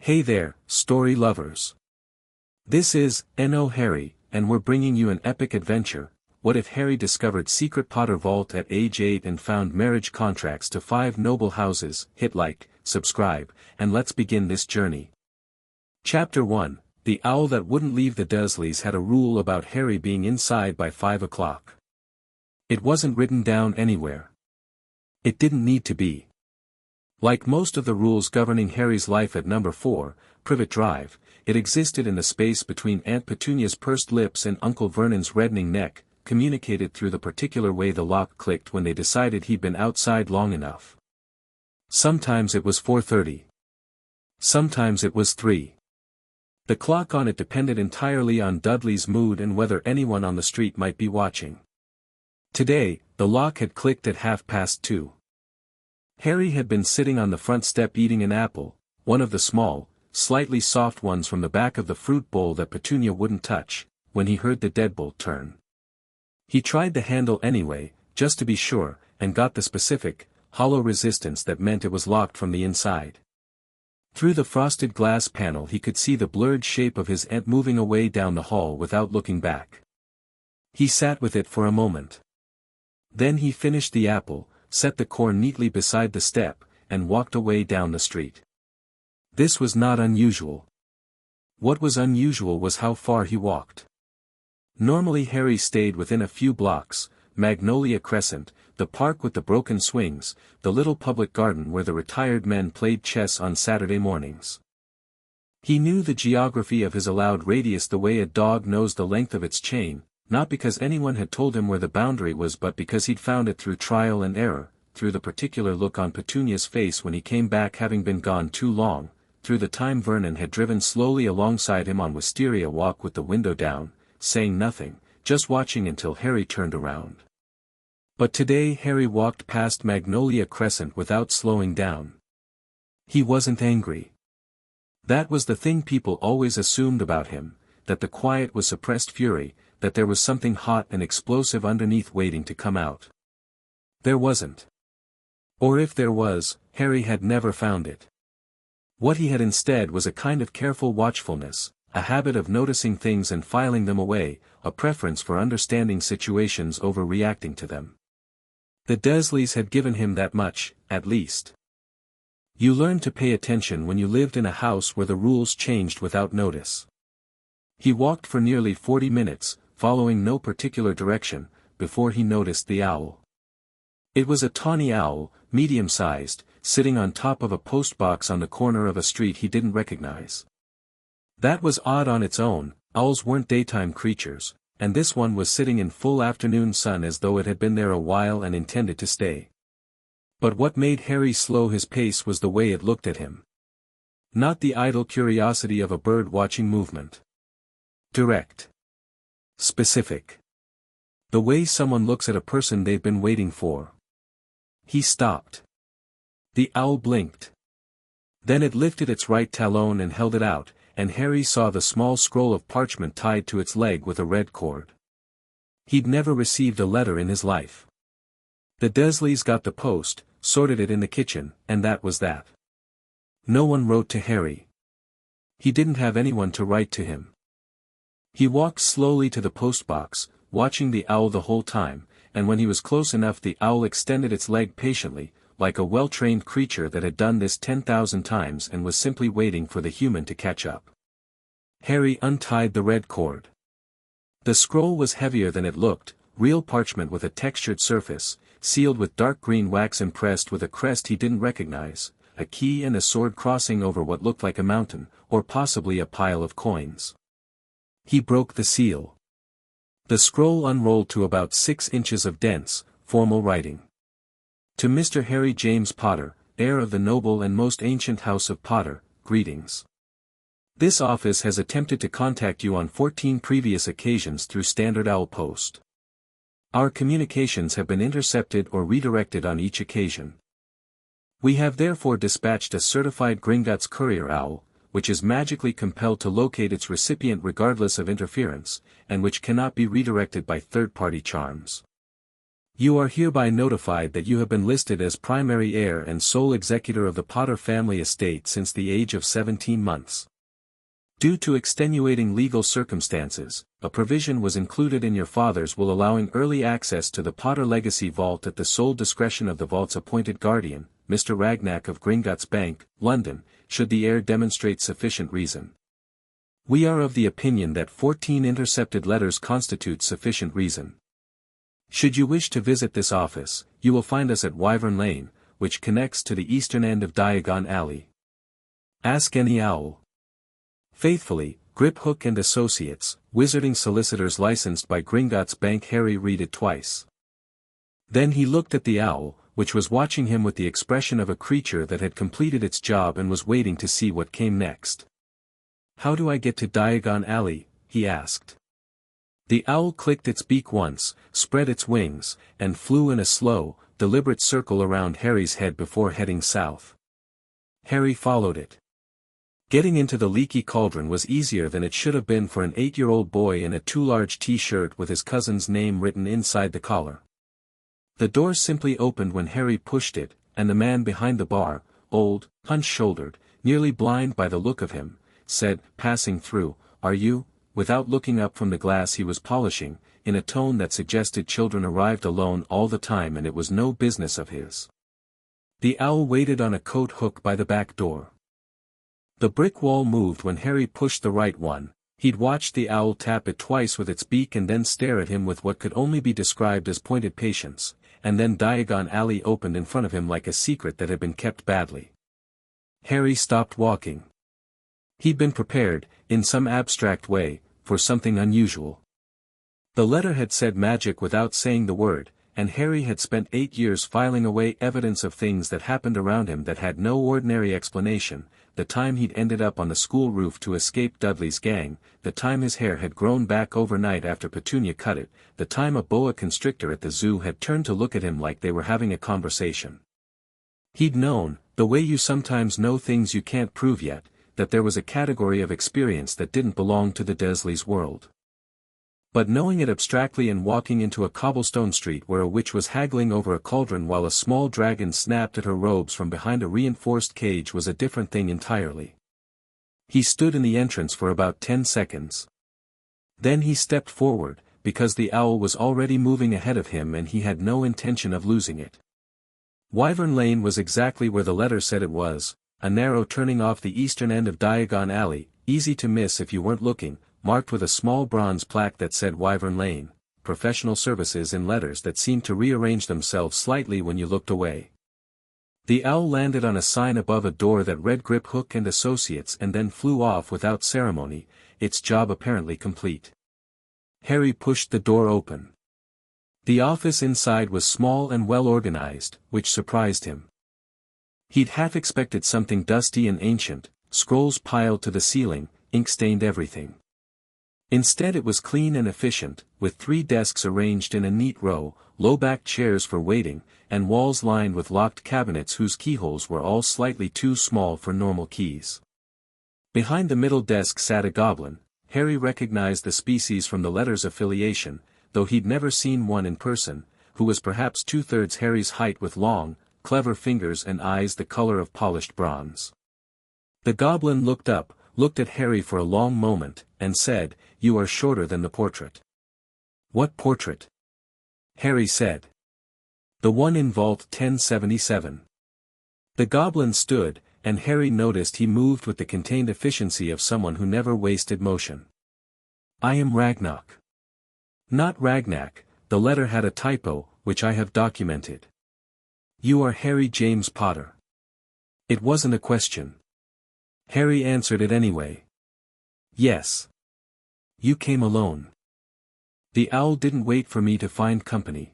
Hey there, story lovers. This is N.O. Harry, and we're bringing you an epic adventure. What if Harry discovered secret Potter vault at age 8 and found marriage contracts to 5 noble houses? Hit like, subscribe, and let's begin this journey. Chapter 1, The Owl That Wouldn't Leave. The Dursleys had a rule about Harry being inside by 5 o'clock. It wasn't written down anywhere. It didn't need to be. Like most of the rules governing Harry's life at number 4, Privet Drive, it existed in the space between Aunt Petunia's pursed lips and Uncle Vernon's reddening neck, communicated through the particular way the lock clicked when they decided he'd been outside long enough. Sometimes it was 4:30. Sometimes it was 3. The clock on it depended entirely on Dudley's mood and whether anyone on the street might be watching. Today, the lock had clicked at 2:30. Harry had been sitting on the front step eating an apple, one of the small, slightly soft ones from the back of the fruit bowl that Petunia wouldn't touch, when he heard the deadbolt turn. He tried the handle anyway, just to be sure, and got the specific, hollow resistance that meant it was locked from the inside. Through the frosted glass panel he could see the blurred shape of his aunt moving away down the hall without looking back. He sat with it for a moment. Then he finished the apple, set the core neatly beside the step, and walked away down the street. This was not unusual. What was unusual was how far he walked. Normally Harry stayed within a few blocks: Magnolia Crescent, the park with the broken swings, the little public garden where the retired men played chess on Saturday mornings. He knew the geography of his allowed radius the way a dog knows the length of its chain, not because anyone had told him where the boundary was but because he'd found it through trial and error, through the particular look on Petunia's face when he came back having been gone too long, through the time Vernon had driven slowly alongside him on Wisteria Walk with the window down, saying nothing, just watching until Harry turned around. But today Harry walked past Magnolia Crescent without slowing down. He wasn't angry. That was the thing people always assumed about him, that the quiet was suppressed fury, that there was something hot and explosive underneath waiting to come out. There wasn't. Or if there was, Harry had never found it. What he had instead was a kind of careful watchfulness, a habit of noticing things and filing them away, a preference for understanding situations over reacting to them. The Dursleys had given him that much, at least. You learned to pay attention when you lived in a house where the rules changed without notice. He walked for nearly 40 minutes, following no particular direction, before he noticed the owl. It was a tawny owl, medium-sized, sitting on top of a postbox on the corner of a street he didn't recognize. That was odd on its own. Owls weren't daytime creatures, and this one was sitting in full afternoon sun as though it had been there a while and intended to stay. But what made Harry slow his pace was the way it looked at him. Not the idle curiosity of a bird watching movement. Direct. Specific. The way someone looks at a person they've been waiting for. He stopped. The owl blinked. Then it lifted its right talon and held it out, and Harry saw the small scroll of parchment tied to its leg with a red cord. He'd never received a letter in his life. The Dursleys got the post, sorted it in the kitchen, and that was that. No one wrote to Harry. He didn't have anyone to write to him. He walked slowly to the postbox, watching the owl the whole time, and when he was close enough the owl extended its leg patiently, like a well-trained creature that had done this 10,000 times and was simply waiting for the human to catch up. Harry untied the red cord. The scroll was heavier than it looked, real parchment with a textured surface, sealed with dark green wax impressed with a crest he didn't recognize, a key and a sword crossing over what looked like a mountain, or possibly a pile of coins. He broke the seal. The scroll unrolled to about 6 inches of dense, formal writing. To Mr. Harry James Potter, heir of the noble and most ancient house of Potter, greetings. This office has attempted to contact you on 14 previous occasions through standard owl post. Our communications have been intercepted or redirected on each occasion. We have therefore dispatched a certified Gringotts courier owl, which is magically compelled to locate its recipient regardless of interference, and which cannot be redirected by third-party charms. You are hereby notified that you have been listed as primary heir and sole executor of the Potter family estate since the age of 17 months. Due to extenuating legal circumstances, a provision was included in your father's will allowing early access to the Potter legacy vault at the sole discretion of the vault's appointed guardian, Mr. Ragnack of Gringotts Bank, London, should the heir demonstrate sufficient reason. We are of the opinion that 14 intercepted letters constitute sufficient reason. Should you wish to visit this office, you will find us at Wyvern Lane, which connects to the eastern end of Diagon Alley. Ask any owl. Faithfully, Grip Hook and Associates, Wizarding Solicitors licensed by Gringotts Bank. Harry read it twice. Then he looked at the owl, which was watching him with the expression of a creature that had completed its job and was waiting to see what came next. How do I get to Diagon Alley? He asked. The owl clicked its beak once, spread its wings, and flew in a slow, deliberate circle around Harry's head before heading south. Harry followed it. Getting into the leaky cauldron was easier than it should have been for an 8-year-old boy in a too large t-shirt with his cousin's name written inside the collar. The door simply opened when Harry pushed it, and the man behind the bar, old, hunch-shouldered, nearly blind by the look of him, said, passing through, "Are you?" without looking up from the glass he was polishing, in a tone that suggested children arrived alone all the time and it was no business of his. The owl waited on a coat hook by the back door. The brick wall moved when Harry pushed the right one. He'd watched the owl tap it twice with its beak and then stare at him with what could only be described as pointed patience, and then Diagon Alley opened in front of him like a secret that had been kept badly. Harry stopped walking. He'd been prepared, in some abstract way, for something unusual. The letter had said magic without saying the word, and Harry had spent 8 years filing away evidence of things that happened around him that had no ordinary explanation, the time he'd ended up on the school roof to escape Dudley's gang, the time his hair had grown back overnight after Petunia cut it, the time a boa constrictor at the zoo had turned to look at him like they were having a conversation. He'd known, the way you sometimes know things you can't prove yet, that there was a category of experience that didn't belong to the Dursleys' world. But knowing it abstractly and walking into a cobblestone street where a witch was haggling over a cauldron while a small dragon snapped at her robes from behind a reinforced cage was a different thing entirely. He stood in the entrance for about 10 seconds. Then he stepped forward, because the owl was already moving ahead of him and he had no intention of losing it. Wyvern Lane was exactly where the letter said it was, a narrow turning off the eastern end of Diagon Alley, easy to miss if you weren't looking, marked with a small bronze plaque that said Wyvern Lane, Professional Services in letters that seemed to rearrange themselves slightly when you looked away. The owl landed on a sign above a door that read Grip Hook and Associates and then flew off without ceremony, its job apparently complete. Harry pushed the door open. The office inside was small and well organized, which surprised him. He'd half expected something dusty and ancient, scrolls piled to the ceiling, ink-stained everything. Instead it was clean and efficient, with 3 desks arranged in a neat row, low-backed chairs for waiting, and walls lined with locked cabinets whose keyholes were all slightly too small for normal keys. Behind the middle desk sat a goblin. Harry recognized the species from the letter's affiliation, though he'd never seen one in person, who was perhaps 2/3 Harry's height with long, clever fingers and eyes the color of polished bronze. The goblin looked up, looked at Harry for a long moment, and said, "You are shorter than the portrait." "What portrait?" Harry said. "The one in Vault 1077. The goblin stood, and Harry noticed he moved with the contained efficiency of someone who never wasted motion. "I am Ragnock." "Not Ragnack," the letter had a typo, which I have documented. "You are Harry James Potter." It wasn't a question. Harry answered it anyway. "Yes." "You came alone." The owl didn't wait for me to find company.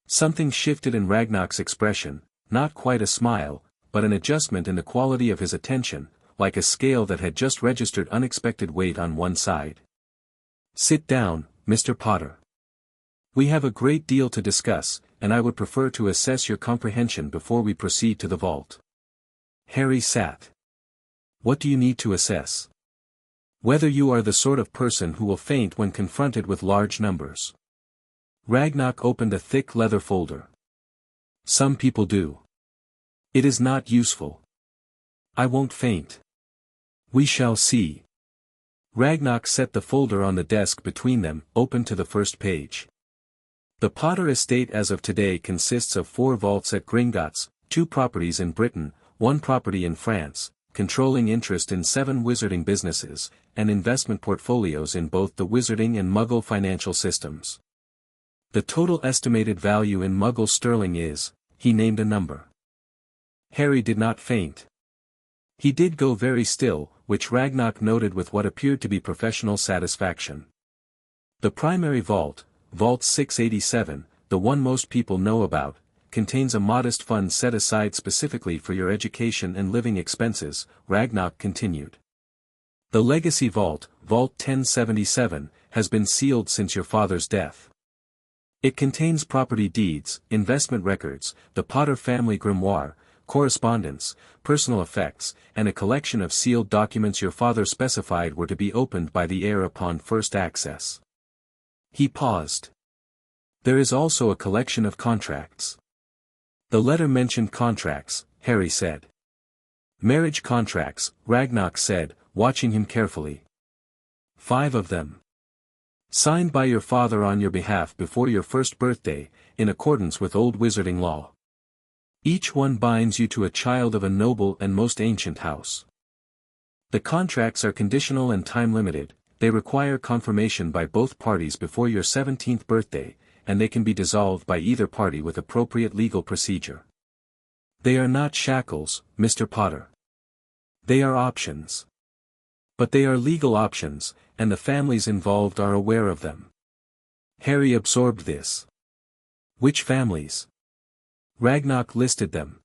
Something shifted in Ragnock's expression, not quite a smile, but an adjustment in the quality of his attention, like a scale that had just registered unexpected weight on one side. "Sit down, Mr. Potter. We have a great deal to discuss, and I would prefer to assess your comprehension before we proceed to the vault." Harry sat. "What do you need to assess?" "Whether you are the sort of person who will faint when confronted with large numbers." Ragnar opened a thick leather folder. Some people do. It is not useful. I won't faint. We shall see. Ragnar set the folder on the desk between them, open to the first page. The Potter estate as of today consists of 4 vaults at Gringotts, 2 properties in Britain, 1 property in France, controlling interest in 7 wizarding businesses, and investment portfolios in both the wizarding and Muggle financial systems. The total estimated value in Muggle sterling is, he named a number. Harry did not faint. He did go very still, which Ragnar noted with what appeared to be professional satisfaction. The primary vault, Vault 687, the one most people know about, contains a modest fund set aside specifically for your education and living expenses, Ragnar continued. The Legacy Vault, Vault 1077, has been sealed since your father's death. It contains property deeds, investment records, the Potter family grimoire, correspondence, personal effects, and a collection of sealed documents your father specified were to be opened by the heir upon first access. He paused. There is also a collection of contracts. The letter mentioned contracts, Harry said. Marriage contracts, Ragnar said, watching him carefully. 5 of them. Signed by your father on your behalf before your first birthday, in accordance with old wizarding law. Each one binds you to a child of a noble and most ancient house. The contracts are conditional and time-limited. They require confirmation by both parties before your 17th birthday, and they can be dissolved by either party with appropriate legal procedure. They are not shackles, Mr. Potter. They are options. But they are legal options, and the families involved are aware of them. Harry absorbed this. Which families? Ragnar listed them.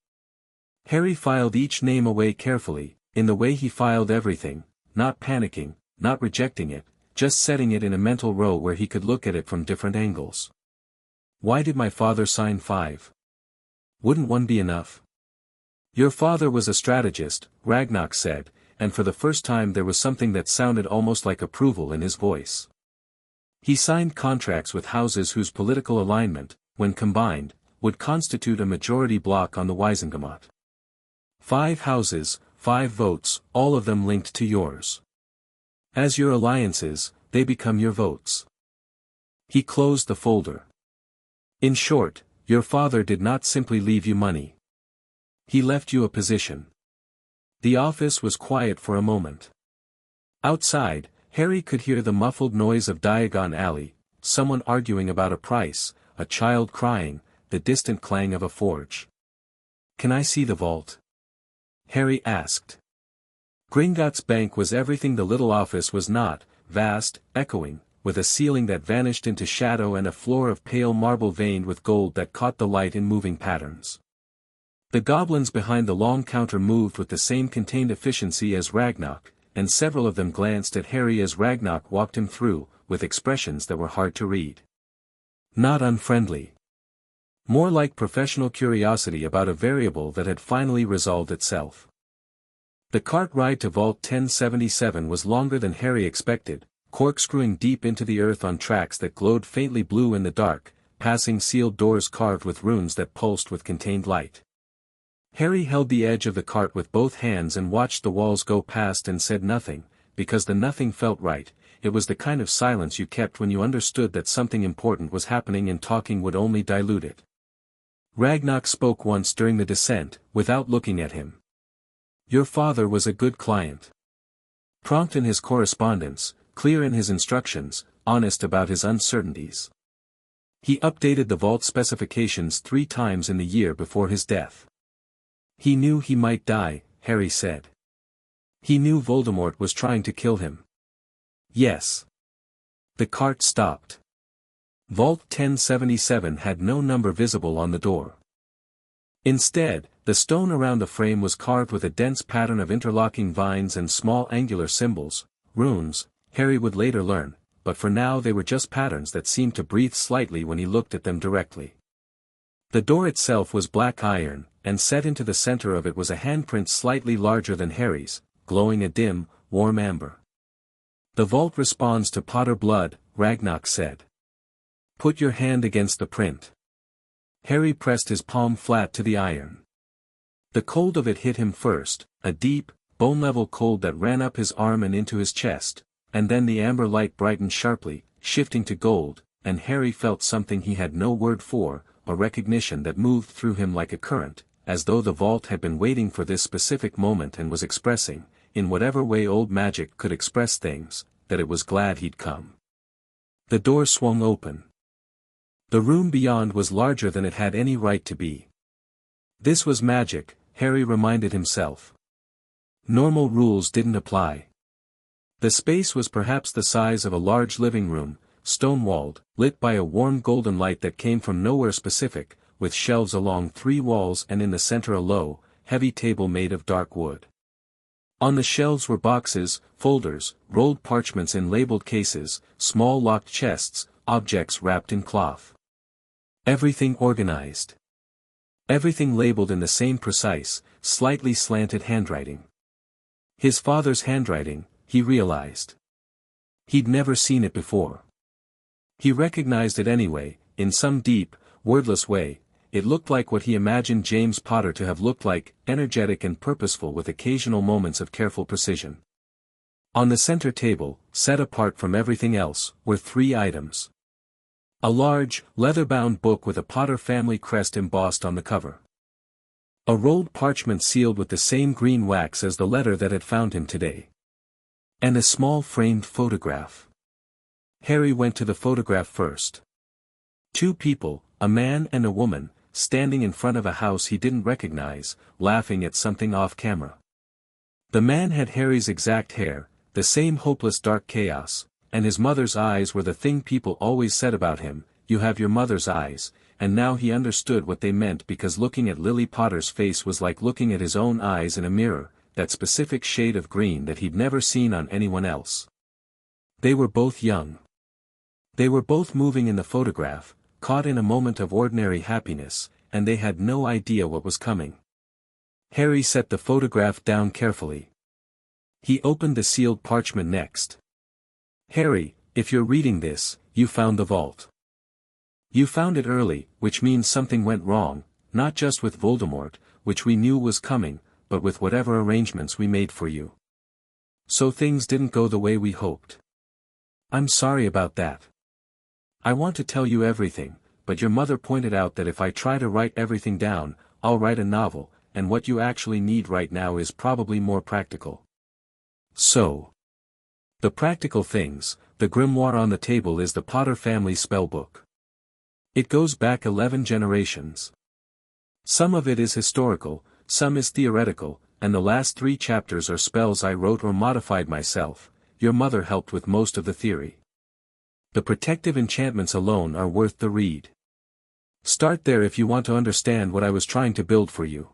Harry filed each name away carefully, in the way he filed everything, not panicking, not rejecting it, just setting it in a mental row where he could look at it from different angles. Why did my father sign 5? Wouldn't one be enough? Your father was a strategist, Ragnar said, and for the first time there was something that sounded almost like approval in his voice. He signed contracts with houses whose political alignment, when combined, would constitute a majority bloc on the Wizengamot. 5 houses, 5 votes, all of them linked to yours. As your alliances, they become your votes. He closed the folder. In short, your father did not simply leave you money. He left you a position. The office was quiet for a moment. Outside, Harry could hear the muffled noise of Diagon Alley, someone arguing about a price, a child crying, the distant clang of a forge. Can I see the vault? Harry asked. Gringotts Bank was everything the little office was not, vast, echoing, with a ceiling that vanished into shadow and a floor of pale marble veined with gold that caught the light in moving patterns. The goblins behind the long counter moved with the same contained efficiency as Ragnar, and several of them glanced at Harry as Ragnar walked him through, with expressions that were hard to read. Not unfriendly. More like professional curiosity about a variable that had finally resolved itself. The cart ride to Vault 1077 was longer than Harry expected, corkscrewing deep into the earth on tracks that glowed faintly blue in the dark, passing sealed doors carved with runes that pulsed with contained light. Harry held the edge of the cart with both hands and watched the walls go past and said nothing, because the nothing felt right. It was the kind of silence you kept when you understood that something important was happening and talking would only dilute it. Ragnar spoke once during the descent, without looking at him. Your father was a good client. Prompt in his correspondence, clear in his instructions, honest about his uncertainties. He updated the vault specifications 3 times in the year before his death. He knew he might die, Harry said. He knew Voldemort was trying to kill him. Yes. The cart stopped. Vault 1077 had no number visible on the door. Instead, the stone around the frame was carved with a dense pattern of interlocking vines and small angular symbols, runes, Harry would later learn, but for now they were just patterns that seemed to breathe slightly when he looked at them directly. The door itself was black iron, and set into the center of it was a handprint slightly larger than Harry's, glowing a dim, warm amber. The vault responds to Potter blood, Ragnar said. Put your hand against the print. Harry pressed his palm flat to the iron. The cold of it hit him first, a deep, bone-level cold that ran up his arm and into his chest, and then the amber light brightened sharply, shifting to gold, and Harry felt something he had no word for, a recognition that moved through him like a current, as though the vault had been waiting for this specific moment and was expressing, in whatever way old magic could express things, that it was glad he'd come. The door swung open. The room beyond was larger than it had any right to be. This was magic, Harry reminded himself. Normal rules didn't apply. The space was perhaps the size of a large living room, stone-walled, lit by a warm golden light that came from nowhere specific, with shelves along 3 walls and in the center a low, heavy table made of dark wood. On the shelves were boxes, folders, rolled parchments in labeled cases, small locked chests, objects wrapped in cloth. Everything organized. Everything labeled in the same precise, slightly slanted handwriting. His father's handwriting, he realized. He'd never seen it before. He recognized it anyway, in some deep, wordless way. It looked like what he imagined James Potter to have looked like, energetic and purposeful with occasional moments of careful precision. On the center table, set apart from everything else, were 3 items. A large, leather-bound book with a Potter family crest embossed on the cover. A rolled parchment sealed with the same green wax as the letter that had found him today. And a small framed photograph. Harry went to the photograph first. 2 people, a man and a woman, standing in front of a house he didn't recognize, laughing at something off-camera. The man had Harry's exact hair, the same hopeless dark chaos, and his mother's eyes were the thing people always said about him, "You have your mother's eyes," and now he understood what they meant because looking at Lily Potter's face was like looking at his own eyes in a mirror, that specific shade of green that he'd never seen on anyone else. They were both young. They were both moving in the photograph, caught in a moment of ordinary happiness, and they had no idea what was coming. Harry set the photograph down carefully. He opened the sealed parchment next. Harry, if you're reading this, you found the vault. You found it early, which means something went wrong, not just with Voldemort, which we knew was coming, but with whatever arrangements we made for you. So things didn't go the way we hoped. I'm sorry about that. I want to tell you everything, but your mother pointed out that if I try to write everything down, I'll write a novel, and what you actually need right now is probably more practical. So. The practical things, the grimoire on the table is the Potter family spellbook. It goes back 11 generations. Some of it is historical, some is theoretical, and the last 3 chapters are spells I wrote or modified myself. Your mother helped with most of the theory. The protective enchantments alone are worth the read. Start there if you want to understand what I was trying to build for you.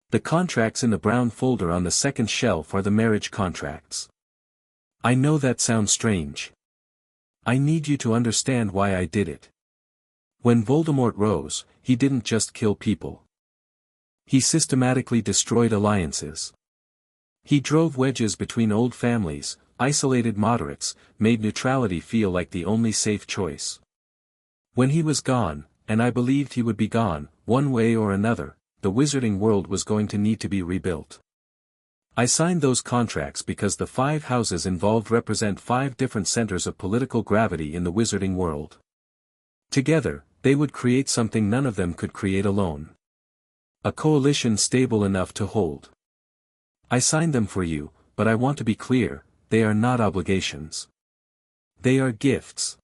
The contracts in the brown folder on the second shelf are the marriage contracts. I know that sounds strange. I need you to understand why I did it. When Voldemort rose, he didn't just kill people. He systematically destroyed alliances. He drove wedges between old families, isolated moderates, made neutrality feel like the only safe choice. When he was gone, and I believed he would be gone, one way or another, the wizarding world was going to need to be rebuilt. I signed those contracts because the 5 houses involved represent 5 different centers of political gravity in the wizarding world. Together, they would create something none of them could create alone. A coalition stable enough to hold. I signed them for you, but I want to be clear, they are not obligations. They are gifts.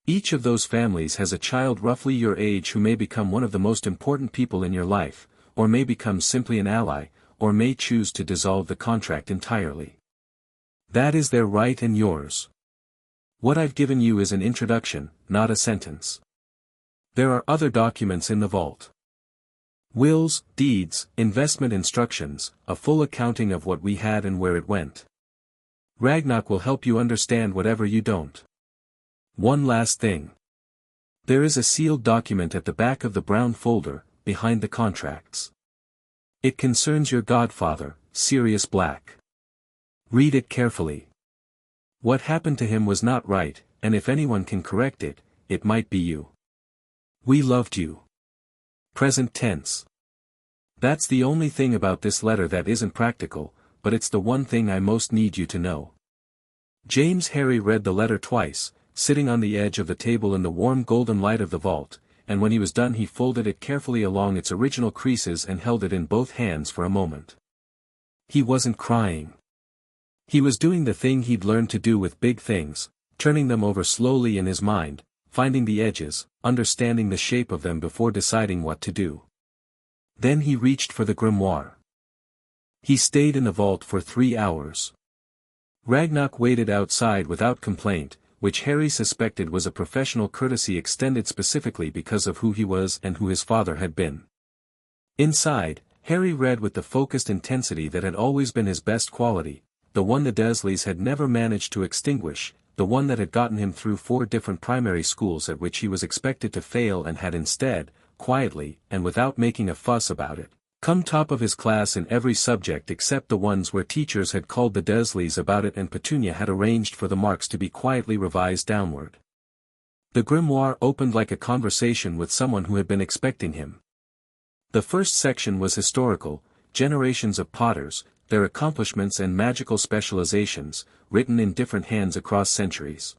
Each of those families has a child roughly your age who may become one of the most important people in your life, or may become simply an ally, or may choose to dissolve the contract entirely. That is their right and yours. What I've given you is an introduction, not a sentence. There are other documents in the vault. Wills, deeds, investment instructions, a full accounting of what we had and where it went. Ragnarok will help you understand whatever you don't. One last thing. There is a sealed document at the back of the brown folder, behind the contracts. It concerns your godfather, Sirius Black. Read it carefully. What happened to him was not right, and if anyone can correct it, it might be you. We loved you. Present tense. That's the only thing about this letter that isn't practical, but it's the one thing I most need you to know. James Harry read the letter twice, sitting on the edge of the table in the warm golden light of the vault, and when he was done he folded it carefully along its original creases and held it in both hands for a moment. He wasn't crying. He was doing the thing he'd learned to do with big things, turning them over slowly in his mind, finding the edges, understanding the shape of them before deciding what to do. Then he reached for the grimoire. He stayed in the vault for 3 hours. Ragnarok waited outside without complaint, which Harry suspected was a professional courtesy extended specifically because of who he was and who his father had been. Inside, Harry read with the focused intensity that had always been his best quality, the one the Dursleys had never managed to extinguish, the one that had gotten him through 4 different primary schools at which he was expected to fail and had instead, quietly, and without making a fuss about it, come top of his class in every subject except the ones where teachers had called the Dursleys about it and Petunia had arranged for the marks to be quietly revised downward. The grimoire opened like a conversation with someone who had been expecting him. The first section was historical, generations of Potters, their accomplishments and magical specializations, written in different hands across centuries.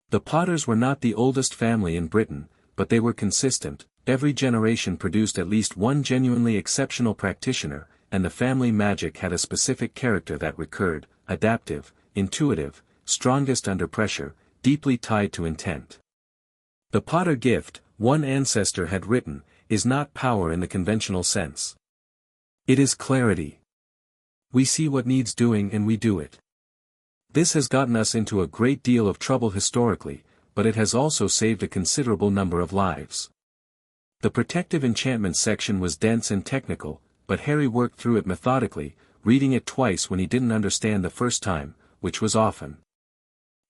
The Potters were not the oldest family in Britain, but they were consistent. Every generation produced at least one genuinely exceptional practitioner, and the family magic had a specific character that recurred, adaptive, intuitive, strongest under pressure, deeply tied to intent. The Potter gift, one ancestor had written, is not power in the conventional sense. It is clarity. We see what needs doing and we do it. This has gotten us into a great deal of trouble historically, but it has also saved a considerable number of lives. The protective enchantment section was dense and technical, but Harry worked through it methodically, reading it twice when he didn't understand the first time, which was often.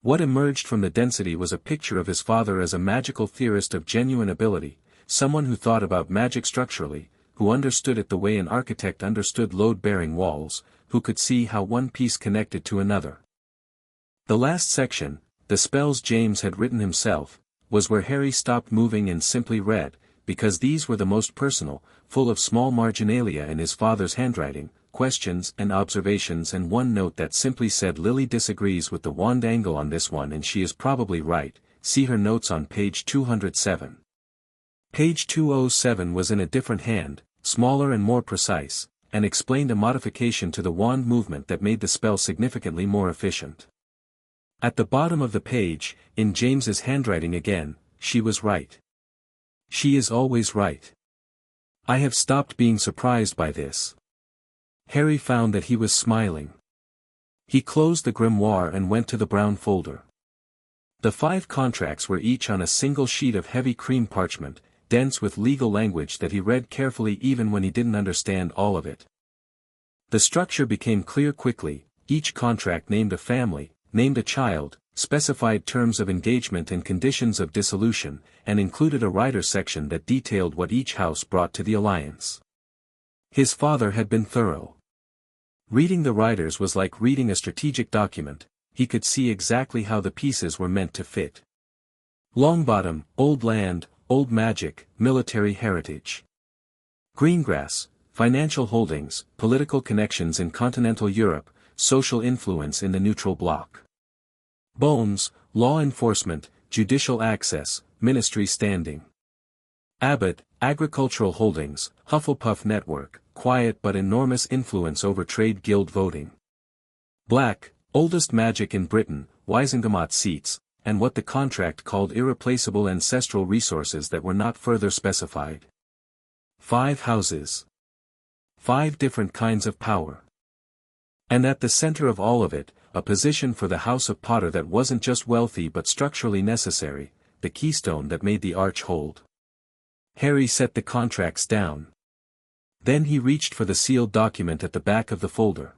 What emerged from the density was a picture of his father as a magical theorist of genuine ability, someone who thought about magic structurally, who understood it the way an architect understood load-bearing walls, who could see how one piece connected to another. The last section, the spells James had written himself, was where Harry stopped moving and simply read, because these were the most personal, full of small marginalia in his father's handwriting, questions and observations and one note that simply said Lily disagrees with the wand angle on this one and she is probably right, see her notes on page 207. Page 207 was in a different hand, smaller and more precise, and explained a modification to the wand movement that made the spell significantly more efficient. At the bottom of the page, in James's handwriting again, she was right. She is always right. I have stopped being surprised by this. Harry found that he was smiling. He closed the grimoire and went to the brown folder. The 5 contracts were each on a single sheet of heavy cream parchment, dense with legal language that he read carefully even when he didn't understand all of it. The structure became clear quickly, each contract named a family, named a child, specified terms of engagement and conditions of dissolution, and included a rider section that detailed what each house brought to the alliance. His father had been thorough. Reading the riders was like reading a strategic document, he could see exactly how the pieces were meant to fit. Longbottom, old land, old magic, military heritage. Greengrass, financial holdings, political connections in continental Europe, social influence in the neutral bloc. Bones, law enforcement, judicial access, ministry standing. Abbott, agricultural holdings, Hufflepuff network, quiet but enormous influence over trade guild voting. Black, oldest magic in Britain, Wisengamot seats, and what the contract called irreplaceable ancestral resources that were not further specified. 5 houses. 5 different kinds of power. And at the center of all of it, a position for the House of Potter that wasn't just wealthy but structurally necessary, the keystone that made the arch hold. Harry set the contracts down. Then he reached for the sealed document at the back of the folder.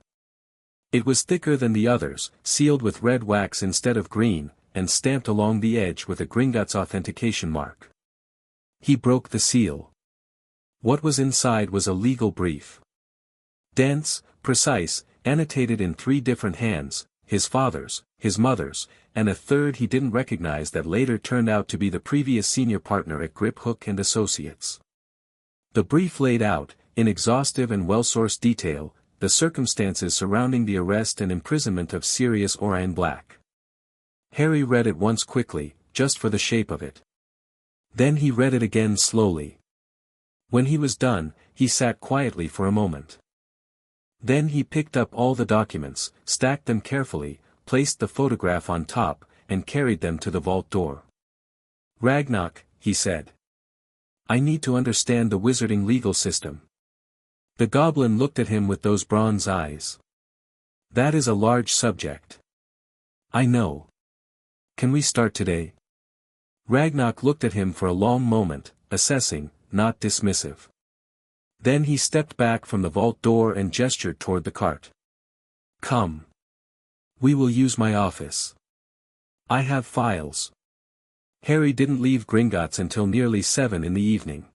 It was thicker than the others, sealed with red wax instead of green, and stamped along the edge with a Gringotts authentication mark. He broke the seal. What was inside was a legal brief. Dense, precise, annotated in 3 different hands, his father's, his mother's, and a third he didn't recognize that later turned out to be the previous senior partner at Grip Hook and Associates. The brief laid out, in exhaustive and well-sourced detail, the circumstances surrounding the arrest and imprisonment of Sirius Orion Black. Harry read it once quickly, just for the shape of it. Then he read it again slowly. When he was done, he sat quietly for a moment. Then he picked up all the documents, stacked them carefully, placed the photograph on top, and carried them to the vault door. "Ragnarok," he said. "I need to understand the wizarding legal system." The goblin looked at him with those bronze eyes. "That is a large subject." "I know. Can we start today?" Ragnarok looked at him for a long moment, assessing, not dismissive. Then he stepped back from the vault door and gestured toward the cart. "Come. We will use my office. I have files." Harry didn't leave Gringotts until nearly 7 in the evening.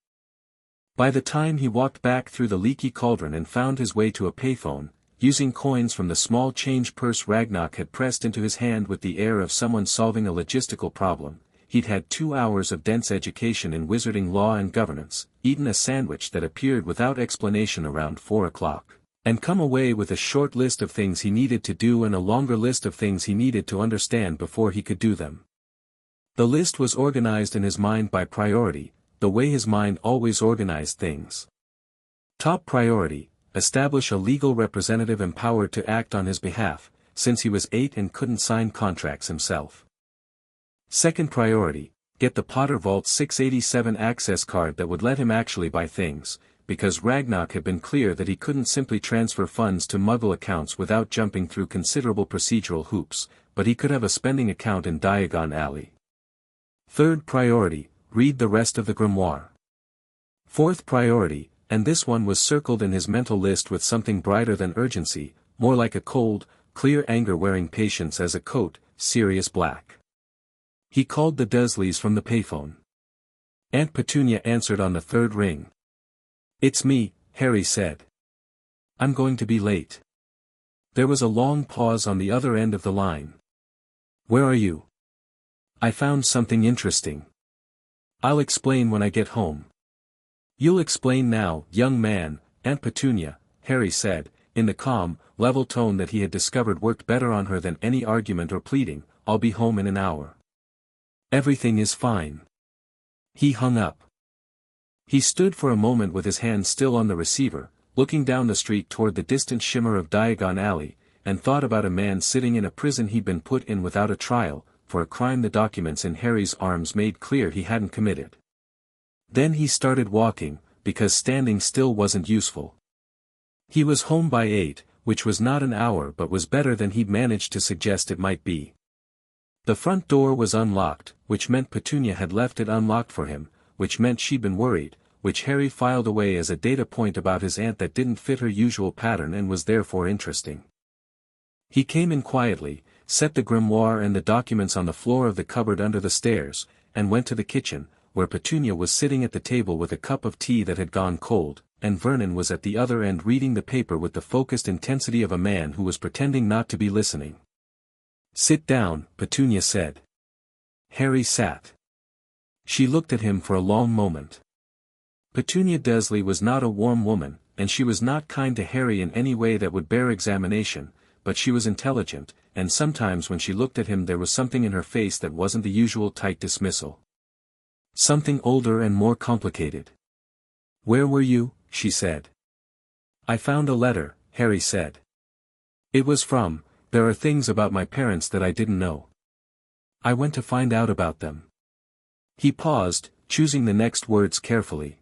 By the time he walked back through the leaky cauldron and found his way to a payphone, using coins from the small change purse Ragnarok had pressed into his hand with the air of someone solving a logistical problem, he'd had 2 hours of dense education in wizarding law and governance, eaten a sandwich that appeared without explanation around 4 o'clock, and come away with a short list of things he needed to do and a longer list of things he needed to understand before he could do them. The list was organized in his mind by priority, the way his mind always organized things. Top priority: establish a legal representative empowered to act on his behalf, since he was 8 and couldn't sign contracts himself. Second priority: get the Potter Vault 687 access card that would let him actually buy things, because Ragnarok had been clear that he couldn't simply transfer funds to Muggle accounts without jumping through considerable procedural hoops, but he could have a spending account in Diagon Alley. Third priority: read the rest of the grimoire. Fourth priority, and this one was circled in his mental list with something brighter than urgency, more like a cold, clear anger wearing patience as a coat, Sirius Black. He called the Dursleys from the payphone. Aunt Petunia answered on the third ring. "It's me," Harry said. "I'm going to be late." There was a long pause on the other end of the line. "Where are you?" "I found something interesting. I'll explain when I get home." "You'll explain now, young man, Aunt Petunia," Harry said, in the calm, level tone that he had discovered worked better on her than any argument or pleading. "I'll be home in an hour. Everything is fine." He hung up. He stood for a moment with his hand still on the receiver, looking down the street toward the distant shimmer of Diagon Alley, and thought about a man sitting in a prison he'd been put in without a trial, for a crime the documents in Harry's arms made clear he hadn't committed. Then he started walking, because standing still wasn't useful. He was home by 8, which was not an hour but was better than he'd managed to suggest it might be. The front door was unlocked, which meant Petunia had left it unlocked for him, which meant she'd been worried, which Harry filed away as a data point about his aunt that didn't fit her usual pattern and was therefore interesting. He came in quietly, set the grimoire and the documents on the floor of the cupboard under the stairs, and went to the kitchen, where Petunia was sitting at the table with a cup of tea that had gone cold, and Vernon was at the other end reading the paper with the focused intensity of a man who was pretending not to be listening. "Sit down," Petunia said. Harry sat. She looked at him for a long moment. Petunia Dursley was not a warm woman, and she was not kind to Harry in any way that would bear examination, but she was intelligent, and sometimes when she looked at him there was something in her face that wasn't the usual tight dismissal. Something older and more complicated. "Where were you?" she said. "I found a letter," Harry said. "It was from, there are things about my parents that I didn't know. I went to find out about them." He paused, choosing the next words carefully.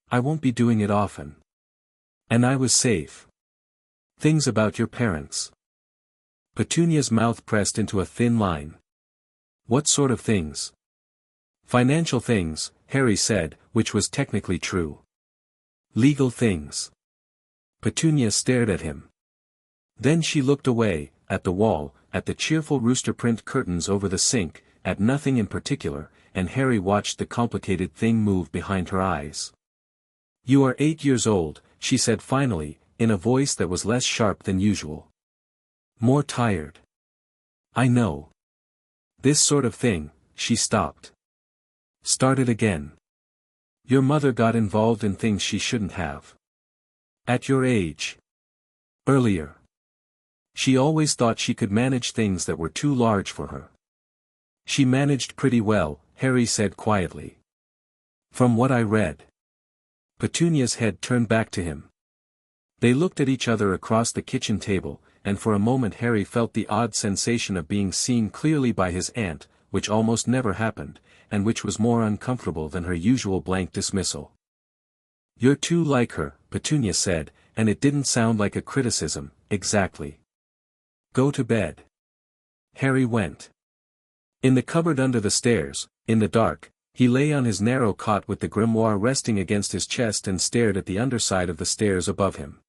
"I won't be doing it often. And I was safe. Things about your parents." Petunia's mouth pressed into a thin line. "What sort of things?" "Financial things," Harry said, which was technically true. "Legal things." Petunia stared at him. Then she looked away, at the wall, at the cheerful rooster print curtains over the sink, at nothing in particular, and Harry watched the complicated thing move behind her eyes. "You are 8 years old," she said finally, in a voice that was less sharp than usual. More tired. I know. This sort of thing. She stopped. Started again. Your mother got involved in things she shouldn't have. At your age. Earlier. She always thought she could manage things that were too large for her. She managed pretty well, Harry said quietly. From what I read. Petunia's head turned back to him. They looked at each other across the kitchen table, and for a moment Harry felt the odd sensation of being seen clearly by his aunt, which almost never happened, and which was more uncomfortable than her usual blank dismissal. You're too like her, Petunia said, and it didn't sound like a criticism, exactly. Go to bed. Harry went. In the cupboard under the stairs, in the dark, he lay on his narrow cot with the grimoire resting against his chest and stared at the underside of the stairs above him.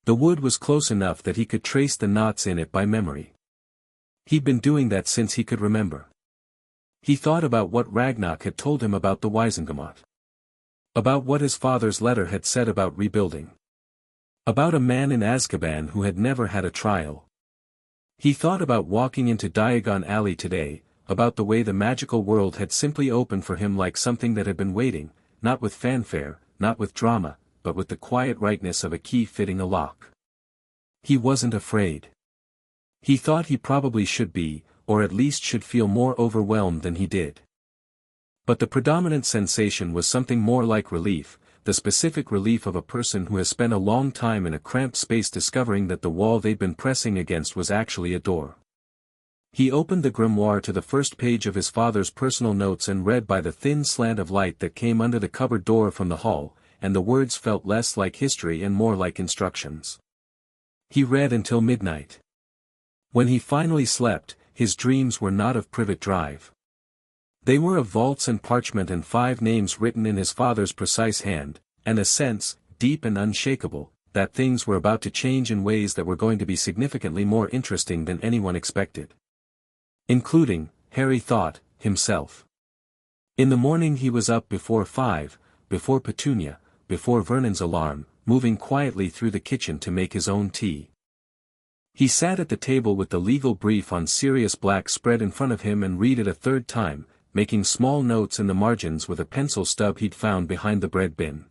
The wood was close enough that he could trace the knots in it by memory. He'd been doing that since he could remember. He thought about what Ragnar had told him about the Wizengamot. About what his father's letter had said about rebuilding. About a man in Azkaban who had never had a trial. He thought about walking into Diagon Alley today, about the way the magical world had simply opened for him like something that had been waiting, not with fanfare, not with drama, but with the quiet rightness of a key fitting a lock. He wasn't afraid. He thought he probably should be, or at least should feel more overwhelmed than he did. But the predominant sensation was something more like relief, the specific relief of a person who has spent a long time in a cramped space discovering that the wall they'd been pressing against was actually a door. He opened the grimoire to the first page of his father's personal notes and read by the thin slant of light that came under the cupboard door from the hall, and the words felt less like history and more like instructions. He read until midnight. When he finally slept, his dreams were not of Privet Drive. They were of vaults and parchment and 5 names written in his father's precise hand, and a sense, deep and unshakable, that things were about to change in ways that were going to be significantly more interesting than anyone expected. Including, Harry thought, himself. In the morning he was up before 5, before Petunia, before Vernon's alarm, moving quietly through the kitchen to make his own tea. He sat at the table with the legal brief on Sirius Black spread in front of him and read it a third time, making small notes in the margins with a pencil stub he'd found behind the bread bin.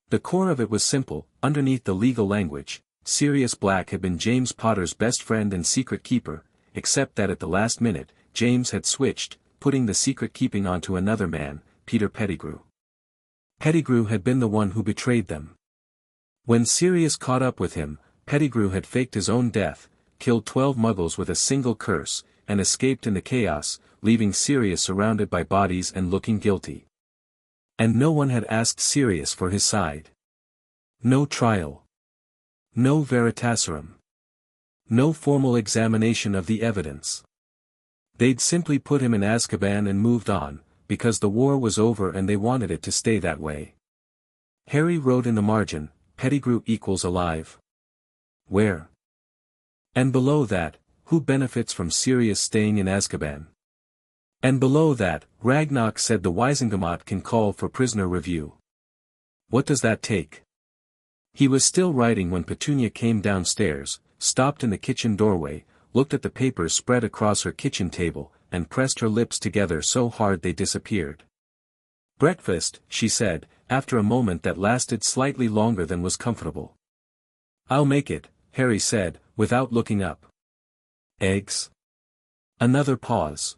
The core of it was simple. Underneath the legal language, Sirius Black had been James Potter's best friend and secret keeper, except that at the last minute, James had switched, putting the secret keeping onto another man, Peter Pettigrew. Pettigrew had been the one who betrayed them. When Sirius caught up with him, Pettigrew had faked his own death, killed 12 muggles with a single curse, and escaped in the chaos, leaving Sirius surrounded by bodies and looking guilty. And no one had asked Sirius for his side. No trial. No Veritaserum. No formal examination of the evidence. They'd simply put him in Azkaban and moved on, because the war was over and they wanted it to stay that way. Harry wrote in the margin, Pettigrew equals alive. Where? And below that, who benefits from Sirius staying in Azkaban? And below that, Ragnar said the Wizengamot can call for prisoner review. What does that take? He was still writing when Petunia came downstairs, stopped in the kitchen doorway, looked at the papers spread across her kitchen table, and pressed her lips together so hard they disappeared. Breakfast, she said, after a moment that lasted slightly longer than was comfortable. I'll make it, Harry said, without looking up. Eggs? Another pause.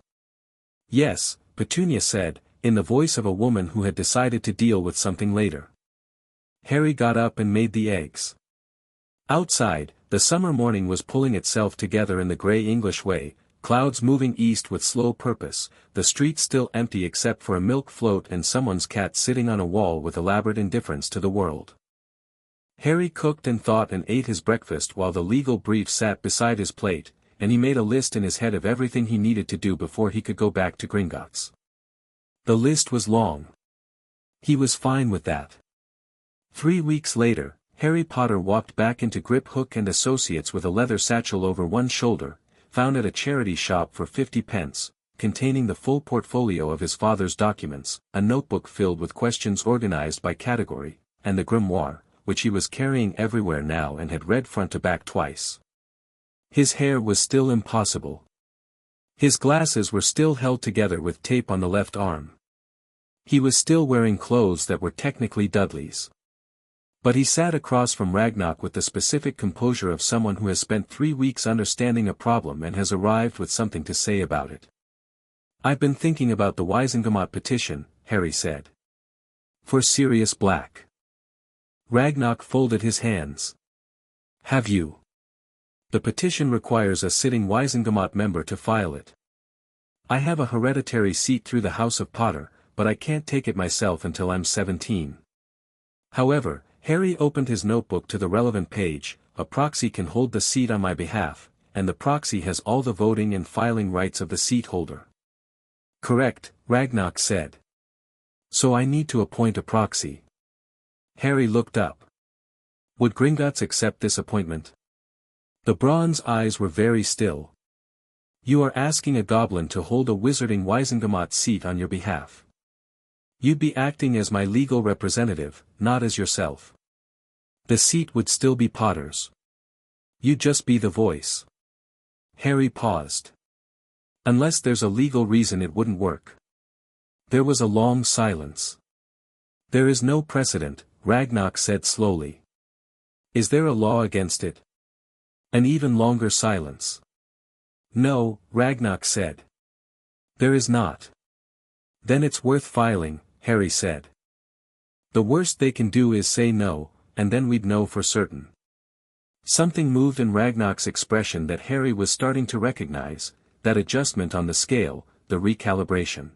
Yes, Petunia said, in the voice of a woman who had decided to deal with something later. Harry got up and made the eggs. Outside, the summer morning was pulling itself together in the grey English way, clouds moving east with slow purpose, the streets still empty except for a milk float and someone's cat sitting on a wall with elaborate indifference to the world. Harry cooked and thought and ate his breakfast while the legal brief sat beside his plate, and he made a list in his head of everything he needed to do before he could go back to Gringotts. The list was long. He was fine with that. 3 weeks later, Harry Potter walked back into Grip Hook and Associates with a leather satchel over one shoulder, found at a charity shop for 50 pence, containing the full portfolio of his father's documents, a notebook filled with questions organized by category, and the grimoire, which he was carrying everywhere now and had read front to back twice. His hair was still impossible. His glasses were still held together with tape on the left arm. He was still wearing clothes that were technically Dudley's. But he sat across from Ragnarok with the specific composure of someone who has spent 3 weeks understanding a problem and has arrived with something to say about it. "I've been thinking about the Wisengamot petition," Harry said. "For Sirius Black." Ragnarok folded his hands. "Have you?" "The petition requires a sitting Wisengamot member to file it. I have a hereditary seat through the House of Potter, but I can't take it myself until I'm 17. However," Harry opened his notebook to the relevant page, "a proxy can hold the seat on my behalf, and the proxy has all the voting and filing rights of the seat holder." "Correct," Ragnarok said. "So I need to appoint a proxy." Harry looked up. Would Gringotts accept this appointment? The bronze eyes were very still. "You are asking a goblin to hold a wizarding Wisengamot seat on your behalf. You'd be acting as my legal representative, not as yourself. The seat would still be Potter's. You'd just be the voice." Harry paused. "Unless there's a legal reason it wouldn't work." There was a long silence. "There is no precedent," Ragnarok said slowly. "Is there a law against it?" An even longer silence. "No," Ragnarok said. "There is not." "Then it's worth filing," Harry said. "The worst they can do is say no, and then we'd know for certain." Something moved in Ragnarok's expression that Harry was starting to recognize, that adjustment on the scale, the recalibration.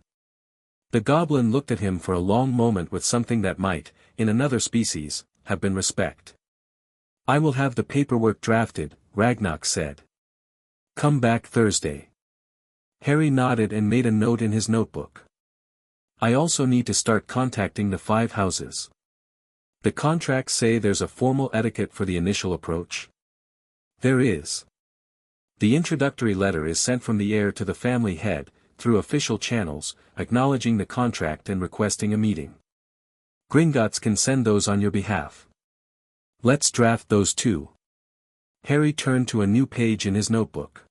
The goblin looked at him for a long moment with something that might, in another species, have been respect. "I will have the paperwork drafted," Ragnarok said. "Come back Thursday." Harry nodded and made a note in his notebook. "I also need to start contacting the 5 houses. The contracts say there's a formal etiquette for the initial approach." "There is." "The introductory letter is sent from the heir to the family head, through official channels, acknowledging the contract and requesting a meeting. Gringotts can send those on your behalf. Let's draft those too." Harry turned to a new page in his notebook.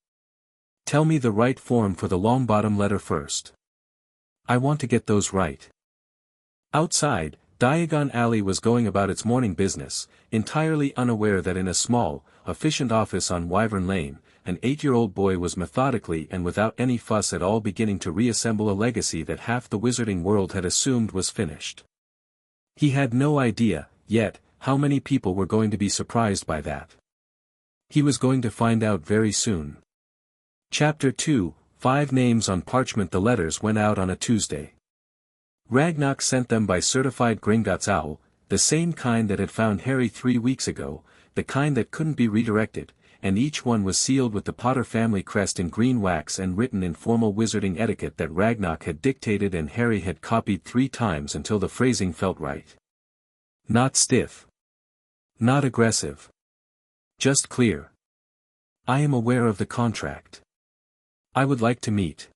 "Tell me the right form for the Longbottom letter first. I want to get those right." Outside, Diagon Alley was going about its morning business, entirely unaware that in a small, efficient office on Wyvern Lane, an 8-year-old boy was methodically and without any fuss at all beginning to reassemble a legacy that half the wizarding world had assumed was finished. He had no idea, yet, how many people were going to be surprised by that. He was going to find out very soon. Chapter 2, 5 names on parchment. The letters went out on a Tuesday. Ragnarok sent them by certified Gringotts owl, the same kind that had found Harry 3 weeks ago, the kind that couldn't be redirected, and each one was sealed with the Potter family crest in green wax and written in formal wizarding etiquette that Ragnarok had dictated and Harry had copied 3 times until the phrasing felt right. Not stiff. Not aggressive. Just clear. "I am aware of the contract. I would like to meet.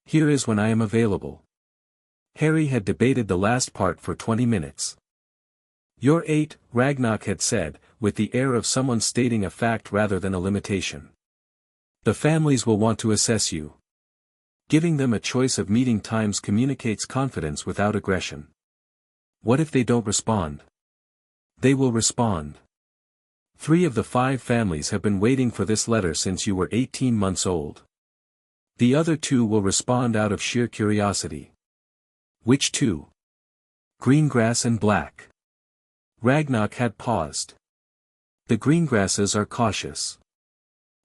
Here is when I am available." Harry had debated the last part for 20 minutes. "You're 8, Ragnarok had said, with the air of someone stating a fact rather than a limitation. "The families will want to assess you. Giving them a choice of meeting times communicates confidence without aggression. What if they don't respond?" "They will respond. 3 of the 5 families have been waiting for this letter since you were 18 months old. The other 2 will respond out of sheer curiosity." "Which 2? Greengrass and Black?" Ragnarok had paused. "The Greengrasses are cautious.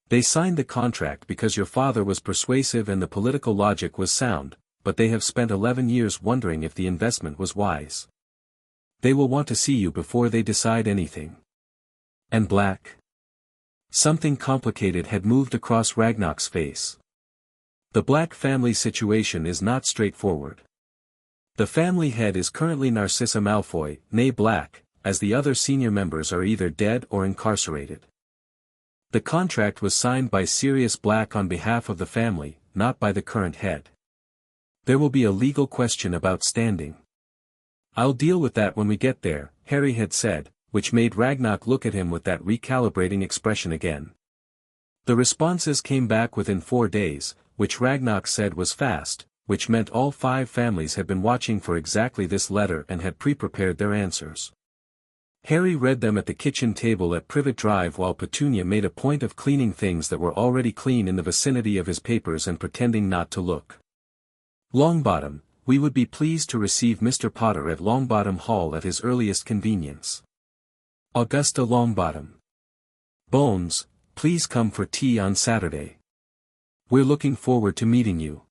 They signed the contract because your father was persuasive and the political logic was sound, but they have spent 11 years wondering if the investment was wise. They will want to see you before they decide anything." "And Black?" Something complicated had moved across Ragnarok's face. "The Black family situation is not straightforward. The family head is currently Narcissa Malfoy, née Black, as the other senior members are either dead or incarcerated. The contract was signed by Sirius Black on behalf of the family, not by the current head. There will be a legal question about standing." "I'll deal with that when we get there," Harry had said, which made Ragnarok look at him with that recalibrating expression again. The responses came back within 4 days, which Ragnar said was fast, which meant all 5 families had been watching for exactly this letter and had pre-prepared their answers. Harry read them at the kitchen table at Privet Drive while Petunia made a point of cleaning things that were already clean in the vicinity of his papers and pretending not to look. Longbottom, we would be pleased to receive Mr. Potter at Longbottom Hall at his earliest convenience. Augusta Longbottom. Bones, please come for tea on Saturday. We're looking forward to meeting you.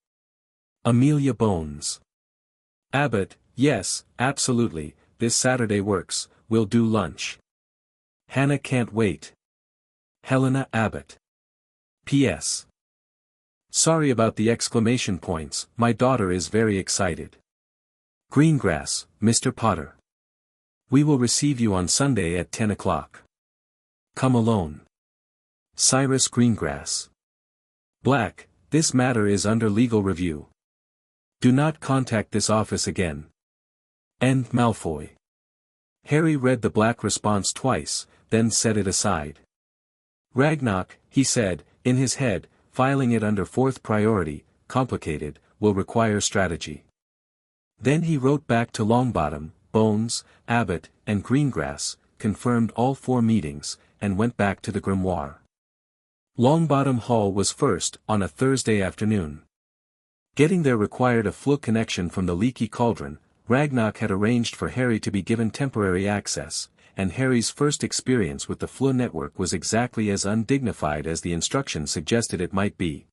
Amelia Bones. Abbott, yes, absolutely, this Saturday works, we'll do lunch. Hannah can't wait. Helena Abbott. P.S. Sorry about the exclamation points, my daughter is very excited. Greengrass, Mr. Potter. We will receive you on Sunday at 10 o'clock. Come alone. Cyrus Greengrass. Black, this matter is under legal review. Do not contact this office again. N. Malfoy. Harry read the black response twice, then set it aside. Ragnar, he said, in his head, filing it under 4th priority, complicated, will require strategy. Then he wrote back to Longbottom, Bones, Abbott, and Greengrass, confirmed all 4 meetings, and went back to the grimoire. Longbottom Hall was first, on a Thursday afternoon. Getting there required a Floo connection from the leaky cauldron. Ragnar had arranged for Harry to be given temporary access, and Harry's first experience with the Floo network was exactly as undignified as the instructions suggested it might be.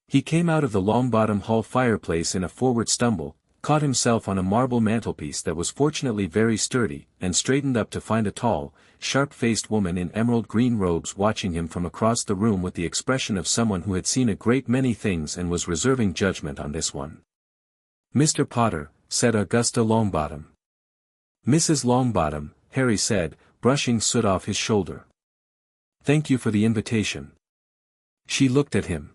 He came out of the Longbottom Hall fireplace in a forward stumble, caught himself on a marble mantelpiece that was fortunately very sturdy, and straightened up to find a tall, sharp-faced woman in emerald green robes watching him from across the room with the expression of someone who had seen a great many things and was reserving judgment on this one. Mr. Potter, said Augusta Longbottom. Mrs. Longbottom, Harry said, brushing soot off his shoulder. Thank you for the invitation. She looked at him.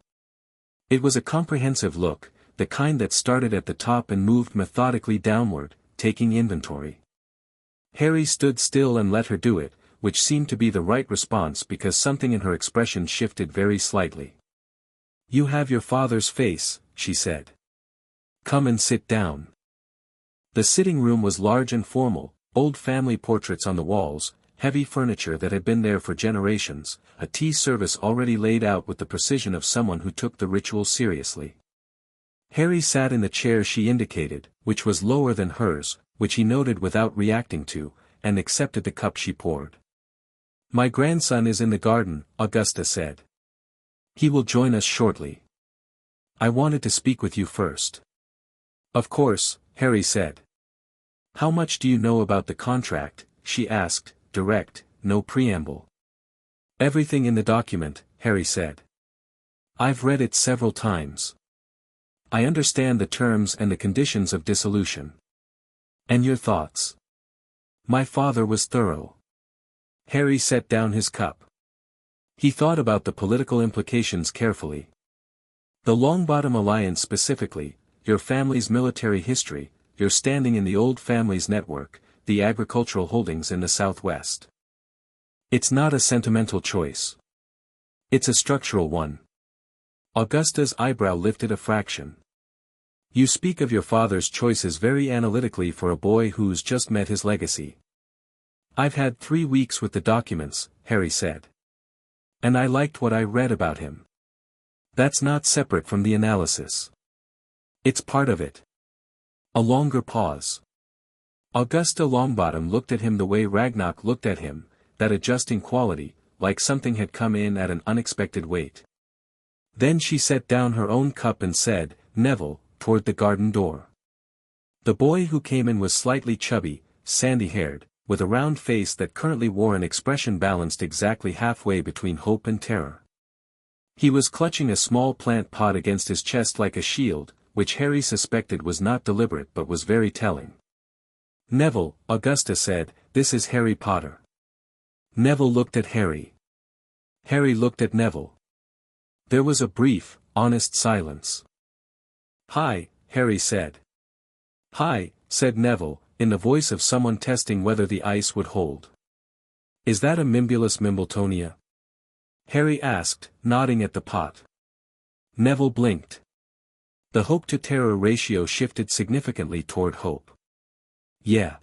It was a comprehensive look, the kind that started at the top and moved methodically downward, taking inventory. Harry stood still and let her do it, which seemed to be the right response because something in her expression shifted very slightly. You have your father's face, she said. Come and sit down. The sitting room was large and formal, old family portraits on the walls, heavy furniture that had been there for generations, a tea service already laid out with the precision of someone who took the ritual seriously. Harry sat in the chair she indicated, which was lower than hers, which he noted without reacting to, and accepted the cup she poured. My grandson is in the garden, Augusta said. He will join us shortly. I wanted to speak with you first. Of course, Harry said. How much do you know about the contract? She asked, direct, no preamble. Everything in the document, Harry said. I've read it several times. I understand the terms and the conditions of dissolution. And your thoughts? My father was thorough. Harry set down his cup. He thought about the political implications carefully. The Longbottom alliance specifically, your family's military history, your standing in the old family's network, the agricultural holdings in the Southwest. It's not a sentimental choice. It's a structural one. Augusta's eyebrow lifted a fraction. You speak of your father's choices very analytically for a boy who's just met his legacy. I've had 3 weeks with the documents, Harry said. And I liked what I read about him. That's not separate from the analysis. It's part of it. A longer pause. Augusta Longbottom looked at him the way Ragnar looked at him, that adjusting quality, like something had come in at an unexpected weight. Then she set down her own cup and said, Neville, toward the garden door. The boy who came in was slightly chubby, sandy-haired, with a round face that currently wore an expression balanced exactly halfway between hope and terror. He was clutching a small plant pot against his chest like a shield, which Harry suspected was not deliberate but was very telling. Neville, Augusta said, this is Harry Potter. Neville looked at Harry. Harry looked at Neville. There was a brief, honest silence. Hi, Harry said. Hi, said Neville, in the voice of someone testing whether the ice would hold. Is that a Mimbulus Mimbletonia? Harry asked, nodding at the pot. Neville blinked. The hope-to-terror ratio shifted significantly toward hope. Yeah.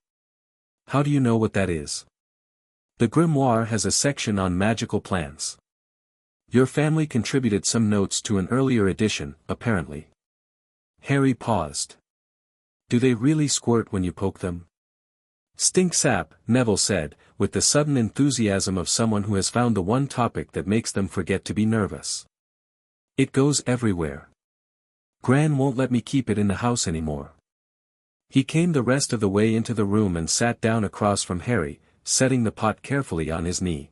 How do you know what that is? The grimoire has a section on magical plants. Your family contributed some notes to an earlier edition, apparently. Harry paused. Do they really squirt when you poke them? Stink sap, Neville said, with the sudden enthusiasm of someone who has found the one topic that makes them forget to be nervous. It goes everywhere. Gran won't let me keep it in the house anymore. He came the rest of the way into the room and sat down across from Harry, setting the pot carefully on his knee.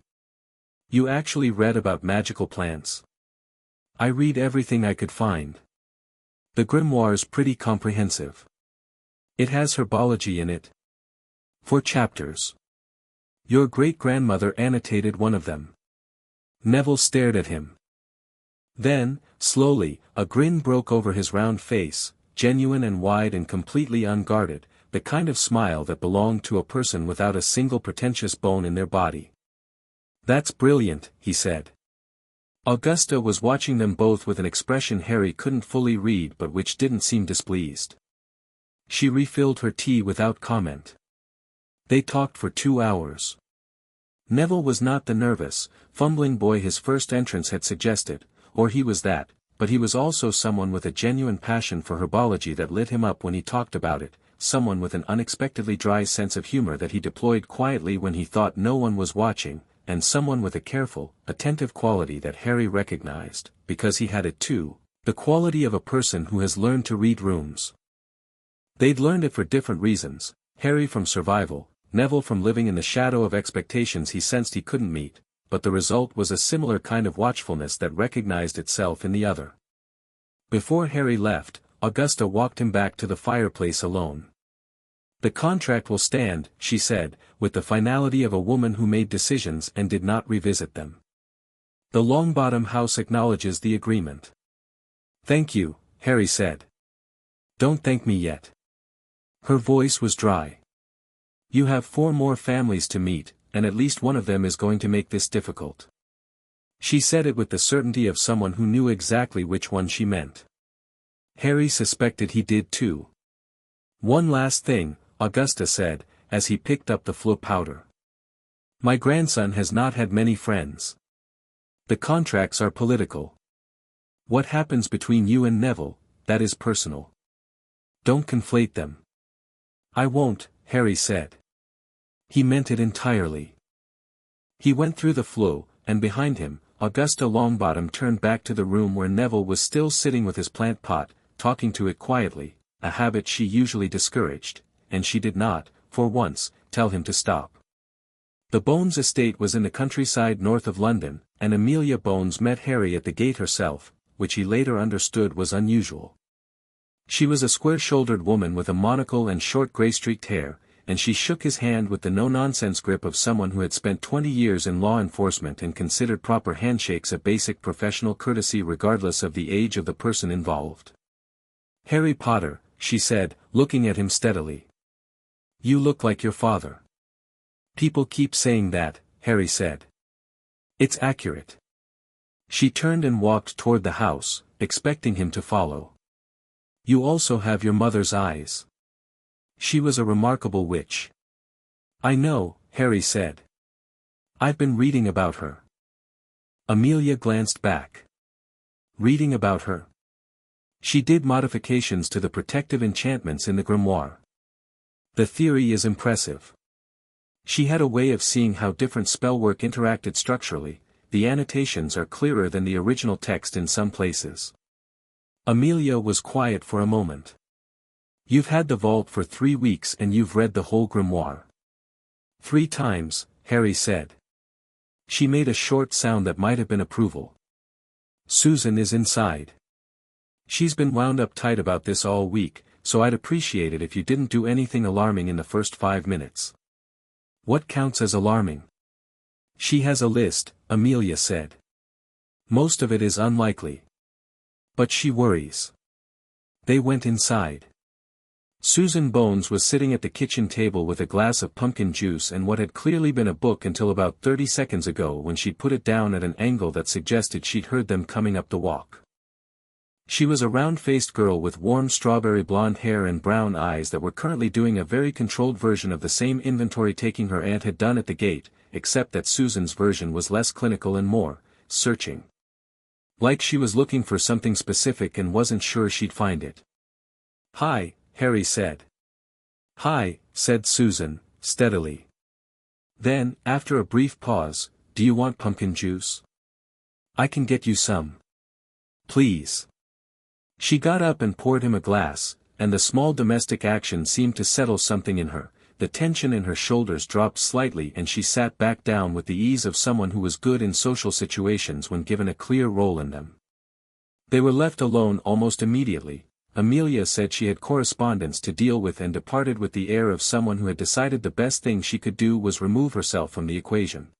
You actually read about magical plants? I read everything I could find. The grimoire's pretty comprehensive. It has herbology in it. 4 chapters. Your great-grandmother annotated one of them. Neville stared at him. Then, slowly, a grin broke over his round face, genuine and wide and completely unguarded, the kind of smile that belonged to a person without a single pretentious bone in their body. That's brilliant, he said. Augusta was watching them both with an expression Harry couldn't fully read but which didn't seem displeased. She refilled her tea without comment. They talked for 2 hours. Neville was not the nervous, fumbling boy his first entrance had suggested, or he was that, but he was also someone with a genuine passion for herbology that lit him up when he talked about it, someone with an unexpectedly dry sense of humor that he deployed quietly when he thought no one was watching, and someone with a careful, attentive quality that Harry recognized, because he had it too, the quality of a person who has learned to read rooms. They'd learned it for different reasons, Harry from survival, Neville from living in the shadow of expectations he sensed he couldn't meet, but the result was a similar kind of watchfulness that recognized itself in the other. Before Harry left, Augusta walked him back to the fireplace alone. The contract will stand, she said, with the finality of a woman who made decisions and did not revisit them. The Longbottom house acknowledges the agreement. Thank you, Harry said. Don't thank me yet. Her voice was dry. You have 4 more families to meet, and at least one of them is going to make this difficult. She said it with the certainty of someone who knew exactly which one she meant. Harry suspected he did too. One last thing, Augusta said, as he picked up the flu powder. My grandson has not had many friends. The contracts are political. What happens between you and Neville, that is personal. Don't conflate them. I won't, Harry said. He meant it entirely. He went through the flow, and behind him, Augusta Longbottom turned back to the room where Neville was still sitting with his plant pot, talking to it quietly, a habit she usually discouraged, and she did not, for once, tell him to stop. The Bones estate was in the countryside north of London, and Amelia Bones met Harry at the gate herself, which he later understood was unusual. She was a square-shouldered woman with a monocle and short grey-streaked hair, and she shook his hand with the no-nonsense grip of someone who had spent 20 years in law enforcement and considered proper handshakes a basic professional courtesy regardless of the age of the person involved. Harry Potter, she said, looking at him steadily. You look like your father. People keep saying that, Harry said. It's accurate. She turned and walked toward the house, expecting him to follow. You also have your mother's eyes. She was a remarkable witch. I know, Harry said. I've been reading about her. Amelia glanced back. Reading about her? She did modifications to the protective enchantments in the grimoire. The theory is impressive. She had a way of seeing how different spellwork interacted structurally. The annotations are clearer than the original text in some places. Amelia was quiet for a moment. You've had the vault for 3 weeks and you've read the whole grimoire. 3 times, Harry said. She made a short sound that might have been approval. Susan is inside. She's been wound up tight about this all week, so I'd appreciate it if you didn't do anything alarming in the first 5 minutes. What counts as alarming? She has a list, Amelia said. Most of it is unlikely. But she worries. They went inside. Susan Bones was sitting at the kitchen table with a glass of pumpkin juice and what had clearly been a book until about 30 seconds ago when she'd put it down at an angle that suggested she'd heard them coming up the walk. She was a round-faced girl with warm strawberry blonde hair and brown eyes that were currently doing a very controlled version of the same inventory taking her aunt had done at the gate, except that Susan's version was less clinical and more searching. Like she was looking for something specific and wasn't sure she'd find it. "Hi," Harry said. "Hi," said Susan, steadily. Then, after a brief pause, "Do you want pumpkin juice? I can get you some. Please." She got up and poured him a glass, and the small domestic action seemed to settle something in her. The tension in her shoulders dropped slightly and she sat back down with the ease of someone who was good in social situations when given a clear role in them. They were left alone almost immediately. Amelia said she had correspondence to deal with and departed with the air of someone who had decided the best thing she could do was remove herself from the equation.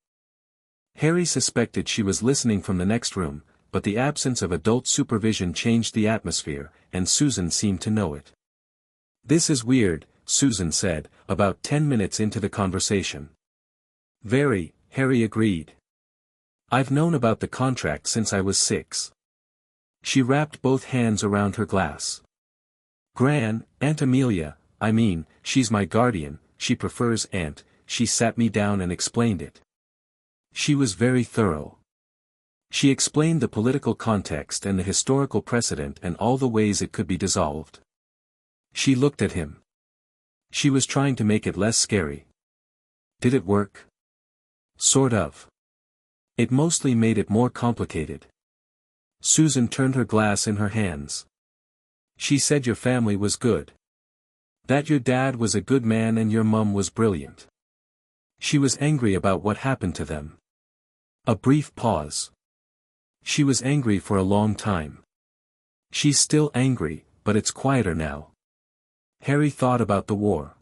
Harry suspected she was listening from the next room, but the absence of adult supervision changed the atmosphere, and Susan seemed to know it. "This is weird," Susan said, about 10 minutes into the conversation. "Very," Harry agreed. "I've known about the contract since I was 6. She wrapped both hands around her glass. Aunt Amelia, I mean, she's my guardian, she prefers Aunt, she sat me down and explained it. She was very thorough. She explained the political context and the historical precedent and all the ways it could be dissolved." She looked at him. She was trying to make it less scary. "Did it work?" "Sort of. It mostly made it more complicated." Susan turned her glass in her hands. "She said your family was good. That your dad was a good man and your mum was brilliant. She was angry about what happened to them." A brief pause. "She was angry for a long time. She's still angry, but it's quieter now." Harry thought about the war.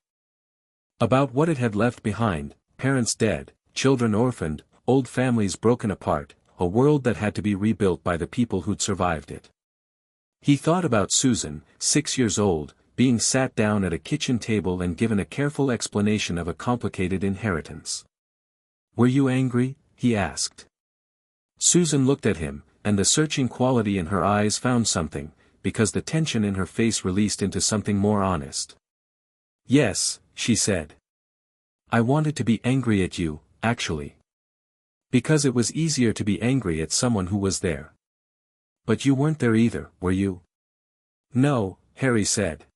About what it had left behind, parents dead, children orphaned, old families broken apart, a world that had to be rebuilt by the people who'd survived it. He thought about Susan, 6 years old, being sat down at a kitchen table and given a careful explanation of a complicated inheritance. "Were you angry?" he asked. Susan looked at him, and the searching quality in her eyes found something, because the tension in her face released into something more honest. "Yes," she said. "I wanted to be angry at you, actually. Because it was easier to be angry at someone who was there. But you weren't there either, were you?" "No," Harry said.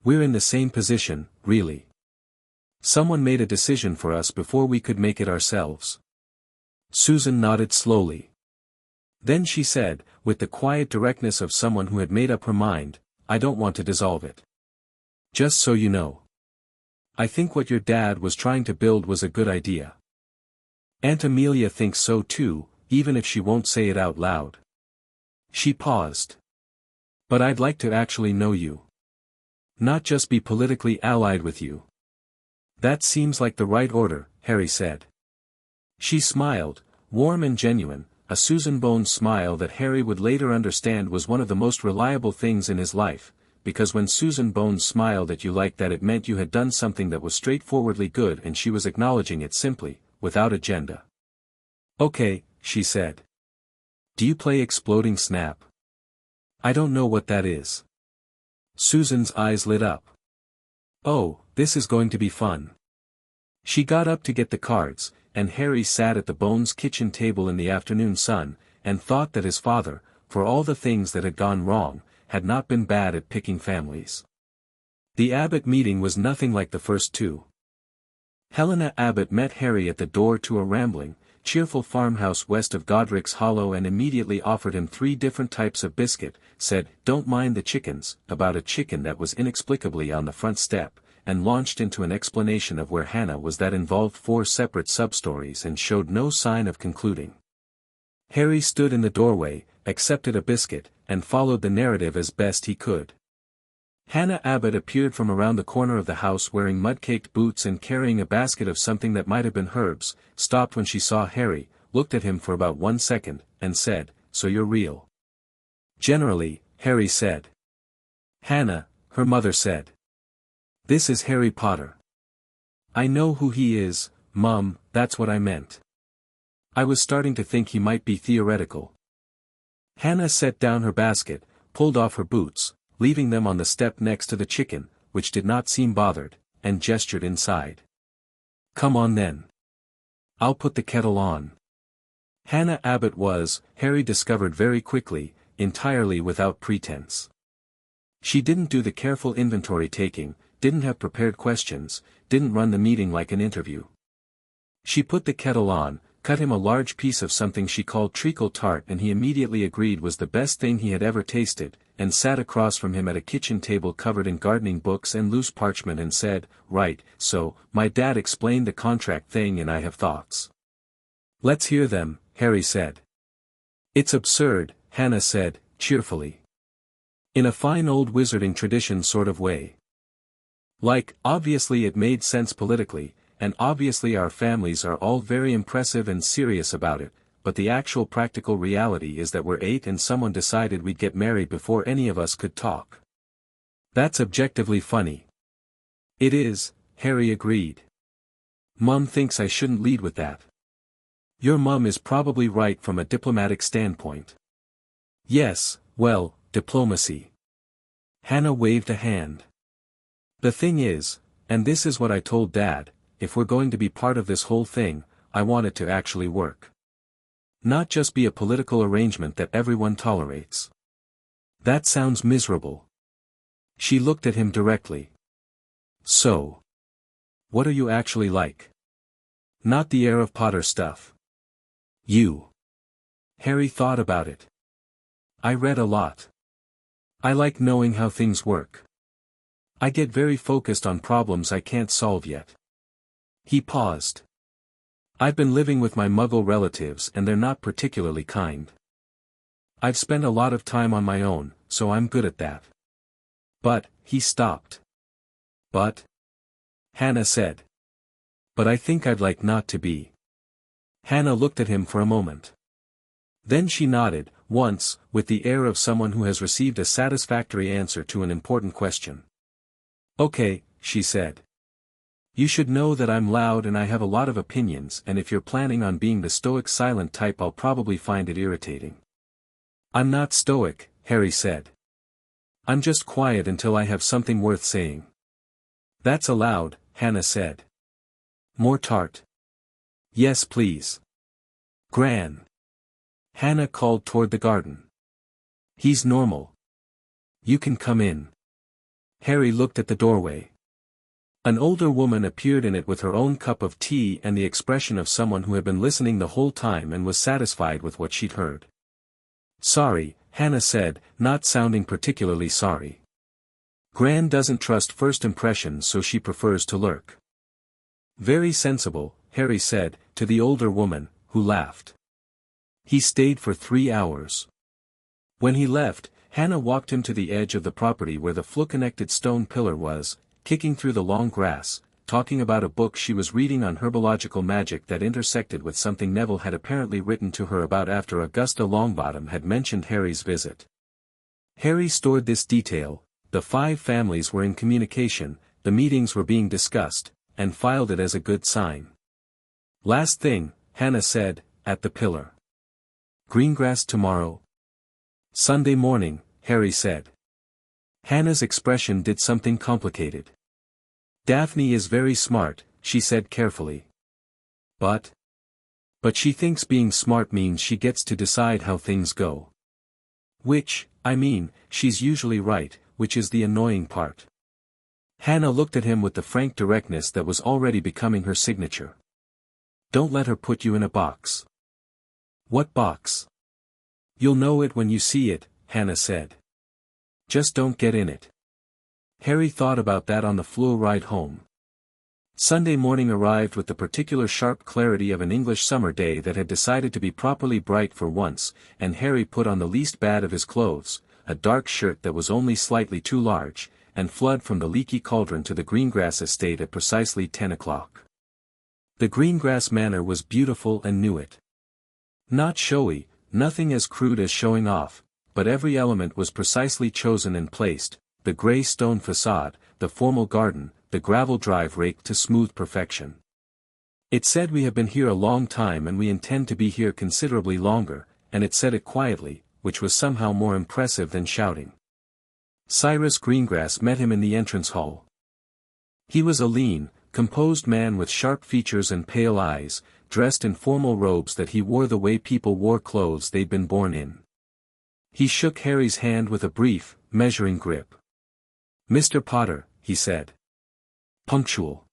"We're in the same position, really. Someone made a decision for us before we could make it ourselves." Susan nodded slowly. Then she said, with the quiet directness of someone who had made up her mind, "I don't want to dissolve it. Just so you know. I think what your dad was trying to build was a good idea. Aunt Amelia thinks so too, even if she won't say it out loud." She paused. "But I'd like to actually know you. Not just be politically allied with you." "That seems like the right order," Harry said. She smiled, warm and genuine, a Susan Bones smile that Harry would later understand was one of the most reliable things in his life, because when Susan Bones smiled at you like that it meant you had done something that was straightforwardly good and she was acknowledging it simply, without agenda. "Okay," she said. "Do you play Exploding Snap?" "I don't know what that is." Susan's eyes lit up. "Oh, this is going to be fun." She got up to get the cards, and Harry sat at the Bones kitchen table in the afternoon sun, and thought that his father, for all the things that had gone wrong, had not been bad at picking families. The Abbott meeting was nothing like the first two. Helena Abbott met Harry at the door to a rambling, cheerful farmhouse west of Godric's Hollow and immediately offered him 3 different types of biscuit, said, "Don't mind the chickens," about a chicken that was inexplicably on the front step, and launched into an explanation of where Hannah was that involved 4 separate sub-stories and showed no sign of concluding. Harry stood in the doorway, accepted a biscuit, and followed the narrative as best he could. Hannah Abbott appeared from around the corner of the house wearing mud-caked boots and carrying a basket of something that might have been herbs, stopped when she saw Harry, looked at him for about 1 second, and said, "So you're real?" "Generally," Harry said. "Hannah," her mother said. This is Harry Potter. I know who he is, Mum, that's what I meant. I was starting to think he might be theoretical. Hannah set down her basket, pulled off her boots, leaving them on the step next to the chicken, which did not seem bothered, and gestured inside. Come on then. I'll put the kettle on. Hannah Abbott was, Harry discovered very quickly, entirely without pretense. She didn't do the careful inventory taking, didn't have prepared questions, didn't run the meeting like an interview. She put the kettle on, cut him a large piece of something she called treacle tart and he immediately agreed was the best thing he had ever tasted, and sat across from him at a kitchen table covered in gardening books and loose parchment and said, "Right, so, my dad explained the contract thing and I have thoughts." "Let's hear them," Harry said. "It's absurd," Hannah said, cheerfully. In a fine old wizarding tradition sort of way. Like, obviously it made sense politically, and obviously our families are all very impressive and serious about it, but the actual practical reality is that we're 8 and someone decided we'd get married before any of us could talk. That's objectively funny. It is, Harry agreed. Mum thinks I shouldn't lead with that. Your mum is probably right from a diplomatic standpoint. Yes, well, diplomacy. Hannah waved a hand. The thing is, and this is what I told Dad, if we're going to be part of this whole thing, I want it to actually work. Not just be a political arrangement that everyone tolerates. That sounds miserable. She looked at him directly. So. What are you actually like? Not the heir of Potter stuff. You. Harry thought about it. I read a lot. I like knowing how things work. I get very focused on problems I can't solve yet. He paused. I've been living with my Muggle relatives and they're not particularly kind. I've spent a lot of time on my own, so I'm good at that. But, he stopped. But? Hannah said. But I think I'd like not to be. Hannah looked at him for a moment. Then she nodded, once, with the air of someone who has received a satisfactory answer to an important question. Okay, she said. You should know that I'm loud and I have a lot of opinions, and if you're planning on being the stoic silent type I'll probably find it irritating. I'm not stoic, Harry said. I'm just quiet until I have something worth saying. That's allowed, Hannah said. More tart. Yes please. Gran. Hannah called toward the garden. He's normal. You can come in. Harry looked at the doorway. An older woman appeared in it with her own cup of tea and the expression of someone who had been listening the whole time and was satisfied with what she'd heard. Sorry, Hannah said, not sounding particularly sorry. Gran doesn't trust first impressions so she prefers to lurk. Very sensible, Harry said, to the older woman, who laughed. He stayed for 3 hours. When he left, Hannah walked him to the edge of the property where the flu-connected stone pillar was, kicking through the long grass, talking about a book she was reading on herbological magic that intersected with something Neville had apparently written to her about after Augusta Longbottom had mentioned Harry's visit. Harry stored this detail, the 5 families were in communication, the meetings were being discussed, and filed it as a good sign. Last thing, Hannah said, at the pillar. Greengrass tomorrow? Sunday morning, Harry said. Hannah's expression did something complicated. Daphne is very smart, she said carefully. But she thinks being smart means she gets to decide how things go. Which, I mean, she's usually right, which is the annoying part. Hannah looked at him with the frank directness that was already becoming her signature. Don't let her put you in a box. What box? You'll know it when you see it, Hannah said. Just don't get in it. Harry thought about that on the flu ride home. Sunday morning arrived with the particular sharp clarity of an English summer day that had decided to be properly bright for once, and Harry put on the least bad of his clothes, a dark shirt that was only slightly too large, and fled from the leaky cauldron to the Greengrass estate at precisely 10 o'clock. The Greengrass manor was beautiful and knew it. Not showy, nothing as crude as showing off, but every element was precisely chosen and placed, the grey stone facade, the formal garden, the gravel drive raked to smooth perfection. It said we have been here a long time and we intend to be here considerably longer, and it said it quietly, which was somehow more impressive than shouting. Cyrus Greengrass met him in the entrance hall. He was a lean, composed man with sharp features and pale eyes, dressed in formal robes that he wore the way people wore clothes they'd been born in. He shook Harry's hand with a brief, measuring grip. "Mr. Potter," he said. "Punctual."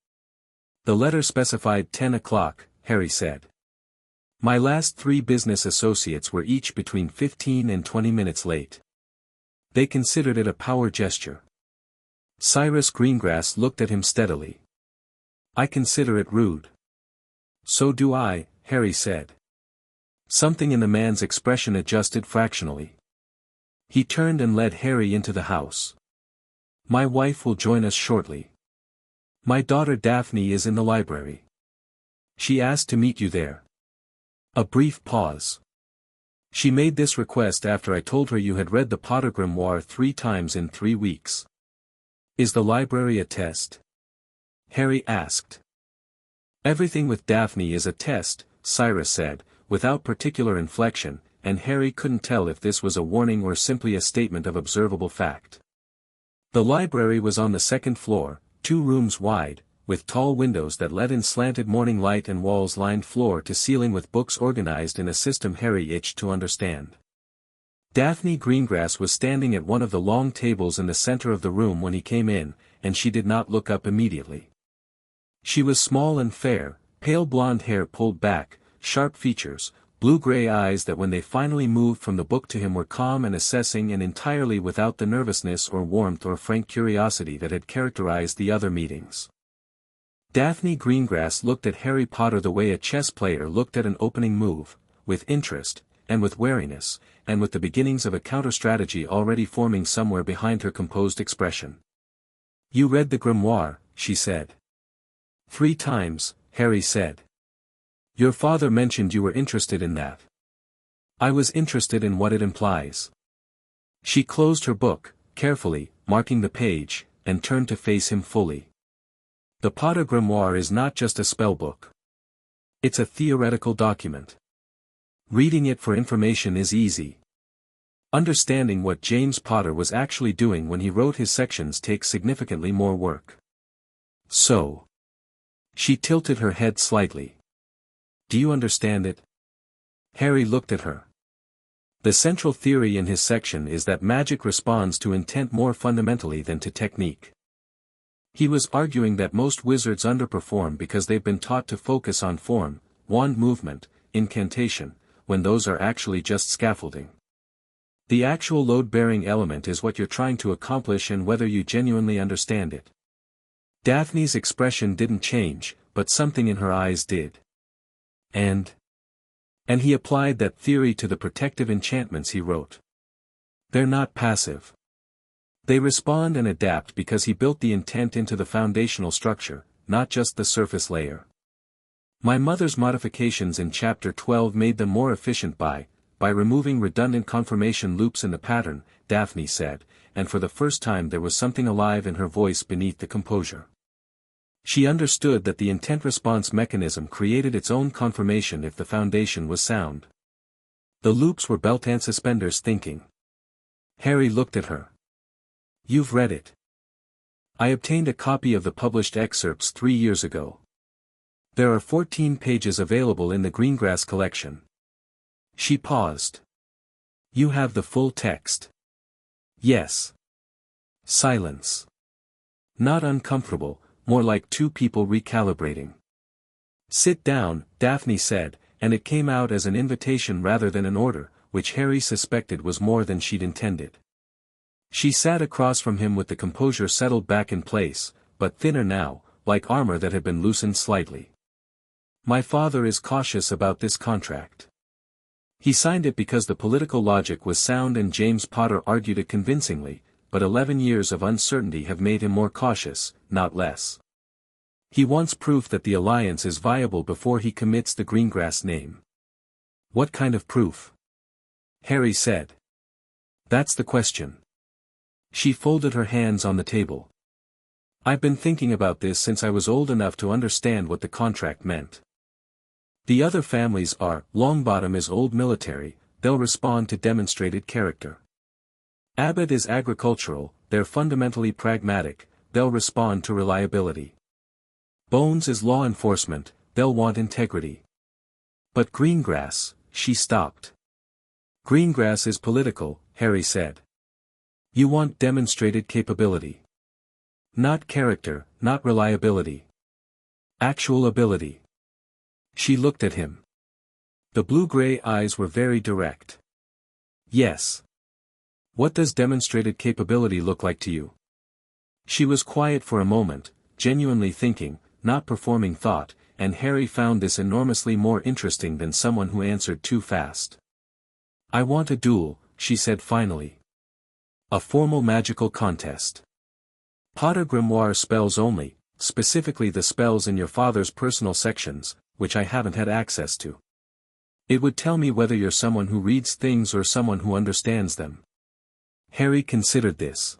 "The letter specified 10 o'clock, Harry said. "My last 3 business associates were each between 15 and 20 minutes late." They considered it a power gesture. Cyrus Greengrass looked at him steadily. "I consider it rude." "So do I," Harry said. Something in the man's expression adjusted fractionally. He turned and led Harry into the house. "My wife will join us shortly. My daughter Daphne is in the library. She asked to meet you there." A brief pause. "She made this request after I told her you had read the Potter grimoire 3 times in 3 weeks. Is the library a test?" Harry asked. "Everything with Daphne is a test," Cyrus said, without particular inflection, and Harry couldn't tell if this was a warning or simply a statement of observable fact. The library was on the 2nd floor, 2 rooms wide, with tall windows that let in slanted morning light and walls lined floor to ceiling with books organized in a system Harry itched to understand. Daphne Greengrass was standing at one of the long tables in the center of the room when he came in, and she did not look up immediately. She was small and fair, pale blonde hair pulled back, sharp features, blue-gray eyes that when they finally moved from the book to him were calm and assessing and entirely without the nervousness or warmth or frank curiosity that had characterized the other meetings. Daphne Greengrass looked at Harry Potter the way a chess player looked at an opening move, with interest, and with wariness, and with the beginnings of a counter-strategy already forming somewhere behind her composed expression. "You read the grimoire," she said. "3 times, Harry said. "Your father mentioned you were interested in that." "I was interested in what it implies." She closed her book, carefully, marking the page, and turned to face him fully. "The Potter grimoire is not just a spellbook. It's a theoretical document. Reading it for information is easy. Understanding what James Potter was actually doing when he wrote his sections takes significantly more work. So." She tilted her head slightly. "Do you understand it?" Harry looked at her. The central theory in his section is that magic responds to intent more fundamentally than to technique. He was arguing that most wizards underperform because they've been taught to focus on form, wand movement, incantation, when those are actually just scaffolding. The actual load-bearing element is what you're trying to accomplish and whether you genuinely understand it. Daphne's expression didn't change, but something in her eyes did. And he applied that theory to the protective enchantments he wrote. They're not passive. They respond and adapt because he built the intent into the foundational structure, not just the surface layer. My mother's modifications in Chapter 12 made them more efficient by removing redundant confirmation loops in the pattern, Daphne said, and for the first time there was something alive in her voice beneath the composure. She understood that the intent response mechanism created its own confirmation if the foundation was sound. The loops were belt and suspenders thinking. Harry looked at her. "You've read it." "I obtained a copy of the published excerpts 3 years ago. There are 14 pages available in the Greengrass collection." She paused. "You have the full text?" "Yes." Silence. Not uncomfortable, more like 2 people recalibrating. "Sit down," Daphne said, and it came out as an invitation rather than an order, which Harry suspected was more than she'd intended. She sat across from him with the composure settled back in place, but thinner now, like armor that had been loosened slightly. "My father is cautious about this contract. He signed it because the political logic was sound and James Potter argued it convincingly, but 11 years of uncertainty have made him more cautious, not less. He wants proof that the alliance is viable before he commits the Greengrass name." "What kind of proof?" Harry said. "That's the question." She folded her hands on the table. I've been thinking about this since I was old enough to understand what the contract meant. The other families are, Longbottom is old military, they'll respond to demonstrated character. Abbott is agricultural, they're fundamentally pragmatic, they'll respond to reliability. Bones is law enforcement, they'll want integrity. But Greengrass, she stopped. Greengrass is political, Harry said. You want demonstrated capability. Not character, not reliability. Actual ability. She looked at him. The blue-gray eyes were very direct. Yes. What does demonstrated capability look like to you? She was quiet for a moment, genuinely thinking, not performing thought, and Harry found this enormously more interesting than someone who answered too fast. I want a duel, she said finally. A formal magical contest. Potter grimoire spells only, specifically the spells in your father's personal sections, which I haven't had access to. It would tell me whether you're someone who reads things or someone who understands them. Harry considered this.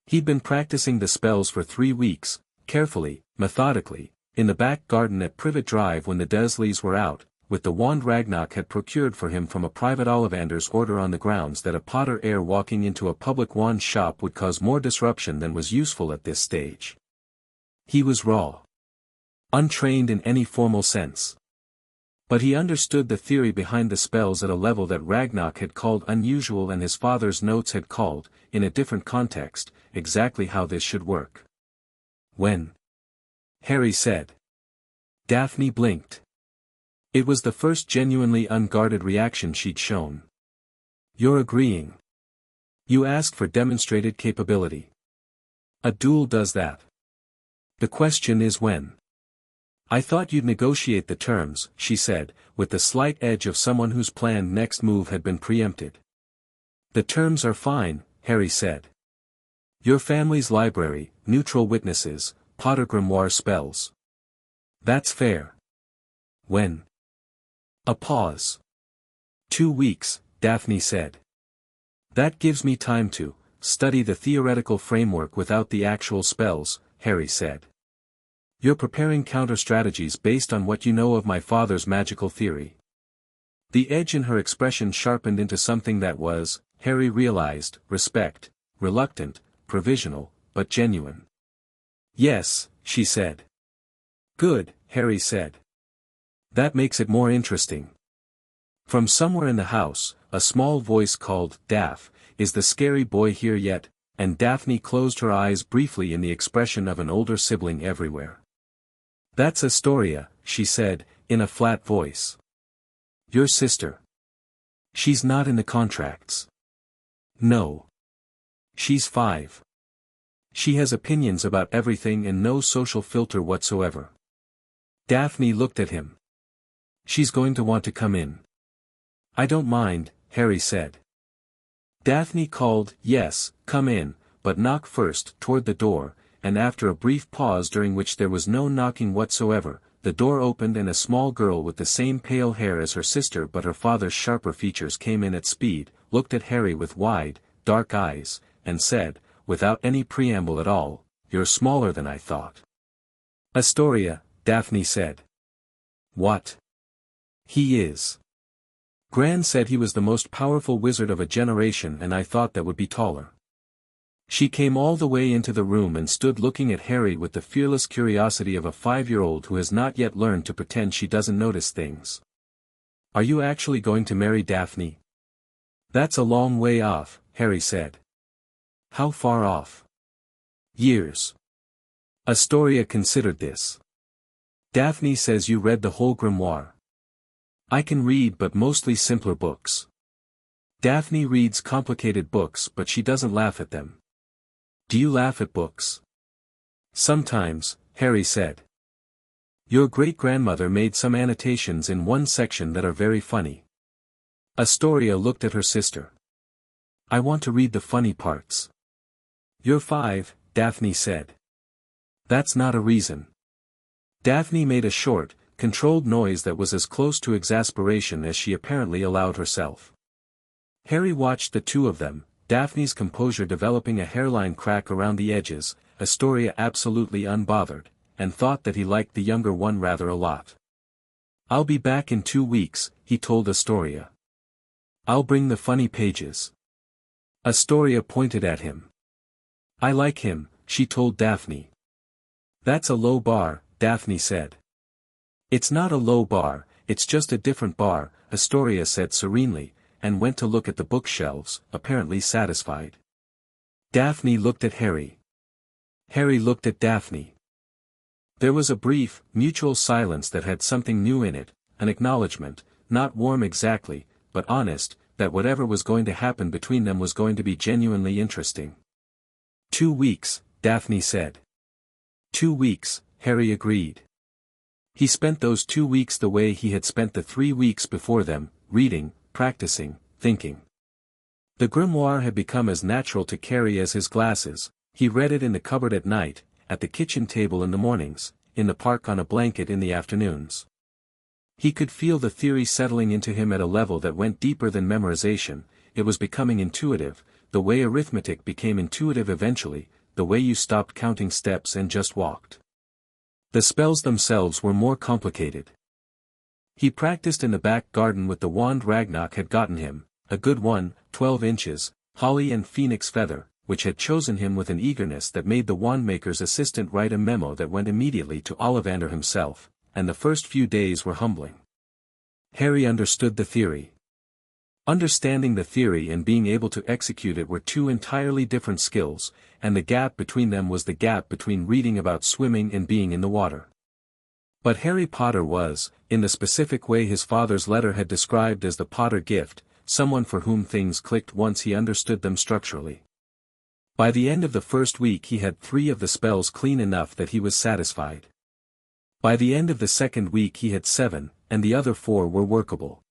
He'd been practicing the spells for 3 weeks, carefully, methodically, in the back garden at Privet Drive when the Dursleys were out, with the wand Ragnarok had procured for him from a private Ollivander's order on the grounds that a Potter heir walking into a public wand shop would cause more disruption than was useful at this stage. He was raw. Untrained in any formal sense. But he understood the theory behind the spells at a level that Ragnarok had called unusual and his father's notes had called, in a different context, exactly how this should work. When? Harry said. Daphne blinked. It was the first genuinely unguarded reaction she'd shown. You're agreeing. You asked for demonstrated capability. A duel does that. The question is when. I thought you'd negotiate the terms, she said, with the slight edge of someone whose planned next move had been preempted. The terms are fine, Harry said. Your family's library, neutral witnesses, Potter grimoire spells. That's fair. When? A pause. 2 weeks, Daphne said. That gives me time to study the theoretical framework without the actual spells, Harry said. You're preparing counter-strategies based on what you know of my father's magical theory. The edge in her expression sharpened into something that was, Harry realized, respect, reluctant, provisional, but genuine. Yes, she said. Good, Harry said. That makes it more interesting. From somewhere in the house, a small voice called, Daph, is the scary boy here yet? And Daphne closed her eyes briefly in the expression of an older sibling everywhere. That's Astoria, she said, in a flat voice. Your sister. She's not in the contracts. No. She's 5. She has opinions about everything and no social filter whatsoever. Daphne looked at him. She's going to want to come in. I don't mind, Harry said. Daphne called, yes, come in, but knock first, toward the door, and after a brief pause during which there was no knocking whatsoever, the door opened and a small girl with the same pale hair as her sister but her father's sharper features came in at speed, looked at Harry with wide, dark eyes, and said, without any preamble at all, you're smaller than I thought. Astoria, Daphne said. What? He is. Gran said he was the most powerful wizard of a generation and I thought that would be taller. She came all the way into the room and stood looking at Harry with the fearless curiosity of a 5-year-old who has not yet learned to pretend she doesn't notice things. Are you actually going to marry Daphne? That's a long way off, Harry said. How far off? Years. Astoria considered this. Daphne says you read the whole grimoire. I can read but mostly simpler books. Daphne reads complicated books but she doesn't laugh at them. Do you laugh at books? Sometimes, Harry said. Your great-grandmother made some annotations in one section that are very funny. Astoria looked at her sister. I want to read the funny parts. You're 5, Daphne said. That's not a reason. Daphne made a short, controlled noise that was as close to exasperation as she apparently allowed herself. Harry watched the two of them, Daphne's composure developing a hairline crack around the edges, Astoria absolutely unbothered, and thought that he liked the younger one rather a lot. "I'll be back in 2 weeks," he told Astoria. "I'll bring the funny pages." Astoria pointed at him. "I like him," she told Daphne. "That's a low bar," Daphne said. "It's not a low bar, it's just a different bar," Astoria said serenely, and went to look at the bookshelves, apparently satisfied. Daphne looked at Harry. Harry looked at Daphne. There was a brief, mutual silence that had something new in it, an acknowledgement, not warm exactly, but honest, that whatever was going to happen between them was going to be genuinely interesting. 2 weeks, Daphne said. 2 weeks, Harry agreed. He spent those 2 weeks the way he had spent the 3 weeks before them, reading, practicing, thinking. The grimoire had become as natural to carry as his glasses. He read it in the cupboard at night, at the kitchen table in the mornings, in the park on a blanket in the afternoons. He could feel the theory settling into him at a level that went deeper than memorization. It was becoming intuitive, the way arithmetic became intuitive eventually, the way you stopped counting steps and just walked. The spells themselves were more complicated. He practiced in the back garden with the wand Ragnarok had gotten him, a good one, 12 inches, holly and phoenix feather, which had chosen him with an eagerness that made the wandmaker's assistant write a memo that went immediately to Ollivander himself, and the first few days were humbling. Harry understood the theory. Understanding the theory and being able to execute it were two entirely different skills, and the gap between them was the gap between reading about swimming and being in the water. But Harry Potter was, in the specific way his father's letter had described as the Potter gift, someone for whom things clicked once he understood them structurally. By the end of the first week he had 3 of the spells clean enough that he was satisfied. By the end of the second week he had 7, and the other 4 were workable.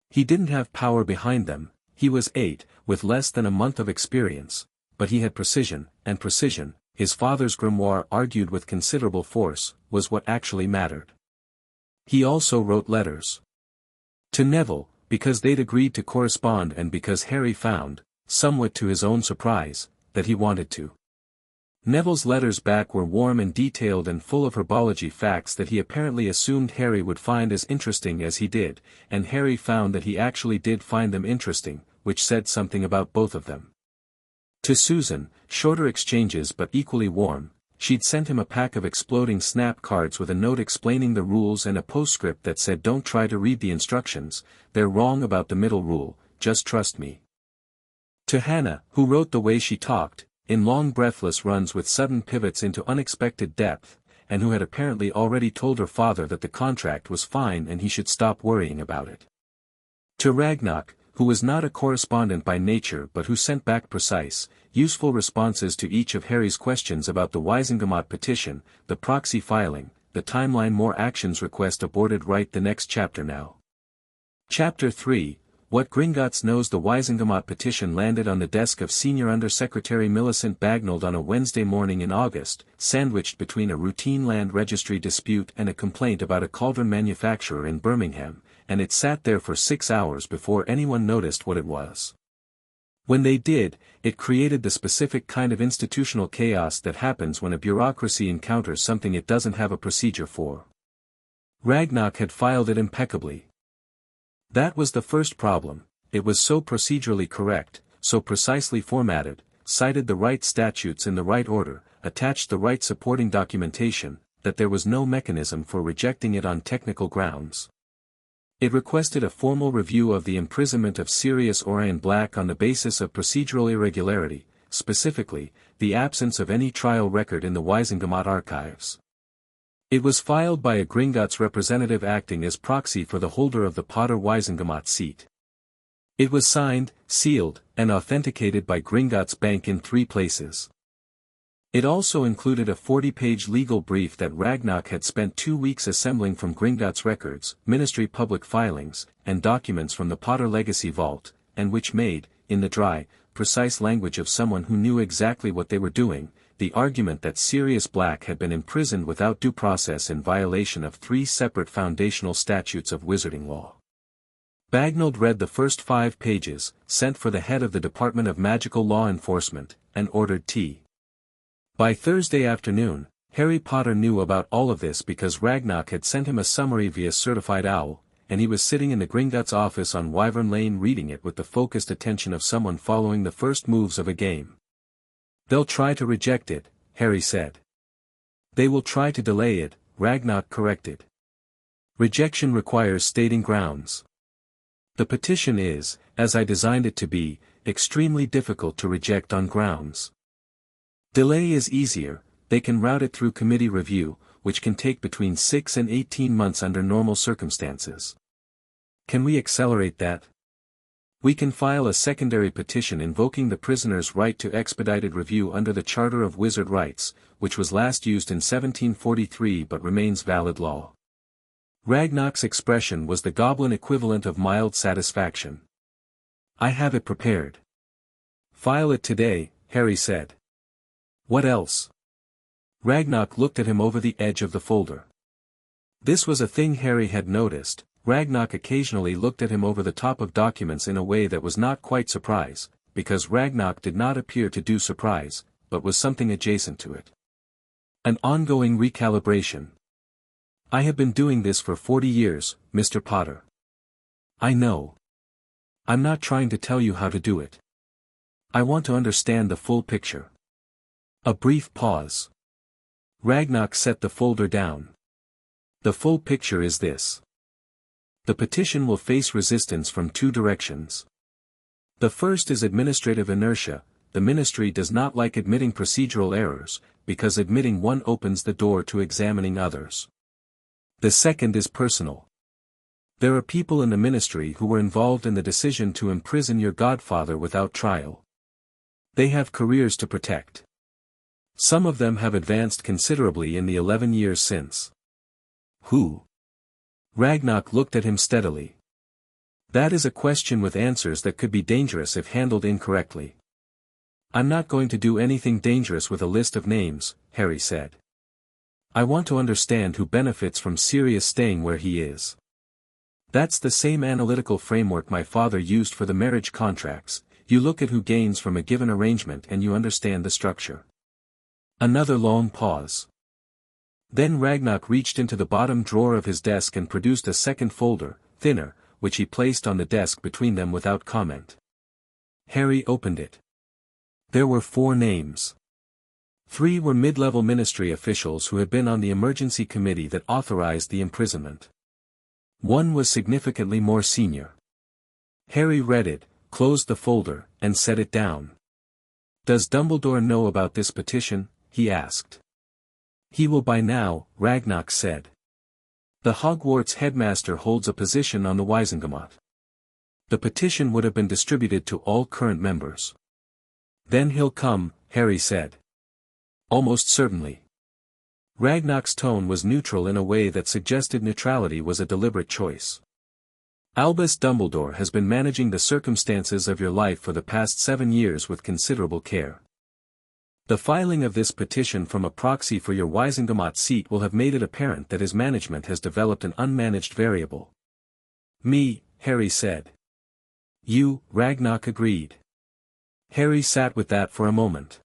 He didn't have power behind them, he was 8, with less than a month of experience, but he had precision, and precision, his father's grimoire argued with considerable force, was what actually mattered. He also wrote letters to Neville, because they'd agreed to correspond and because Harry found, somewhat to his own surprise, that he wanted to. Neville's letters back were warm and detailed and full of herbology facts that he apparently assumed Harry would find as interesting as he did, and Harry found that he actually did find them interesting, which said something about both of them. To Susan, shorter exchanges but equally warm, she'd sent him a pack of exploding snap cards with a note explaining the rules and a postscript that said don't try to read the instructions, they're wrong about the middle rule, just trust me. To Hannah, who wrote the way she talked, in long breathless runs with sudden pivots into unexpected depth, and who had apparently already told her father that the contract was fine and he should stop worrying about it. To Ragnarok, who was not a correspondent by nature but who sent back precise, useful responses to each of Harry's questions about the Wisengamot petition, the proxy filing, the timeline more actions request aborted write the next chapter now. Chapter 3, What Gringotts Knows. The Wisengamot petition landed on the desk of Senior Under-Secretary Millicent Bagnold on a Wednesday morning in August, sandwiched between a routine land registry dispute and a complaint about a cauldron manufacturer in Birmingham, and it sat there for 6 hours before anyone noticed what it was. When they did, it created the specific kind of institutional chaos that happens when a bureaucracy encounters something it doesn't have a procedure for. Ragnarok had filed it impeccably. That was the first problem. It was so procedurally correct, so precisely formatted, cited the right statutes in the right order, attached the right supporting documentation, that there was no mechanism for rejecting it on technical grounds. It requested a formal review of the imprisonment of Sirius Orion Black on the basis of procedural irregularity, specifically, the absence of any trial record in the Wisengamot archives. It was filed by a Gringotts representative acting as proxy for the holder of the Potter-Wisengamot seat. It was signed, sealed, and authenticated by Gringotts Bank in 3 places. It also included a 40-page legal brief that Ragnarok had spent 2 weeks assembling from Gringotts records, ministry public filings, and documents from the Potter Legacy Vault, and which made, in the dry, precise language of someone who knew exactly what they were doing, the argument that Sirius Black had been imprisoned without due process in violation of 3 separate foundational statutes of wizarding law. Bagnold read the first 5 pages, sent for the head of the Department of Magical Law Enforcement, and ordered T. By Thursday afternoon, Harry Potter knew about all of this because Ragnock had sent him a summary via certified owl, and he was sitting in the Gringotts office on Wyvern Lane reading it with the focused attention of someone following the first moves of a game. "They'll try to reject it," Harry said. "They will try to delay it," Ragnock corrected. "Rejection requires stating grounds. The petition is, as I designed it to be, extremely difficult to reject on grounds. Delay is easier, they can route it through committee review, which can take between 6 and 18 months under normal circumstances. Can we accelerate that? We can file a secondary petition invoking the prisoner's right to expedited review under the Charter of Wizard Rights, which was last used in 1743 but remains valid law." Ragnock's expression was the goblin equivalent of mild satisfaction. "I have it prepared." "File it today," Harry said. "What else?" Ragnock looked at him over the edge of the folder. This was a thing Harry had noticed. Ragnock occasionally looked at him over the top of documents in a way that was not quite surprise, because Ragnock did not appear to do surprise, but was something adjacent to it. An ongoing recalibration. "I have been doing this for 40 years, Mr. Potter. I know. I'm not trying to tell you how to do it. I want to understand the full picture." A brief pause. Ragnock set the folder down. "The full picture is this. The petition will face resistance from two directions. The first is administrative inertia. The ministry does not like admitting procedural errors, because admitting one opens the door to examining others. The second is personal. There are people in the ministry who were involved in the decision to imprison your godfather without trial. They have careers to protect. Some of them have advanced considerably in the 11 years since." "Who?" Ragnock looked at him steadily. "That is a question with answers that could be dangerous if handled incorrectly." "I'm not going to do anything dangerous with a list of names," Harry said. "I want to understand who benefits from Sirius staying where he is. That's the same analytical framework my father used for the marriage contracts. You look at who gains from a given arrangement and you understand the structure." Another long pause. Then Ragnock reached into the bottom drawer of his desk and produced a second folder, thinner, which he placed on the desk between them without comment. Harry opened it. There were 4 names. 3 were mid-level ministry officials who had been on the emergency committee that authorized the imprisonment. 1 was significantly more senior. Harry read it, closed the folder, and set it down. "Does Dumbledore know about this petition?" he asked. "He will by now," Ragnock said. "The Hogwarts headmaster holds a position on the Wizengamot. The petition would have been distributed to all current members." "Then he'll come," Harry said. "Almost certainly." Ragnock's tone was neutral in a way that suggested neutrality was a deliberate choice. "Albus Dumbledore has been managing the circumstances of your life for the past 7 years with considerable care. The filing of this petition from a proxy for your Wizengamot seat will have made it apparent that his management has developed an unmanaged variable." "Me," Harry said. "You," Ragnock agreed. Harry sat with that for a moment.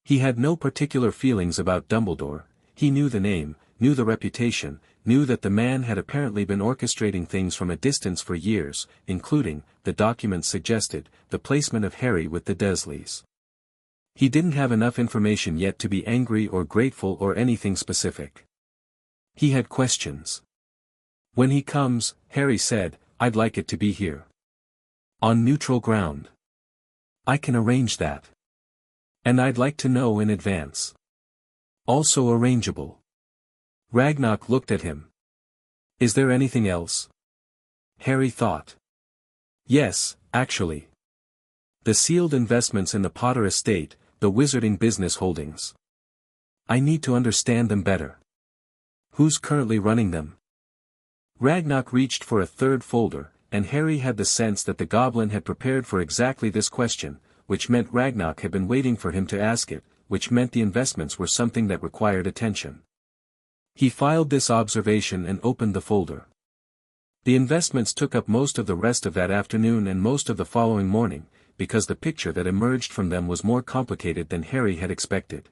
He had no particular feelings about Dumbledore. He knew the name, knew the reputation, knew that the man had apparently been orchestrating things from a distance for years, including, the documents suggested, the placement of Harry with the Dursleys. He didn't have enough information yet to be angry or grateful or anything specific. He had questions. "When he comes," Harry said, "I'd like it to be here. On neutral ground. I can arrange that. And I'd like to know in advance. Also arrangeable." Ragnock looked at him. "Is there anything else?" Harry thought. "Yes, actually. The sealed investments in the Potter estate, the Wizarding business holdings. I need to understand them better. Who's currently running them?" Ragnock reached for a third folder, and Harry had the sense that the goblin had prepared for exactly this question, which meant Ragnock had been waiting for him to ask it, which meant the investments were something that required attention. He filed this observation and opened the folder. The investments took up most of the rest of that afternoon and most of the following morning, because the picture that emerged from them was more complicated than Harry had expected.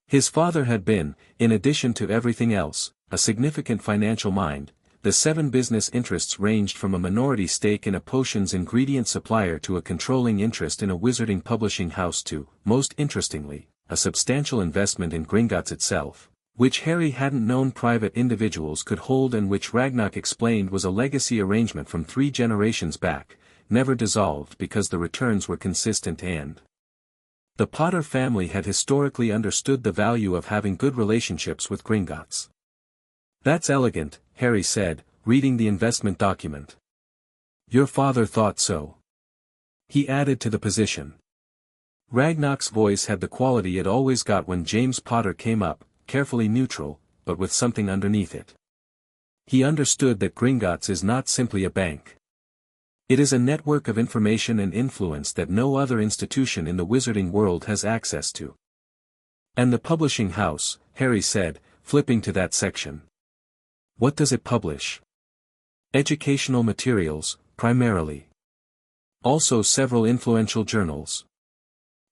His father had been, in addition to everything else, a significant financial mind. The 7 business interests ranged from a minority stake in a potions ingredient supplier to a controlling interest in a wizarding publishing house to, most interestingly, a substantial investment in Gringotts itself, which Harry hadn't known private individuals could hold and which Ragnarok explained was a legacy arrangement from 3 generations back, never dissolved because the returns were consistent and the Potter family had historically understood the value of having good relationships with Gringotts. "That's elegant," Harry said, reading the investment document. "Your father thought so." He added to the position. Ragnarok's voice had the quality it always got when James Potter came up, carefully neutral, but with something underneath it. He understood that Gringotts is not simply a bank. It is a network of information and influence that no other institution in the wizarding world has access to. "And the publishing house," Harry said, flipping to that section. "What does it publish?" "Educational materials, primarily. Also several influential journals.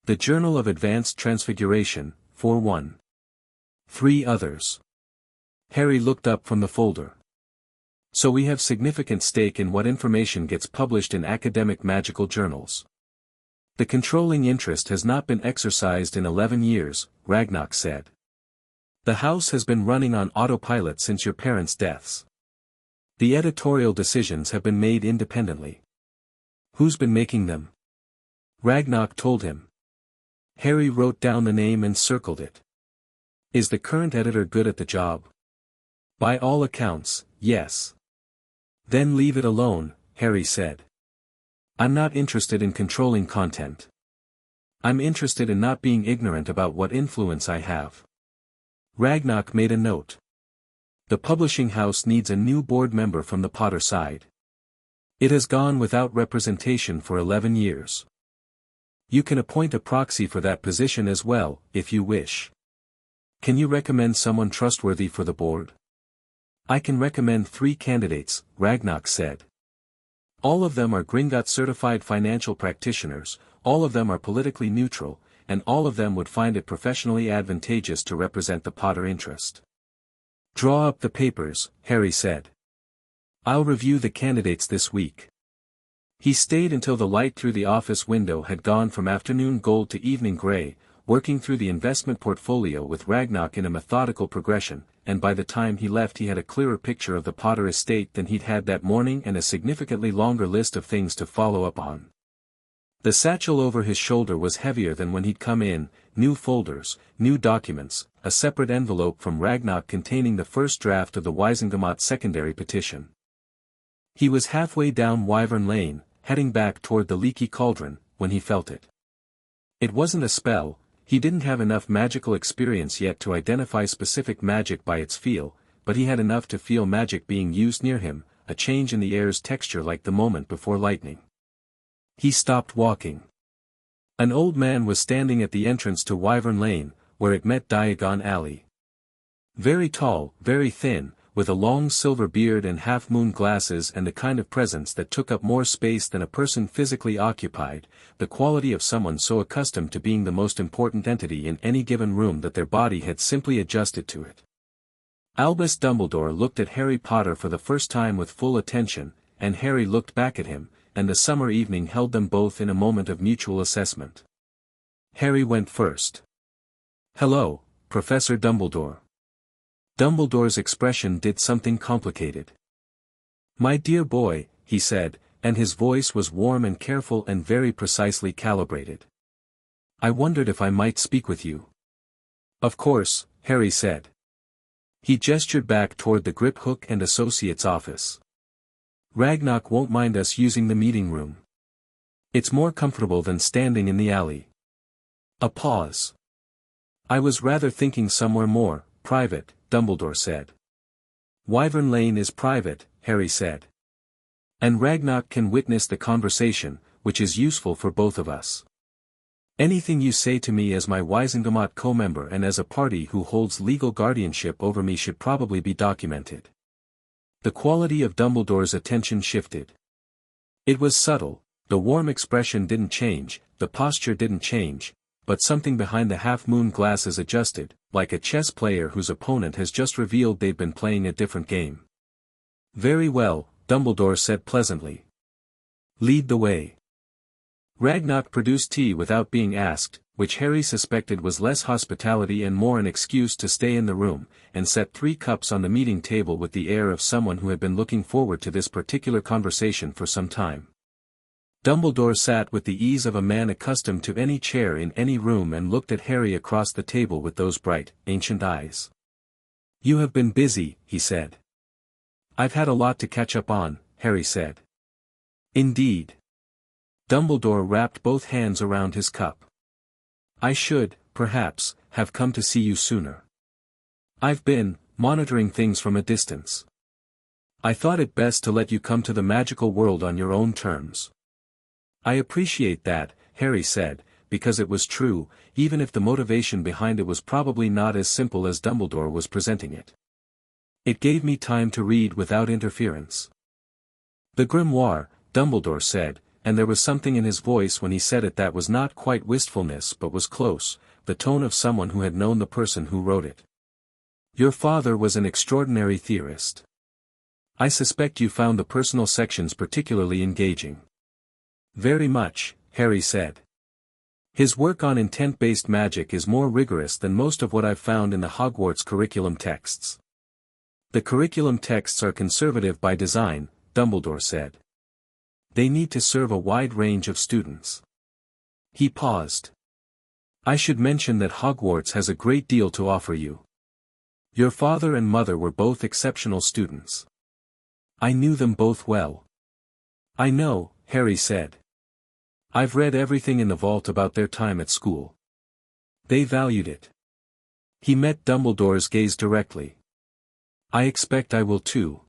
The Journal of Advanced Transfiguration, for one. 3 others." Harry looked up from the folder. "So we have significant stake in what information gets published in academic magical journals." "The controlling interest has not been exercised in 11 years, Ragnarok said. "The house has been running on autopilot since your parents' deaths. The editorial decisions have been made independently." "Who's been making them?" Ragnarok told him. Harry wrote down the name and circled it. "Is the current editor good at the job?" "By all accounts, yes." "Then leave it alone," Harry said. "I'm not interested in controlling content. I'm interested in not being ignorant about what influence I have." Ragnarok made a note. "The publishing house needs a new board member from the Potter side. It has gone without representation for 11 years. You can appoint a proxy for that position as well, if you wish. Can you recommend someone trustworthy for the board?" "I can recommend 3 candidates," Ragnarok said. "All of them are Gringotts certified financial practitioners, all of them are politically neutral, and all of them would find it professionally advantageous to represent the Potter interest." "Draw up the papers," Harry said. "I'll review the candidates this week." He stayed until the light through the office window had gone from afternoon gold to evening gray, working through the investment portfolio with Ragnarok in a methodical progression, and by the time he left he had a clearer picture of the Potter estate than he'd had that morning and a significantly longer list of things to follow up on. The satchel over his shoulder was heavier than when he'd come in, new folders, new documents, a separate envelope from Ragnarok containing the first draft of the Wizengamot secondary petition. He was halfway down Wyvern Lane, heading back toward the leaky cauldron, when he felt it. It wasn't a spell. He didn't have enough magical experience yet to identify specific magic by its feel, but he had enough to feel magic being used near him, a change in the air's texture like the moment before lightning. He stopped walking. An old man was standing at the entrance to Wyvern Lane, where it met Diagon Alley. Very tall, very thin, with a long silver beard and half-moon glasses and the kind of presence that took up more space than a person physically occupied, the quality of someone so accustomed to being the most important entity in any given room that their body had simply adjusted to it. Albus Dumbledore looked at Harry Potter for the first time with full attention, and Harry looked back at him, and the summer evening held them both in a moment of mutual assessment. Harry went first. "Hello, Professor Dumbledore." Dumbledore's expression did something complicated. "My dear boy," he said, and his voice was warm and careful and very precisely calibrated. "I wondered if I might speak with you." "Of course," Harry said. He gestured back toward the Griphook and Associates office. "Ragnarok won't mind us using the meeting room. It's more comfortable than standing in the alley." A pause. "I was rather thinking somewhere more private," Dumbledore said. "Wyvern Lane is private," Harry said. "And Ragnarok can witness the conversation, which is useful for both of us. Anything you say to me as my Wizengamot co-member and as a party who holds legal guardianship over me should probably be documented." The quality of Dumbledore's attention shifted. It was subtle, the warm expression didn't change, the posture didn't change, but something behind the half-moon glasses adjusted, like a chess player whose opponent has just revealed they've been playing a different game. "Very well," Dumbledore said pleasantly. "Lead the way." Ragnock produced tea without being asked, which Harry suspected was less hospitality and more an excuse to stay in the room, and set 3 cups on the meeting table with the air of someone who had been looking forward to this particular conversation for some time. Dumbledore sat with the ease of a man accustomed to any chair in any room and looked at Harry across the table with those bright, ancient eyes. "You have been busy," he said. "I've had a lot to catch up on," Harry said. "Indeed." Dumbledore wrapped both hands around his cup. "I should, perhaps, have come to see you sooner. I've been monitoring things from a distance. I thought it best to let you come to the magical world on your own terms." "I appreciate that," Harry said, because it was true, even if the motivation behind it was probably not as simple as Dumbledore was presenting it. "It gave me time to read without interference." "The grimoire," Dumbledore said, and there was something in his voice when he said it that was not quite wistfulness but was close, the tone of someone who had known the person who wrote it. "Your father was an extraordinary theorist. I suspect you found the personal sections particularly engaging." "Very much," Harry said. "His work on intent-based magic is more rigorous than most of what I've found in the Hogwarts curriculum texts." "The curriculum texts are conservative by design," Dumbledore said. "They need to serve a wide range of students." He paused. "I should mention that Hogwarts has a great deal to offer you. Your father and mother were both exceptional students." "I knew them both well." "I know," Harry said. "I've read everything in the vault about their time at school. They valued it." He met Dumbledore's gaze directly. "I expect I will too."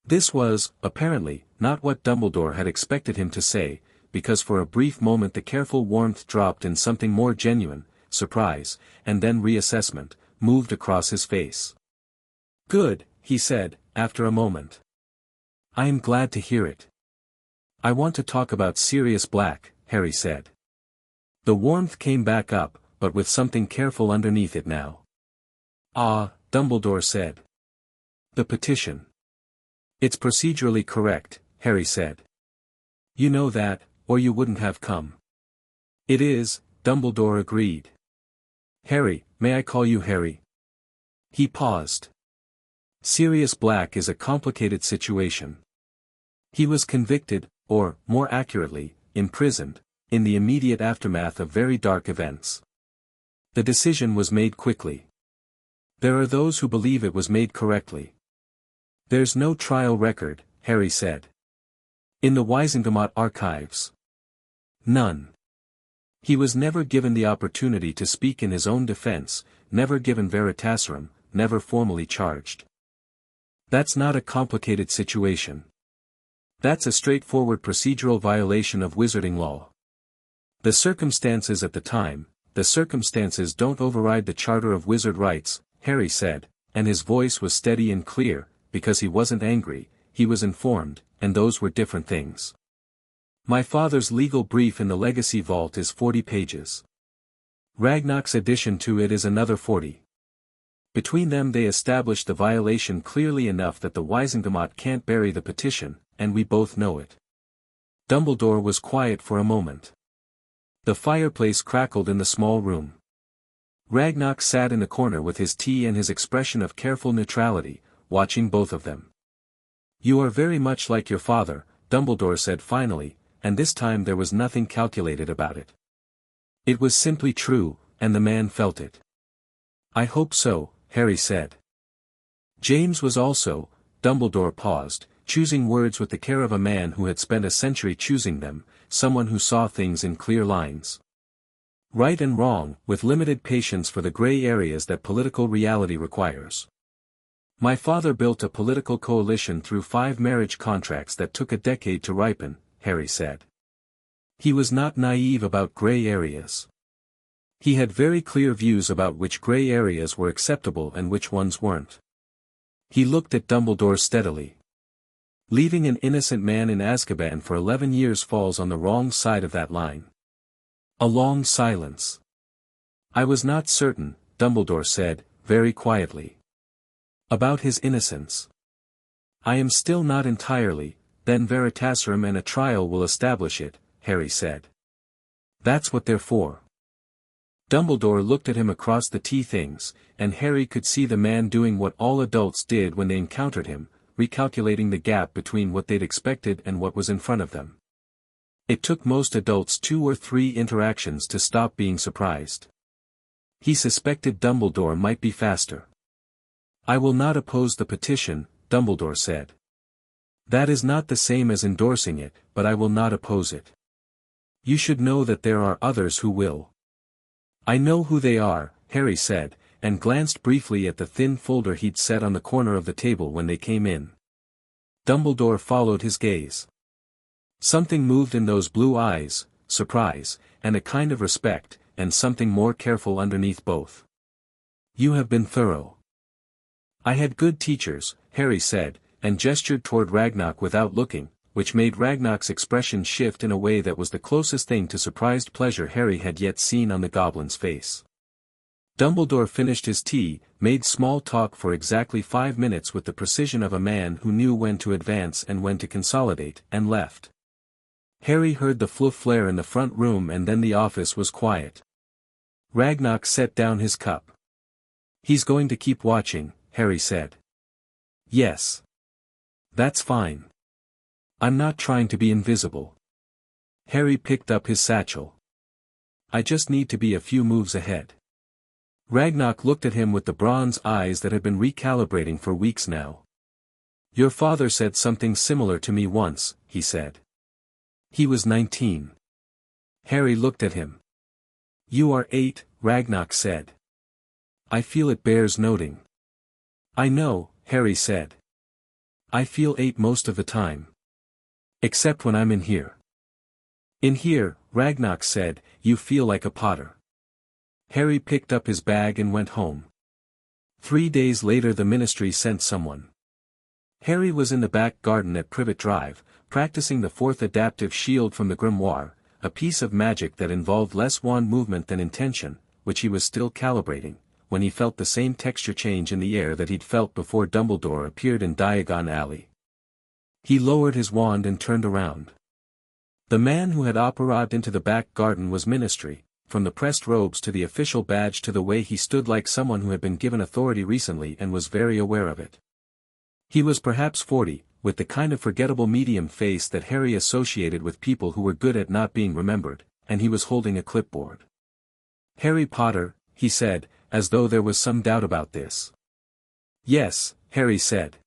This was, apparently, not what Dumbledore had expected him to say, because for a brief moment the careful warmth dropped in something more genuine, surprise, and then reassessment, moved across his face. "Good," he said, after a moment. "I am glad to hear it." "I want to talk about Sirius Black," Harry said. The warmth came back up, but with something careful underneath it now. "Ah," Dumbledore said. "The petition. It's procedurally correct," Harry said. "You know that, or you wouldn't have come." "It is," Dumbledore agreed. "Harry, may I call you Harry?" He paused. Sirius Black is a complicated situation. He was convicted, or, more accurately, imprisoned, in the immediate aftermath of very dark events. The decision was made quickly. There are those who believe it was made correctly. "There's no trial record," Harry said. "In the Wizengamot archives. None. He was never given the opportunity to speak in his own defense, never given veritaserum, never formally charged. That's not a complicated situation. That's a straightforward procedural violation of wizarding law. The circumstances at the time, the circumstances don't override the Charter of Wizard Rights," Harry said, and his voice was steady and clear, because he wasn't angry, he was informed, and those were different things. "My father's legal brief in the Legacy Vault is 40 pages. Ragnock's addition to it is another 40. Between them they established the violation clearly enough that the Wizengamot can't bury the petition, and we both know it." Dumbledore was quiet for a moment. The fireplace crackled in the small room. Ragnock sat in the corner with his tea and his expression of careful neutrality, watching both of them. "You are very much like your father," Dumbledore said finally, and this time there was nothing calculated about it. It was simply true, and the man felt it. "I hope so," Harry said. "James was also," Dumbledore paused, choosing words with the care of a man who had spent a century choosing them, someone who saw things in clear lines. "Right and wrong, with limited patience for the gray areas that political reality requires. My father built a political coalition through 5 marriage contracts that took a decade to ripen," Harry said. He was not naive about gray areas. He had very clear views about which gray areas were acceptable and which ones weren't. He looked at Dumbledore steadily. "Leaving an innocent man in Azkaban for 11 years falls on the wrong side of that line." A long silence. "I was not certain," Dumbledore said, very quietly. About his innocence. I am still not entirely, then Veritaserum and a trial will establish it, Harry said. That's what they're for. Dumbledore looked at him across the tea things, and Harry could see the man doing what all adults did when they encountered him, recalculating the gap between what they'd expected and what was in front of them. It took most adults 2 or 3 interactions to stop being surprised. He suspected Dumbledore might be faster. I will not oppose the petition, Dumbledore said. That is not the same as endorsing it, but I will not oppose it. You should know that there are others who will. I know who they are, Harry said, and glanced briefly at the thin folder he'd set on the corner of the table when they came in. Dumbledore followed his gaze. Something moved in those blue eyes, surprise, and a kind of respect, and something more careful underneath both. You have been thorough. I had good teachers, Harry said, and gestured toward Ragnarok without looking, which made Ragnarok's expression shift in a way that was the closest thing to surprised pleasure Harry had yet seen on the goblin's face. Dumbledore finished his tea, made small talk for exactly 5 minutes with the precision of a man who knew when to advance and when to consolidate, and left. Harry heard the flare in the front room and then the office was quiet. Ragnarok set down his cup. He's going to keep watching, Harry said. Yes. That's fine. I'm not trying to be invisible. Harry picked up his satchel. I just need to be a few moves ahead. Ragnarok looked at him with the bronze eyes that had been recalibrating for weeks now. Your father said something similar to me once, he said. He was 19. Harry looked at him. You are 8, Ragnarok said. I feel it bears noting. I know, Harry said. I feel 8 most of the time. Except when I'm in here. In here, Ragnarok said, you feel like a Potter. Harry picked up his bag and went home. 3 days later the ministry sent someone. Harry was in the back garden at Privet Drive, practicing the 4th adaptive shield from the grimoire, a piece of magic that involved less wand movement than intention, which he was still calibrating, when he felt the same texture change in the air that he'd felt before Dumbledore appeared in Diagon Alley. He lowered his wand and turned around. The man who had arrived into the back garden was Ministry, from the pressed robes to the official badge to the way he stood like someone who had been given authority recently and was very aware of it. He was perhaps 40, with the kind of forgettable medium face that Harry associated with people who were good at not being remembered, and he was holding a clipboard. Harry Potter, he said, as though there was some doubt about this. Yes, Harry said.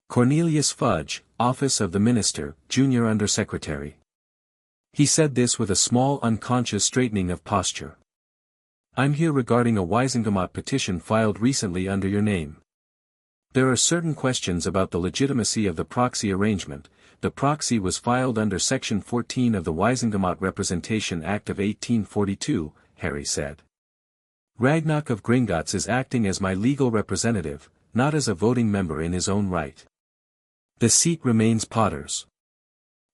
Cornelius Fudge, Office of the Minister, Junior Undersecretary. He said this with a small unconscious straightening of posture. I'm here regarding a Wisengamot petition filed recently under your name. There are certain questions about the legitimacy of the proxy arrangement. The proxy was filed under Section 14 of the Wisengamot Representation Act of 1842, Harry said. Ragnarok of Gringotts is acting as my legal representative, not as a voting member in his own right. The seat remains Potter's.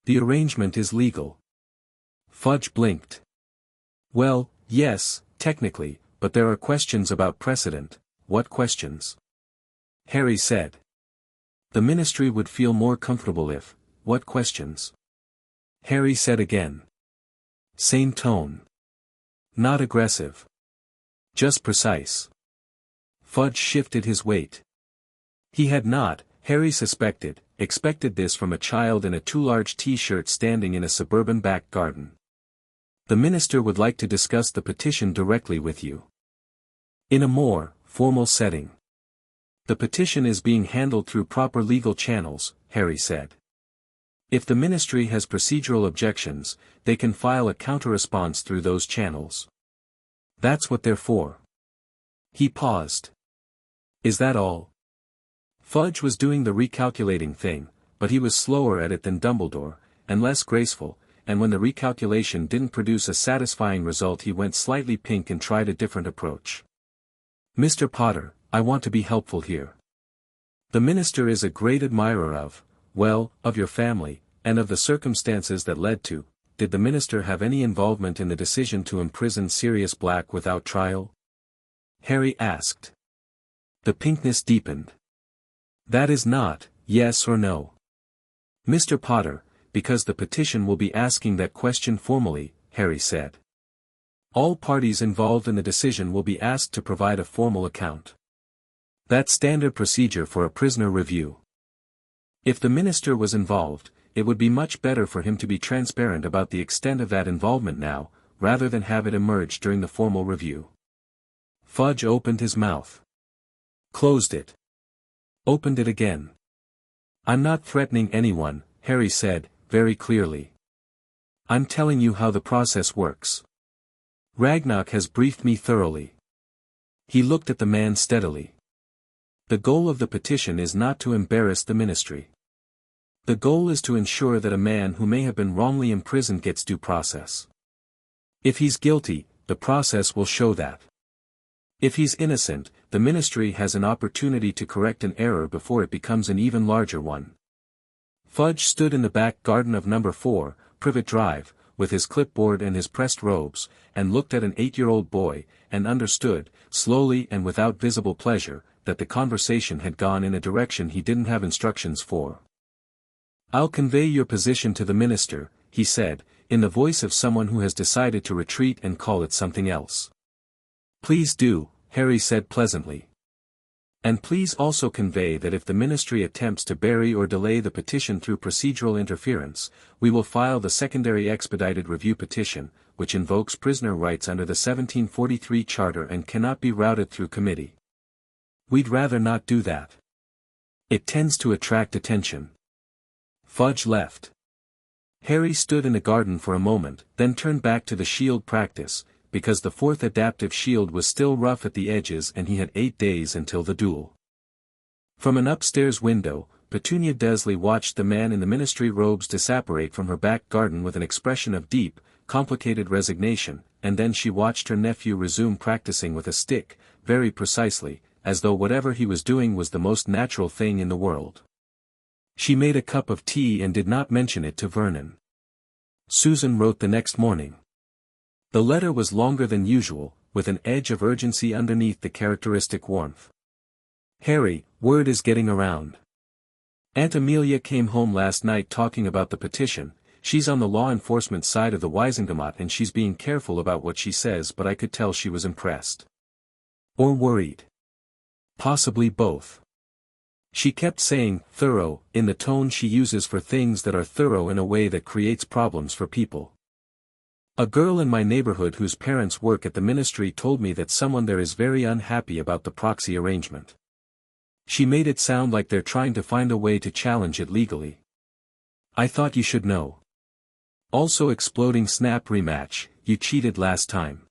The arrangement is legal. Fudge blinked. Well, yes, technically, but there are questions about precedent. What questions? Harry said. The ministry would feel more comfortable if, what questions? Harry said again. Same tone. Not aggressive. Just precise. Fudge shifted his weight. He had not, Harry suspected, expected this from a child in a too large t-shirt standing in a suburban back garden. The minister would like to discuss the petition directly with you. In a more formal setting. The petition is being handled through proper legal channels, Harry said. If the ministry has procedural objections, they can file a counter-response through those channels. That's what they're for. He paused. Is that all? Fudge was doing the recalculating thing, but he was slower at it than Dumbledore, and less graceful, and when the recalculation didn't produce a satisfying result he went slightly pink and tried a different approach. Mr. Potter, I want to be helpful here. The minister is a great admirer of, well, of your family, and of the circumstances that led to. Did the minister have any involvement in the decision to imprison Sirius Black without trial? Harry asked. The pinkness deepened. That is not, yes or no. Mr. Potter, because the petition will be asking that question formally, Harry said. All parties involved in the decision will be asked to provide a formal account. That's standard procedure for a prisoner review. If the minister was involved, it would be much better for him to be transparent about the extent of that involvement now, rather than have it emerge during the formal review. Fudge opened his mouth. Closed it. Opened it again. I'm not threatening anyone, Harry said, very clearly. I'm telling you how the process works. Ragnarok has briefed me thoroughly. He looked at the man steadily. The goal of the petition is not to embarrass the ministry. The goal is to ensure that a man who may have been wrongly imprisoned gets due process. If he's guilty, the process will show that. If he's innocent, the ministry has an opportunity to correct an error before it becomes an even larger one. Fudge stood in the back garden of number 4, Privet Drive, with his clipboard and his pressed robes, and looked at an 8-year-old boy, and understood, slowly and without visible pleasure, that the conversation had gone in a direction he didn't have instructions for. I'll convey your position to the minister, he said, in the voice of someone who has decided to retreat and call it something else. Please do, Harry said pleasantly. And please also convey that if the ministry attempts to bury or delay the petition through procedural interference, we will file the secondary expedited review petition, which invokes prisoner rights under the 1743 Charter and cannot be routed through committee. We'd rather not do that. It tends to attract attention. Fudge left. Harry stood in the garden for a moment, then turned back to the shield practice, because the 4th adaptive shield was still rough at the edges and he had 8 days until the duel. From an upstairs window, Petunia Dursley watched the man in the ministry robes disapparate from her back garden with an expression of deep, complicated resignation, and then she watched her nephew resume practicing with a stick, very precisely, as though whatever he was doing was the most natural thing in the world. She made a cup of tea and did not mention it to Vernon. Susan wrote the next morning. The letter was longer than usual, with an edge of urgency underneath the characteristic warmth. Harry, word is getting around. Aunt Amelia came home last night talking about the petition. She's on the law enforcement side of the Wisingamot and she's being careful about what she says, but I could tell she was impressed. Or worried. Possibly both. She kept saying, thorough, in the tone she uses for things that are thorough in a way that creates problems for people. A girl in my neighborhood whose parents work at the ministry told me that someone there is very unhappy about the proxy arrangement. She made it sound like they're trying to find a way to challenge it legally. I thought you should know. Also exploding snap rematch, you cheated last time.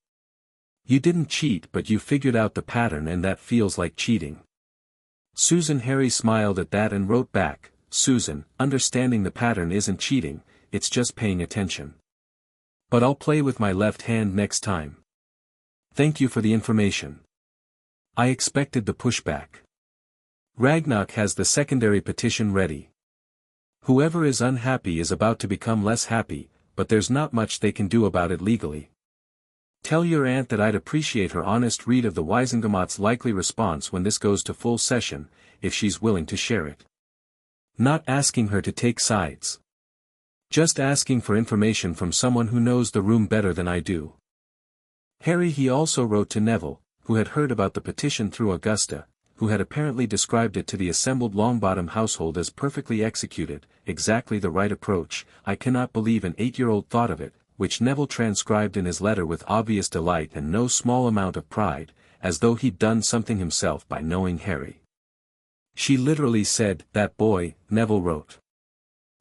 You didn't cheat but you figured out the pattern and that feels like cheating. Susan Harry smiled at that and wrote back, Susan, understanding the pattern isn't cheating, it's just paying attention. But I'll play with my left hand next time. Thank you for the information. I expected the pushback. Ragnarok has the secondary petition ready. Whoever is unhappy is about to become less happy, but there's not much they can do about it legally. Tell your aunt that I'd appreciate her honest read of the Wisingamot's likely response when this goes to full session, if she's willing to share it. Not asking her to take sides. Just asking for information from someone who knows the room better than I do. Harry he also wrote to Neville, who had heard about the petition through Augusta, who had apparently described it to the assembled Longbottom household as perfectly executed, exactly the right approach. I cannot believe an 8-year-old thought of it, which Neville transcribed in his letter with obvious delight and no small amount of pride, as though he'd done something himself by knowing Harry. She literally said, that boy, Neville wrote.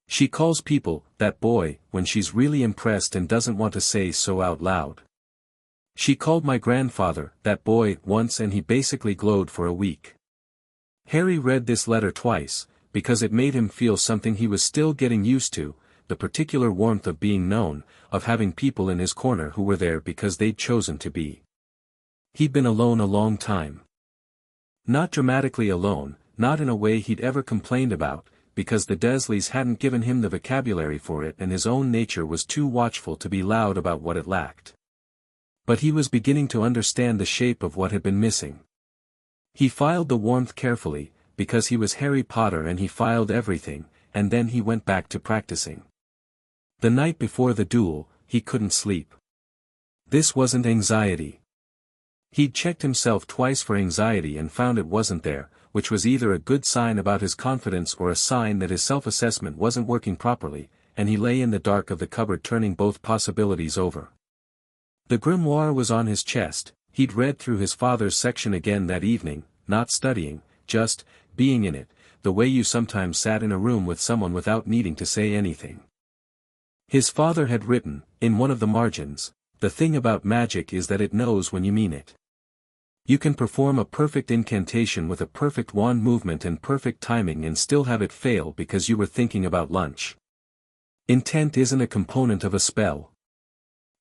She calls people, that boy, when she's really impressed and doesn't want to say so out loud. She called my grandfather, that boy, once and he basically glowed for a week. Harry read this letter twice, because it made him feel something he was still getting used to, the particular warmth of being known, of having people in his corner who were there because they'd chosen to be. He'd been alone a long time. Not dramatically alone, not in a way he'd ever complained about, because the Dursleys hadn't given him the vocabulary for it and his own nature was too watchful to be loud about what it lacked. But he was beginning to understand the shape of what had been missing. He filed the warmth carefully, because he was Harry Potter and he filed everything, and then he went back to practicing. The night before the duel, he couldn't sleep. This wasn't anxiety. He'd checked himself twice for anxiety and found it wasn't there, which was either a good sign about his confidence or a sign that his self-assessment wasn't working properly, and he lay in the dark of the cupboard turning both possibilities over. The grimoire was on his chest. He'd read through his father's section again that evening, not studying, just being in it, the way you sometimes sat in a room with someone without needing to say anything. His father had written, in one of the margins, "The thing about magic is that it knows when you mean it. You can perform a perfect incantation with a perfect wand movement and perfect timing and still have it fail because you were thinking about lunch. Intent isn't a component of a spell.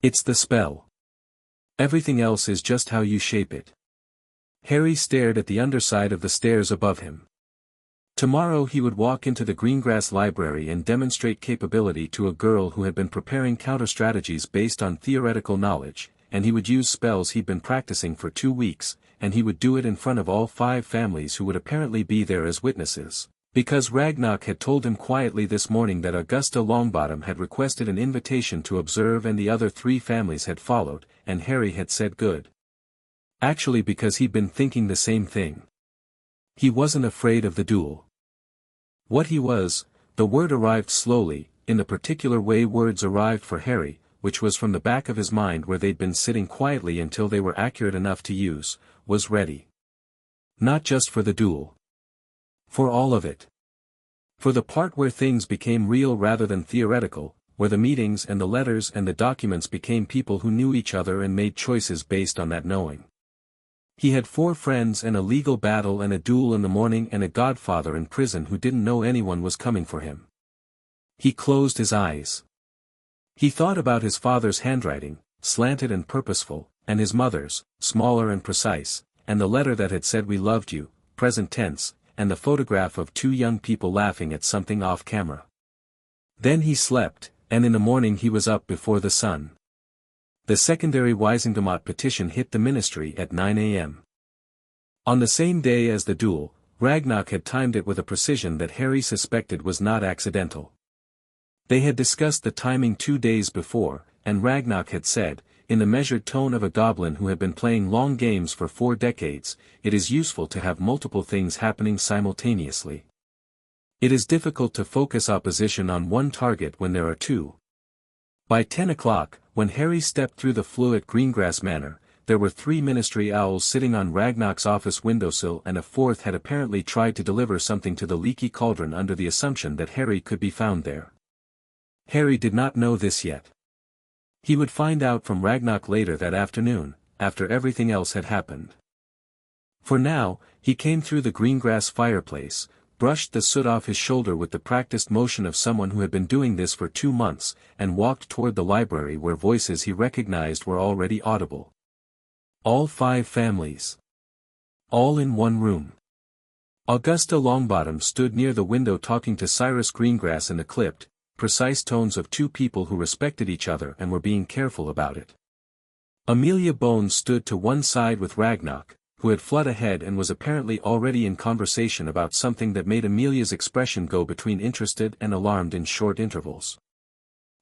It's the spell. Everything else is just how you shape it." Harry stared at the underside of the stairs above him. Tomorrow he would walk into the Greengrass library and demonstrate capability to a girl who had been preparing counter-strategies based on theoretical knowledge, and he would use spells he'd been practicing for 2 weeks, and he would do it in front of all 5 families who would apparently be there as witnesses, because Ragnarok had told him quietly this morning that Augusta Longbottom had requested an invitation to observe and the other 3 families had followed, and Harry had said good. Actually, because he'd been thinking the same thing. He wasn't afraid of the duel. What he was, the word arrived slowly, in the particular way words arrived for Harry, which was from the back of his mind where they'd been sitting quietly until they were accurate enough to use, was ready. Not just for the duel. For all of it. For the part where things became real rather than theoretical, where the meetings and the letters and the documents became people who knew each other and made choices based on that knowing. He had 4 friends and a legal battle and a duel in the morning and a godfather in prison who didn't know anyone was coming for him. He closed his eyes. He thought about his father's handwriting, slanted and purposeful, and his mother's, smaller and precise, and the letter that had said "We loved you," present tense, and the photograph of 2 young people laughing at something off camera. Then he slept, and in the morning he was up before the sun. The secondary Wisingamot petition hit the ministry at 9 a.m. On the same day as the duel, Ragnarok had timed it with a precision that Harry suspected was not accidental. They had discussed the timing 2 days before, and Ragnarok had said, in the measured tone of a goblin who had been playing long games for 4 decades, "It is useful to have multiple things happening simultaneously. It is difficult to focus opposition on one target when there are 2. By 10 o'clock, when Harry stepped through the flue at Greengrass Manor, there were 3 ministry owls sitting on Ragnarok's office windowsill and a 4th had apparently tried to deliver something to the leaky cauldron under the assumption that Harry could be found there. Harry did not know this yet. He would find out from Ragnarok later that afternoon, after everything else had happened. For now, he came through the Greengrass fireplace, brushed the soot off his shoulder with the practiced motion of someone who had been doing this for 2 months, and walked toward the library where voices he recognized were already audible. All 5 families. All in one room. Augusta Longbottom stood near the window talking to Cyrus Greengrass in the clipped, precise tones of 2 people who respected each other and were being careful about it. Amelia Bones stood to one side with Ragnarok, who had fled ahead and was apparently already in conversation about something that made Amelia's expression go between interested and alarmed in short intervals.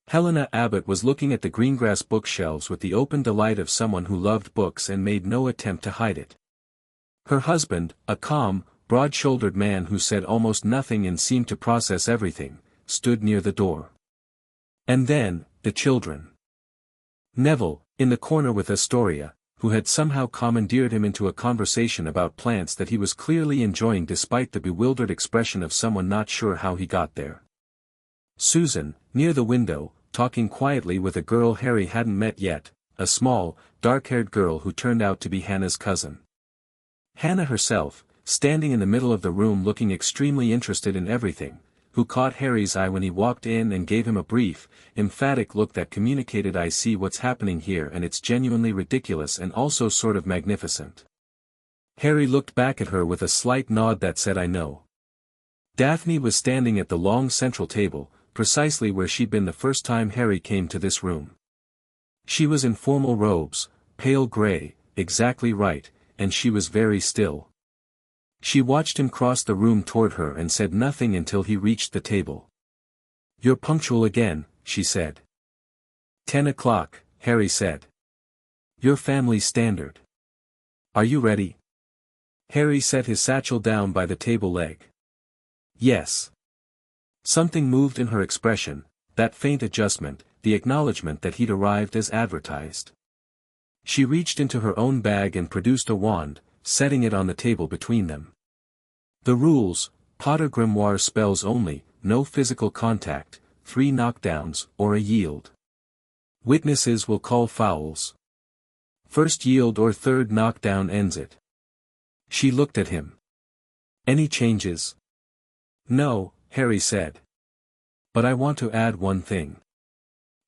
Helena Abbott was looking at the Greengrass bookshelves with the open delight of someone who loved books and made no attempt to hide it. Her husband, a calm, broad-shouldered man who said almost nothing and seemed to process everything, stood near the door. And then, the children. Neville, in the corner with Astoria, who had somehow commandeered him into a conversation about plants that he was clearly enjoying despite the bewildered expression of someone not sure how he got there. Susan, near the window, talking quietly with a girl Harry hadn't met yet, a small, dark-haired girl who turned out to be Hannah's cousin. Hannah herself, standing in the middle of the room looking extremely interested in everything, who caught Harry's eye when he walked in and gave him a brief, emphatic look that communicated, "I see what's happening here and it's genuinely ridiculous and also sort of magnificent." Harry looked back at her with a slight nod that said, "I know." Daphne was standing at the long central table, precisely where she'd been the first time Harry came to this room. She was in formal robes, pale gray, exactly right, and she was very still. She watched him cross the room toward her and said nothing until he reached the table. "You're punctual again," she said. 10 o'clock, Harry said. "Your family standard. Are you ready?" Harry set his satchel down by the table leg. "Yes." Something moved in her expression, that faint adjustment, the acknowledgement that he'd arrived as advertised. She reached into her own bag and produced a wand, setting it on the table between them. "The rules: Potter grimoire spells only, no physical contact, 3 knockdowns or a yield. Witnesses will call fouls. First yield or third knockdown ends it." She looked at him. "Any changes?" "No," Harry said. "But I want to add one thing."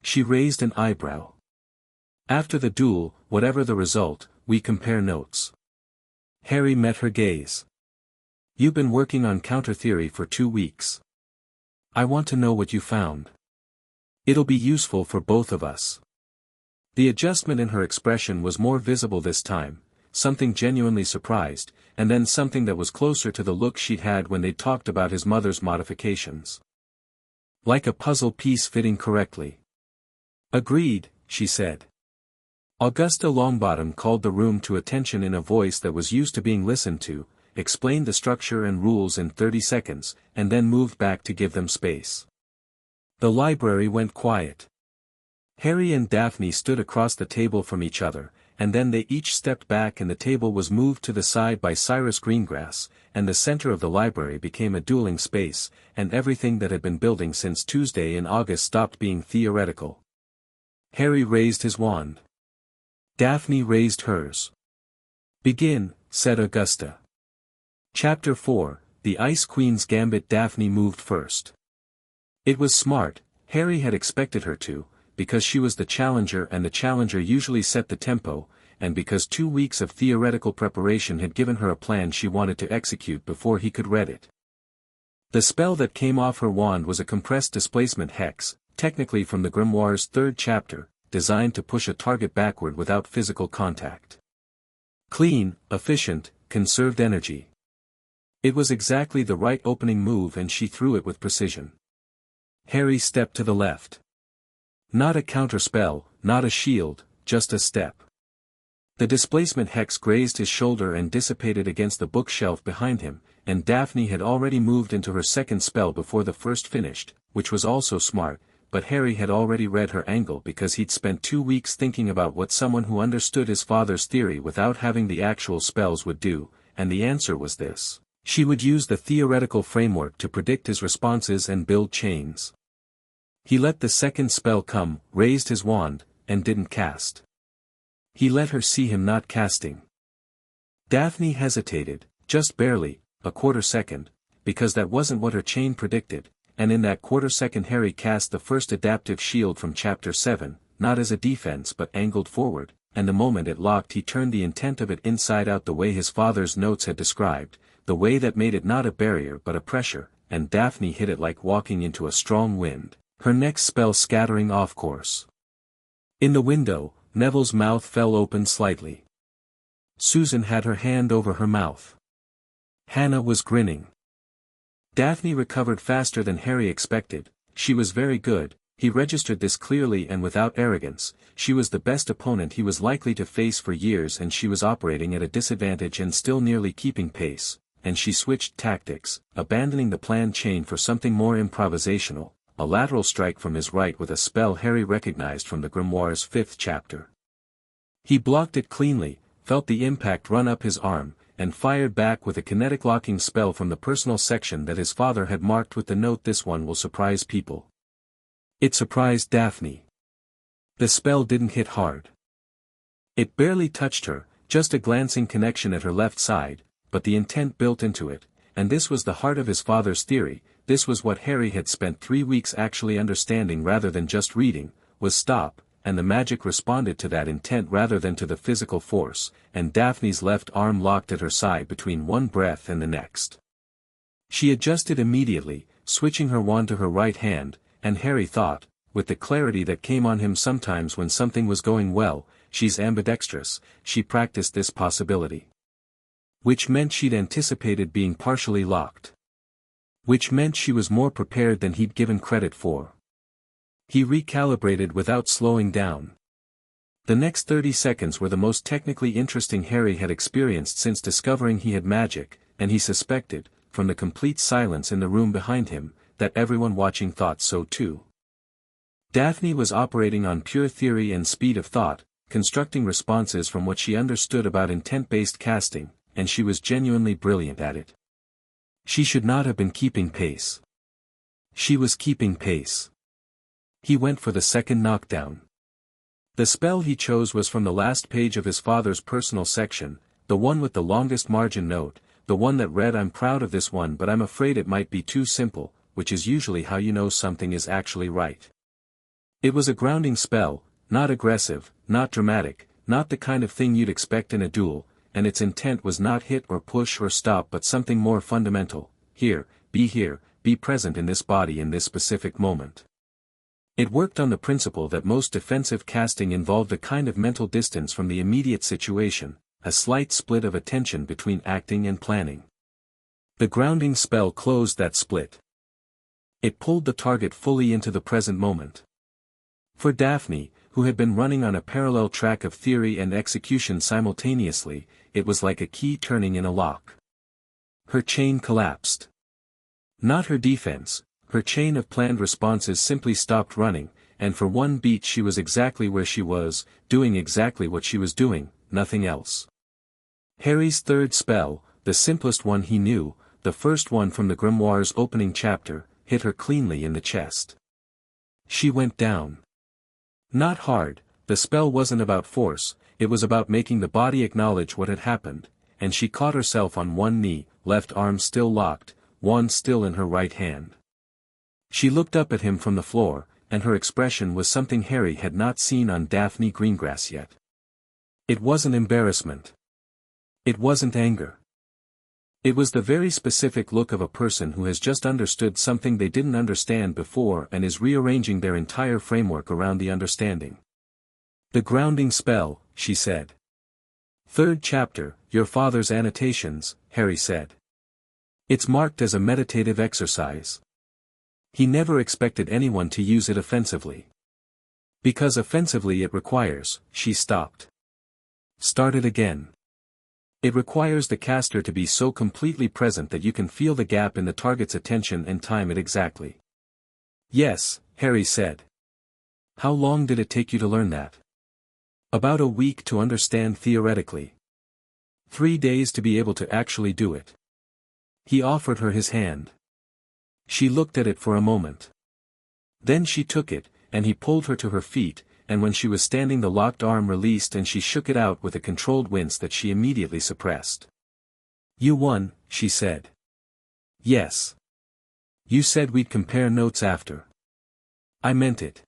She raised an eyebrow. "After the duel, whatever the result, we compare notes." Harry met her gaze. "You've been working on counter-theory for 2 weeks. I want to know what you found. It'll be useful for both of us." The adjustment in her expression was more visible this time, something genuinely surprised, and then something that was closer to the look she'd had when they talked about his mother's modifications. Like a puzzle piece fitting correctly. "Agreed," she said. Augusta Longbottom called the room to attention in a voice that was used to being listened to, explained the structure and rules in 30 seconds, and then moved back to give them space. The library went quiet. Harry and Daphne stood across the table from each other, and then they each stepped back and the table was moved to the side by Cyrus Greengrass, and the center of the library became a dueling space, and everything that had been building since Tuesday in August stopped being theoretical. Harry raised his wand. Daphne raised hers. "Begin," said Augusta. Chapter 4, The Ice Queen's Gambit. Daphne moved first. It was smart, Harry had expected her to, because she was the challenger and the challenger usually set the tempo, and because 2 weeks of theoretical preparation had given her a plan she wanted to execute before he could read it. The spell that came off her wand was a compressed displacement hex, technically from the grimoire's 3rd chapter, designed to push a target backward without physical contact. Clean, efficient, conserved energy. It was exactly the right opening move and she threw it with precision. Harry stepped to the left. Not a counterspell, not a shield, just a step. The displacement hex grazed his shoulder and dissipated against the bookshelf behind him, and Daphne had already moved into her second spell before the first finished, which was also smart, but Harry had already read her angle because he'd spent 2 weeks thinking about what someone who understood his father's theory without having the actual spells would do, and the answer was this: she would use the theoretical framework to predict his responses and build chains. He let the second spell come, raised his wand, and didn't cast. He let her see him not casting. Daphne hesitated, just barely, a quarter second, because that wasn't what her chain predicted, and in that quarter second Harry cast the first adaptive shield from Chapter 7, not as a defense but angled forward, and the moment it locked he turned the intent of it inside out the way his father's notes had described, the way that made it not a barrier but a pressure, and Daphne hit it like walking into a strong wind, her next spell scattering off course. In the window, Neville's mouth fell open slightly. Susan had her hand over her mouth. Hannah was grinning. Daphne recovered faster than Harry expected. She was very good, he registered this clearly and without arrogance. She was the best opponent he was likely to face for years and she was operating at a disadvantage and still nearly keeping pace, and she switched tactics, abandoning the planned chain for something more improvisational, a lateral strike from his right with a spell Harry recognized from the grimoire's 5th chapter. He blocked it cleanly, felt the impact run up his arm, and fired back with a kinetic locking spell from the personal section that his father had marked with the note, "This one will surprise people." It surprised Daphne. The spell didn't hit hard. It barely touched her, just a glancing connection at her left side, but the intent built into it, and this was the heart of his father's theory. This was what Harry had spent 3 weeks actually understanding rather than just reading, was stop, and the magic responded to that intent rather than to the physical force, and Daphne's left arm locked at her side between one breath and the next. She adjusted immediately, switching her wand to her right hand, and Harry thought, with the clarity that came on him sometimes when something was going well. She's ambidextrous, she practiced this possibility. Which meant she'd anticipated being partially locked. Which meant she was more prepared than he'd given credit for. He recalibrated without slowing down. The next 30 seconds were the most technically interesting Harry had experienced since discovering he had magic, and he suspected, from the complete silence in the room behind him, that everyone watching thought so too. Daphne was operating on pure theory and speed of thought, constructing responses from what she understood about intent-based casting, and she was genuinely brilliant at it. She should not have been keeping pace. She was keeping pace. He went for the second knockdown. The spell he chose was from the last page of his father's personal section, the one with the longest margin note, the one that read, "I'm proud of this one but I'm afraid it might be too simple," which is usually how you know something is actually right. It was a grounding spell, not aggressive, not dramatic, not the kind of thing you'd expect in a duel, and its intent was not hit or push or stop but something more fundamental: here, be present in this body in this specific moment. It worked on the principle that most defensive casting involved a kind of mental distance from the immediate situation, a slight split of attention between acting and planning. The grounding spell closed that split. It pulled the target fully into the present moment. For Daphne, who had been running on a parallel track of theory and execution simultaneously, it was like a key turning in a lock. Her chain collapsed. Not her defense. Her chain of planned responses simply stopped running, and for one beat she was exactly where she was, doing exactly what she was doing, nothing else. Harry's third spell, the simplest one he knew, the first one from the grimoire's opening chapter, hit her cleanly in the chest. She went down. Not hard, the spell wasn't about force, it was about making the body acknowledge what had happened, and she caught herself on one knee, left arm still locked, wand still in her right hand. She looked up at him from the floor, and her expression was something Harry had not seen on Daphne Greengrass yet. It wasn't embarrassment. It wasn't anger. It was the very specific look of a person who has just understood something they didn't understand before and is rearranging their entire framework around the understanding. "The grounding spell," she said. "Third chapter, your father's annotations," Harry said. "It's marked as a meditative exercise." He never expected anyone to use it offensively. Because offensively it requires, she stopped. Start it again. It requires the caster to be so completely present that you can feel the gap in the target's attention and time it exactly. "Yes," Harry said. "How long did it take you to learn that?" "About a week to understand theoretically. 3 days to be able to actually do it." He offered her his hand. She looked at it for a moment. Then she took it, and he pulled her to her feet, and when she was standing the locked arm released and she shook it out with a controlled wince that she immediately suppressed. "You won," she said. "Yes. You said we'd compare notes after." "I meant it."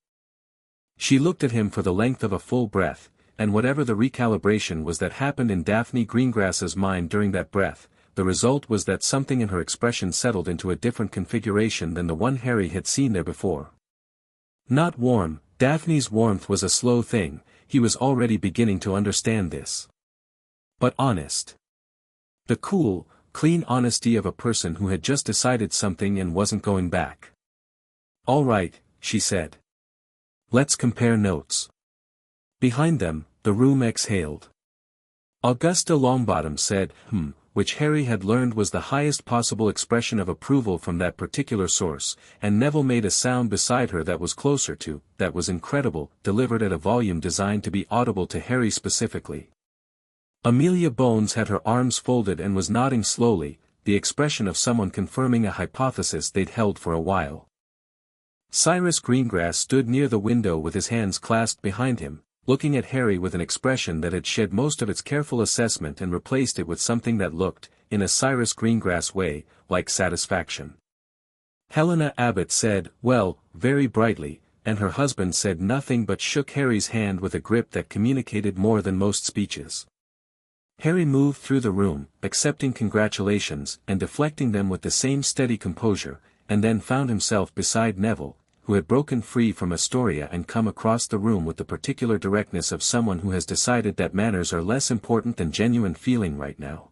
She looked at him for the length of a full breath, and whatever the recalibration was that happened in Daphne Greengrass's mind during that breath, the result was that something in her expression settled into a different configuration than the one Harry had seen there before. Not warm, Daphne's warmth was a slow thing, he was already beginning to understand this. But honest. The cool, clean honesty of a person who had just decided something and wasn't going back. "All right," she said. "Let's compare notes." Behind them, the room exhaled. Augusta Longbottom said, which Harry had learned was the highest possible expression of approval from that particular source, and Neville made a sound beside her that was closer to, that was incredible, delivered at a volume designed to be audible to Harry specifically. Amelia Bones had her arms folded and was nodding slowly, the expression of someone confirming a hypothesis they'd held for a while. Cyrus Greengrass stood near the window with his hands clasped behind him, looking at Harry with an expression that had shed most of its careful assessment and replaced it with something that looked, in a Cyrus Greengrass way, like satisfaction. Helena Abbott said, "Well," very brightly, and her husband said nothing but shook Harry's hand with a grip that communicated more than most speeches. Harry moved through the room, accepting congratulations and deflecting them with the same steady composure, and then found himself beside Neville, who had broken free from Astoria and come across the room with the particular directness of someone who has decided that manners are less important than genuine feeling right now.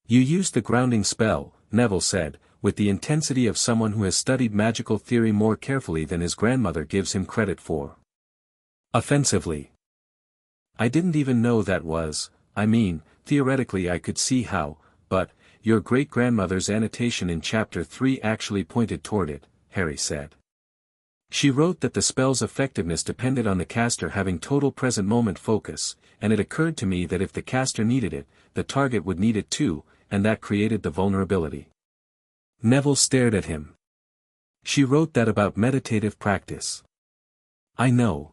You used the grounding spell, Neville said, with the intensity of someone who has studied magical theory more carefully than his grandmother gives him credit for. Offensively. I didn't even know that was, theoretically I could see how, but, your great-grandmother's annotation in Chapter 3 actually pointed toward it, Harry said. She wrote that the spell's effectiveness depended on the caster having total present-moment focus, and it occurred to me that if the caster needed it, the target would need it too, and that created the vulnerability. Neville stared at him. She wrote that about meditative practice. I know.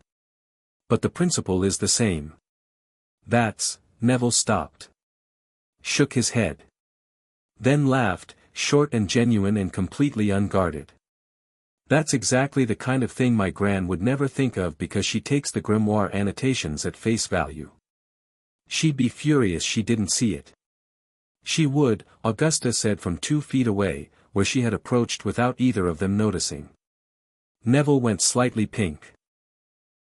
But the principle is the same. Neville stopped. Shook his head. Then laughed, short and genuine and completely unguarded. That's exactly the kind of thing my gran would never think of because she takes the grimoire annotations at face value. She'd be furious she didn't see it. She would, Augusta said from 2 feet away, where she had approached without either of them noticing. Neville went slightly pink.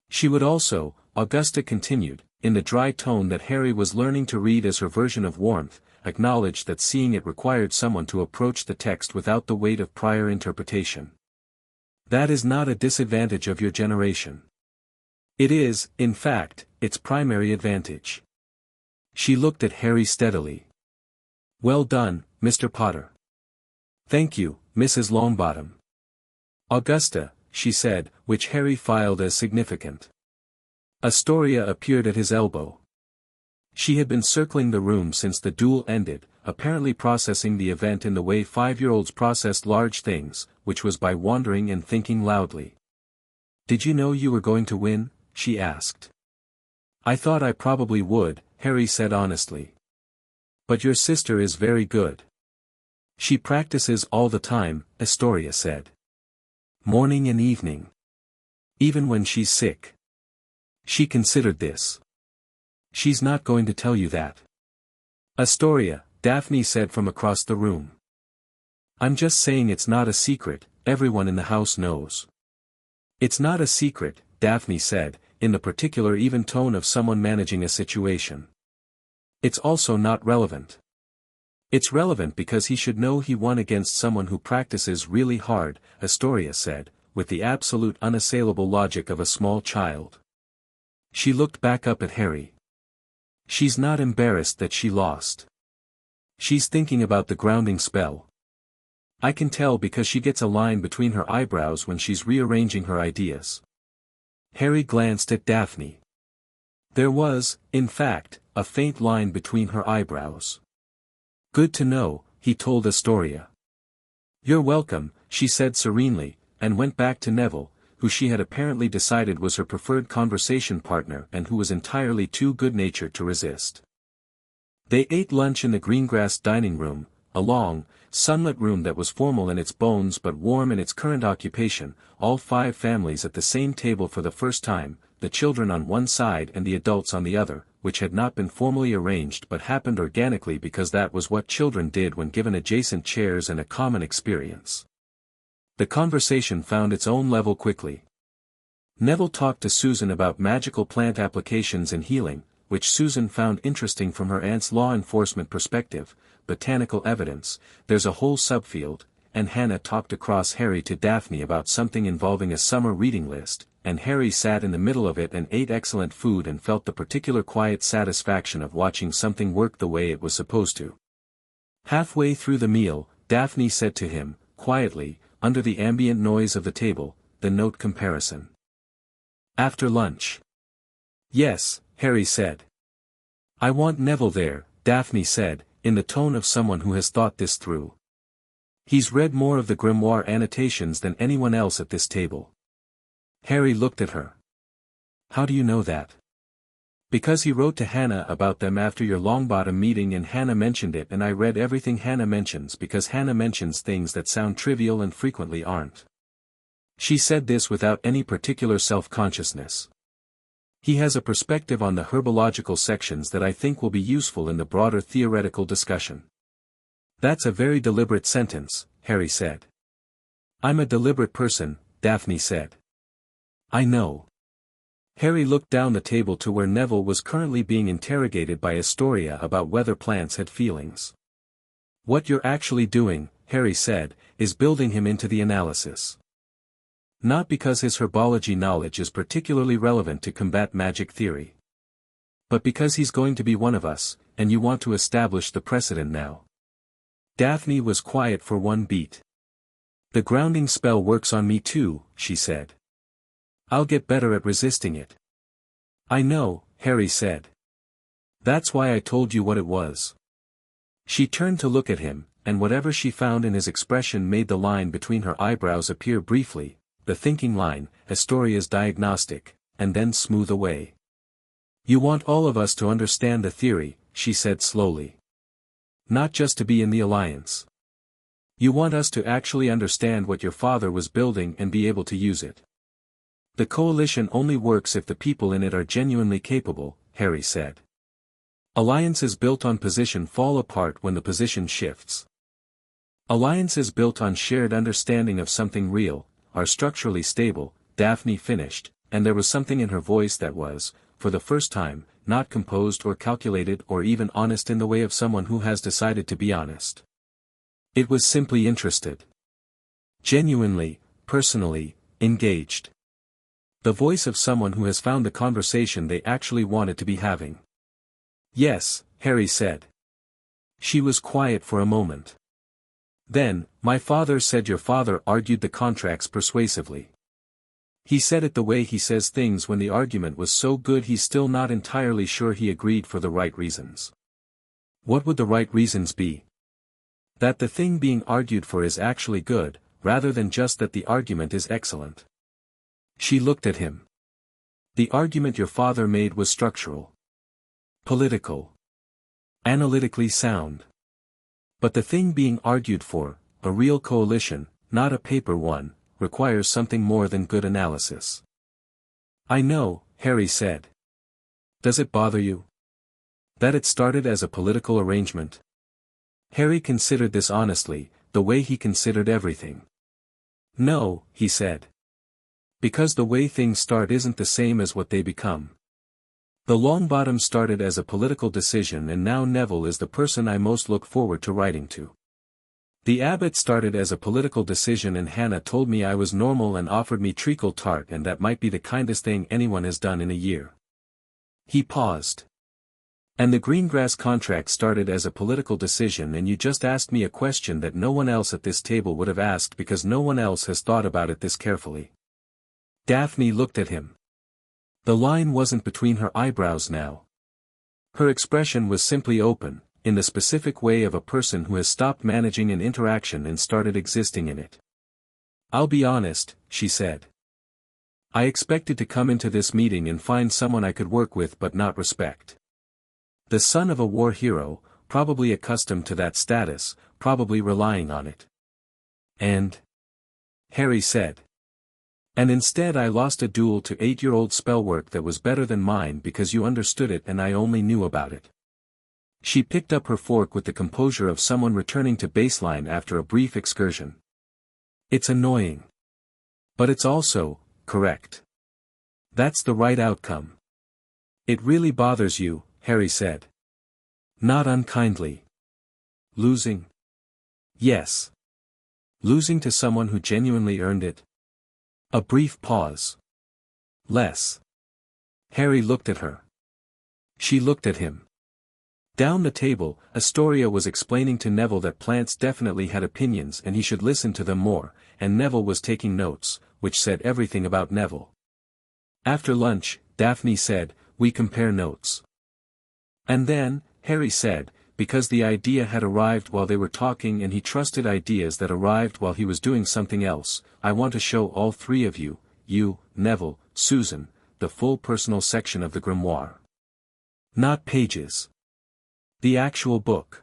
She would also, Augusta continued, in the dry tone that Harry was learning to read as her version of warmth, acknowledge that seeing it required someone to approach the text without the weight of prior interpretation. That is not a disadvantage of your generation. It is, in fact, its primary advantage. She looked at Harry steadily. Well done, Mr. Potter. Thank you, Mrs. Longbottom. Augusta, she said, which Harry filed as significant. Astoria appeared at his elbow. She had been circling the room since the duel ended, apparently processing the event in the way 5-year-olds processed large things, which was by wandering and thinking loudly. Did you know you were going to win? She asked. I thought I probably would, Harry said honestly. But your sister is very good. She practices all the time, Astoria said. Morning and evening. Even when she's sick. She considered this. She's not going to tell you that. Astoria, Daphne said from across the room. I'm just saying it's not a secret, everyone in the house knows. It's not a secret, Daphne said, in the particular even tone of someone managing a situation. It's also not relevant. It's relevant because he should know he won against someone who practices really hard, Astoria said, with the absolute unassailable logic of a small child. She looked back up at Harry. She's not embarrassed that she lost. She's thinking about the grounding spell. I can tell because she gets a line between her eyebrows when she's rearranging her ideas. Harry glanced at Daphne. There was, in fact, a faint line between her eyebrows. Good to know, he told Astoria. You're welcome, she said serenely, and went back to Neville, who she had apparently decided was her preferred conversation partner and who was entirely too good-natured to resist. They ate lunch in the Greengrass dining room, a long, sunlit room that was formal in its bones but warm in its current occupation, all 5 families at the same table for the first time, the children on one side and the adults on the other, which had not been formally arranged but happened organically because that was what children did when given adjacent chairs and a common experience. The conversation found its own level quickly. Neville talked to Susan about magical plant applications and healing, which Susan found interesting from her aunt's law enforcement perspective, botanical evidence, there's a whole subfield, and Hannah talked across Harry to Daphne about something involving a summer reading list, and Harry sat in the middle of it and ate excellent food and felt the particular quiet satisfaction of watching something work the way it was supposed to. Halfway through the meal, Daphne said to him, quietly, under the ambient noise of the table, the note comparison. After lunch. Yes, Harry said. I want Neville there, Daphne said, in the tone of someone who has thought this through. He's read more of the grimoire annotations than anyone else at this table. Harry looked at her. How do you know that? Because he wrote to Hannah about them after your Longbottom meeting and Hannah mentioned it and I read everything Hannah mentions because Hannah mentions things that sound trivial and frequently aren't. She said this without any particular self-consciousness. He has a perspective on the herbological sections that I think will be useful in the broader theoretical discussion. That's a very deliberate sentence, Harry said. I'm a deliberate person, Daphne said. I know. Harry looked down the table to where Neville was currently being interrogated by Astoria about whether plants had feelings. What you're actually doing, Harry said, is building him into the analysis. Not because his herbology knowledge is particularly relevant to combat magic theory. But because he's going to be one of us, and you want to establish the precedent now. Daphne was quiet for one beat. The grounding spell works on me too, she said. I'll get better at resisting it. I know, Harry said. That's why I told you what it was. She turned to look at him, and whatever she found in his expression made the line between her eyebrows appear briefly, the thinking line, Astoria's diagnostic, and then smooth away. You want all of us to understand the theory, she said slowly. Not just to be in the alliance. You want us to actually understand what your father was building and be able to use it. The coalition only works if the people in it are genuinely capable, Harry said. Alliances built on position fall apart when the position shifts. Alliances built on shared understanding of something real, are structurally stable, Daphne finished, and there was something in her voice that was, for the first time, not composed or calculated or even honest in the way of someone who has decided to be honest. It was simply interested. Genuinely, personally, engaged. The voice of someone who has found the conversation they actually wanted to be having. Yes, Harry said. She was quiet for a moment. Then, my father said your father argued the contracts persuasively. He said it the way he says things when the argument was so good he's still not entirely sure he agreed for the right reasons. What would the right reasons be? That the thing being argued for is actually good, rather than just that the argument is excellent. She looked at him. The argument your father made was structural. Political. Analytically sound. But the thing being argued for, a real coalition, not a paper one, requires something more than good analysis. I know, Harry said. Does it bother you? That it started as a political arrangement? Harry considered this honestly, the way he considered everything. No, he said. Because the way things start isn't the same as what they become. The Longbottom started as a political decision and now Neville is the person I most look forward to writing to. The Abbot started as a political decision and Hannah told me I was normal and offered me treacle tart and that might be the kindest thing anyone has done in a year. He paused. And the Greengrass contract started as a political decision and you just asked me a question that no one else at this table would have asked because no one else has thought about it this carefully. Daphne looked at him. The line wasn't between her eyebrows now. Her expression was simply open, in the specific way of a person who has stopped managing an interaction and started existing in it. I'll be honest, she said. I expected to come into this meeting and find someone I could work with but not respect. The son of a war hero, probably accustomed to that status, probably relying on it. And? Harry said. And instead I lost a duel to 8-year-old spellwork that was better than mine because you understood it and I only knew about it. She picked up her fork with the composure of someone returning to baseline after a brief excursion. It's annoying. But it's also, correct. That's the right outcome. It really bothers you, Harry said. Not unkindly. Losing? Yes. Losing to someone who genuinely earned it? A brief pause. Less. Harry looked at her. She looked at him. Down the table, Astoria was explaining to Neville that plants definitely had opinions and he should listen to them more, and Neville was taking notes, which said everything about Neville. After lunch, Daphne said, we compare notes. And then, Harry said, because the idea had arrived while they were talking and he trusted ideas that arrived while he was doing something else, I want to show all three of you, Neville, Susan, the full personal section of the grimoire. Not pages. The actual book.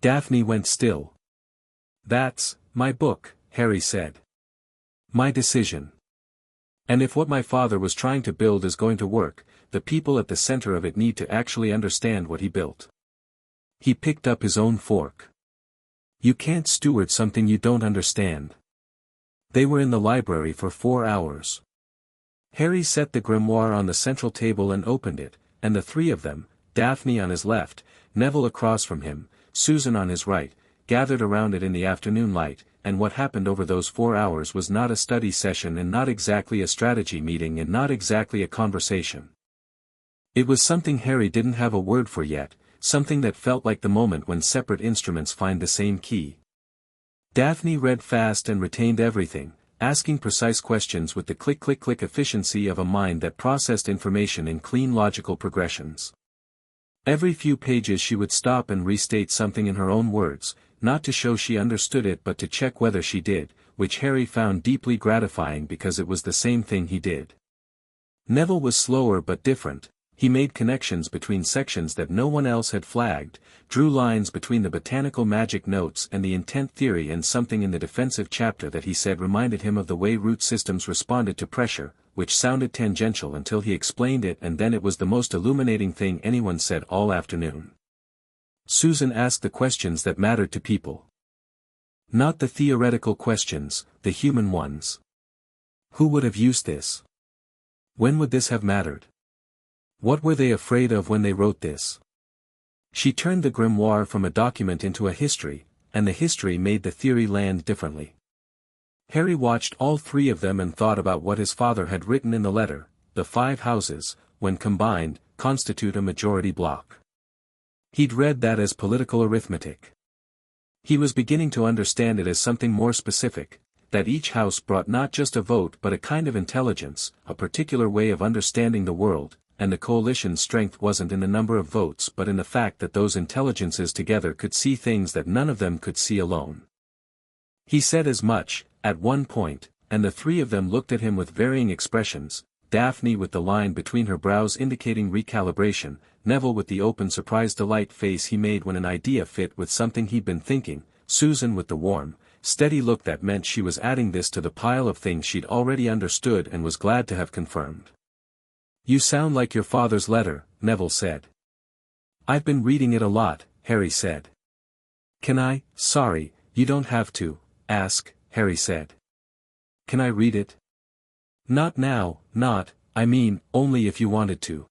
Daphne went still. That's, my book, Harry said. My decision. And if what my father was trying to build is going to work, the people at the center of it need to actually understand what he built. He picked up his own fork. You can't steward something you don't understand. They were in the library for 4 hours. Harry set the grimoire on the central table and opened it, and the three of them, Daphne on his left, Neville across from him, Susan on his right, gathered around it in the afternoon light, and what happened over those 4 hours was not a study session and not exactly a strategy meeting and not exactly a conversation. It was something Harry didn't have a word for yet, something that felt like the moment when separate instruments find the same key. Daphne read fast and retained everything, asking precise questions with the click-click-click efficiency of a mind that processed information in clean logical progressions. Every few pages she would stop and restate something in her own words, not to show she understood it but to check whether she did, which Harry found deeply gratifying because it was the same thing he did. Neville was slower but different. He made connections between sections that no one else had flagged, drew lines between the botanical magic notes and the intent theory, and something in the defensive chapter that he said reminded him of the way root systems responded to pressure, which sounded tangential until he explained it, and then it was the most illuminating thing anyone said all afternoon. Susan asked the questions that mattered to people. Not the theoretical questions, the human ones. Who would have used this? When would this have mattered? What were they afraid of when they wrote this? She turned the grimoire from a document into a history, and the history made the theory land differently. Harry watched all three of them and thought about what his father had written in the letter. The 5 houses, when combined, constitute a majority block. He'd read that as political arithmetic. He was beginning to understand it as something more specific, that each house brought not just a vote but a kind of intelligence, a particular way of understanding the world, and the coalition's strength wasn't in the number of votes but in the fact that those intelligences together could see things that none of them could see alone. He said as much, at one point, and the three of them looked at him with varying expressions, Daphne with the line between her brows indicating recalibration, Neville with the open surprised delight face he made when an idea fit with something he'd been thinking, Susan with the warm, steady look that meant she was adding this to the pile of things she'd already understood and was glad to have confirmed. "You sound like your father's letter," Neville said. "I've been reading it a lot," Harry said. "Can I?" "Sorry, you don't have to ask," Harry said. "Can I read it?" "Not now, only if you wanted to.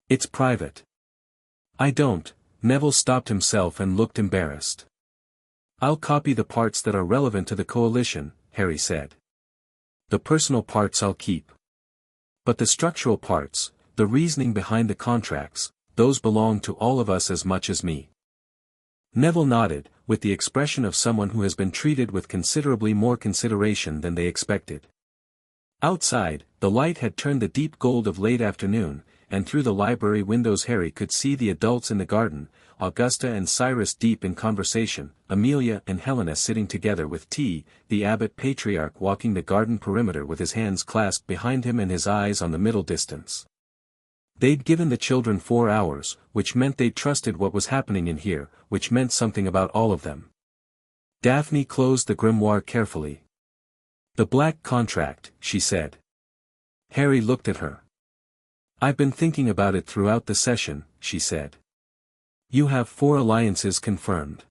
It's private." "I don't." Neville stopped himself and looked embarrassed. "I'll copy the parts that are relevant to the coalition," Harry said. "The personal parts I'll keep. But the structural parts, the reasoning behind the contracts, those belong to all of us as much as me." Neville nodded, with the expression of someone who has been treated with considerably more consideration than they expected. Outside, the light had turned the deep gold of late afternoon, and through the library windows Harry could see the adults in the garden, Augusta and Cyrus deep in conversation, Amelia and Helena sitting together with tea, the abbot patriarch walking the garden perimeter with his hands clasped behind him and his eyes on the middle distance. They'd given the children 4 hours, which meant they'd trusted what was happening in here, which meant something about all of them. Daphne closed the grimoire carefully. "The black contract," she said. Harry looked at her. "I've been thinking about it throughout the session," she said. "You have 4 alliances confirmed.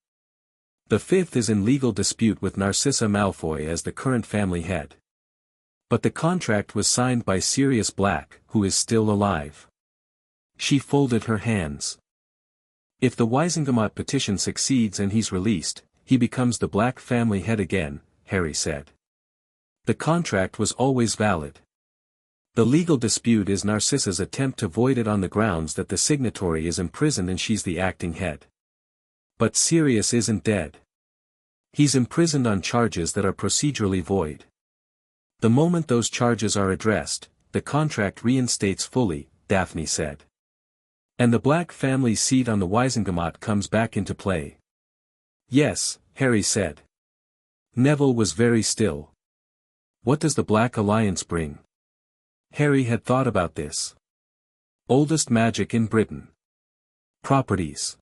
The 5th is in legal dispute with Narcissa Malfoy as the current family head. But the contract was signed by Sirius Black, who is still alive." She folded her hands. "If the Wisingamot petition succeeds and he's released, he becomes the Black family head again," Harry said. "The contract was always valid. The legal dispute is Narcissa's attempt to void it on the grounds that the signatory is imprisoned and she's the acting head. But Sirius isn't dead. He's imprisoned on charges that are procedurally void. The moment those charges are addressed, the contract reinstates fully," Daphne said. "And the Black family's seat on the Wisingamot comes back into play." "Yes," Harry said. Neville was very still. "What does the Black Alliance bring?" Harry had thought about this. Oldest magic in Britain. Properties.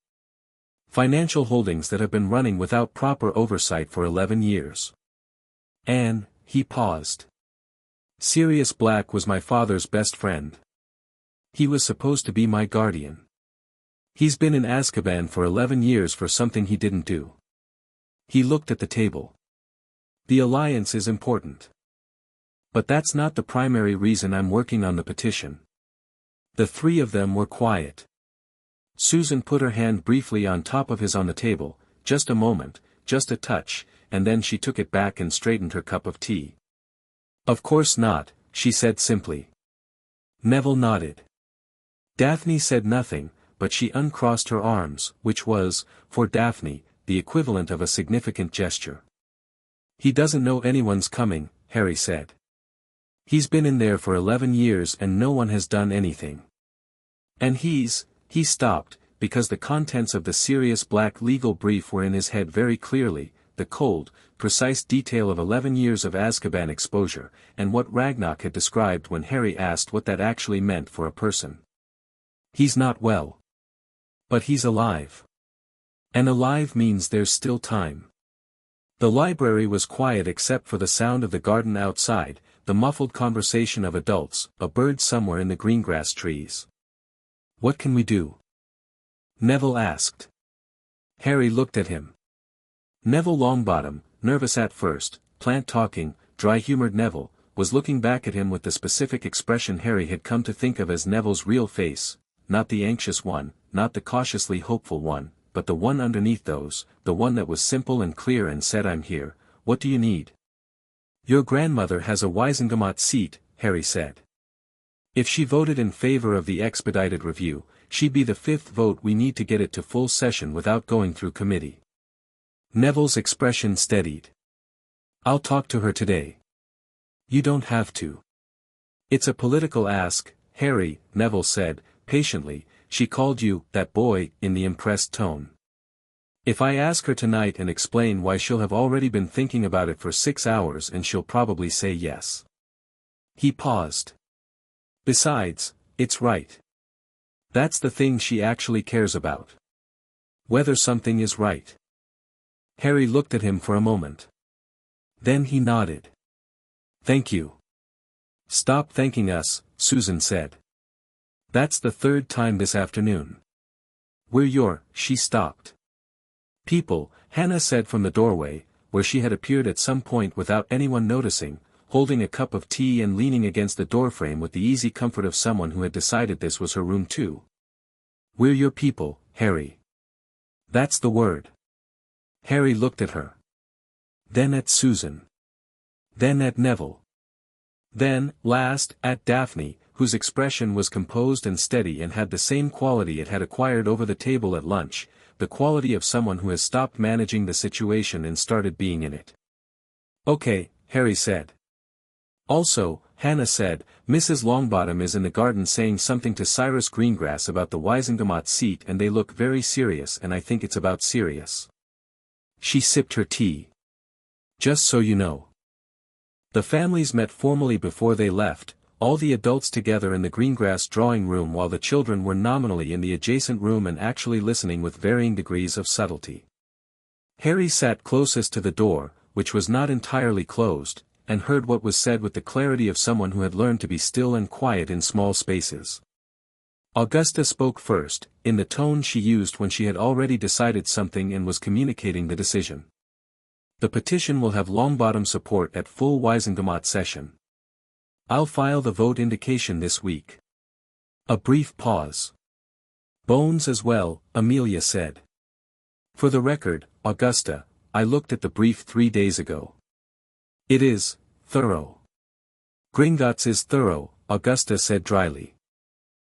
Financial holdings that have been running without proper oversight for 11 years. "Anne," he paused. "Sirius Black was my father's best friend. He was supposed to be my guardian. He's been in Azkaban for 11 years for something he didn't do." He looked at the table. The alliance is important. But that's not the primary reason I'm working on the petition. The three of them were quiet. Susan put her hand briefly on top of his on the table, just a moment, just a touch, and then she took it back and straightened her cup of tea. Of course not, she said simply. Neville nodded. Daphne said nothing, but she uncrossed her arms, which was, for Daphne, the equivalent of a significant gesture. He doesn't know anyone's coming, Harry said. He's been in there for 11 years and no one has done anything. And he stopped, because the contents of the serious black legal brief were in his head very clearly, the cold, precise detail of 11 years of Azkaban exposure, and what Ragnarok had described when Harry asked what that actually meant for a person. He's not well. But he's alive. And alive means there's still time. The library was quiet except for the sound of the garden outside, the muffled conversation of adults, a bird somewhere in the greengrass trees. What can we do? Neville asked. Harry looked at him. Neville Longbottom, nervous at first, plant-talking, dry-humored Neville, was looking back at him with the specific expression Harry had come to think of as Neville's real face, not the anxious one, not the cautiously hopeful one, but the one underneath those, the one that was simple and clear and said, "I'm here, what do you need?" "Your grandmother has a Wizengamot seat," Harry said. "If she voted in favor of the expedited review, she'd be the fifth vote we need to get it to full session without going through committee." Neville's expression steadied. "I'll talk to her today." "You don't have to. It's a political ask, Harry," Neville said, patiently. "She called you, that boy," in the impressed tone. "If I ask her tonight and explain why, she'll have already been thinking about it for 6 hours and she'll probably say yes." He paused. "Besides, it's right. That's the thing she actually cares about. Whether something is right." Harry looked at him for a moment. Then he nodded. "Thank you." "Stop thanking us," Susan said. "That's the third time this afternoon. She stopped. "People," Hannah said from the doorway, where she had appeared at some point without anyone noticing, holding a cup of tea and leaning against the doorframe with the easy comfort of someone who had decided this was her room too. "We're your people, Harry. That's the word." Harry looked at her. Then at Susan. Then at Neville. Then, last, at Daphne, whose expression was composed and steady and had the same quality it had acquired over the table at lunch, the quality of someone who has stopped managing the situation and started being in it. "Okay," Harry said. "Also," Hannah said, "Mrs. Longbottom is in the garden saying something to Cyrus Greengrass about the Wizengamot seat and they look very serious and I think it's about serious." She sipped her tea. "Just so you know. The families met formally before they left, all the adults together in the Greengrass drawing room while the children were nominally in the adjacent room and actually listening with varying degrees of subtlety." Harry sat closest to the door, which was not entirely closed, and heard what was said with the clarity of someone who had learned to be still and quiet in small spaces. Augusta spoke first, in the tone she used when she had already decided something and was communicating the decision. "The petition will have Longbottom support at full Wizengamot session. I'll file the vote indication this week." A brief pause. "Bones as well," Amelia said. "For the record, Augusta, I looked at the brief 3 days ago. It is thorough." "Gringotts is thorough," Augusta said dryly.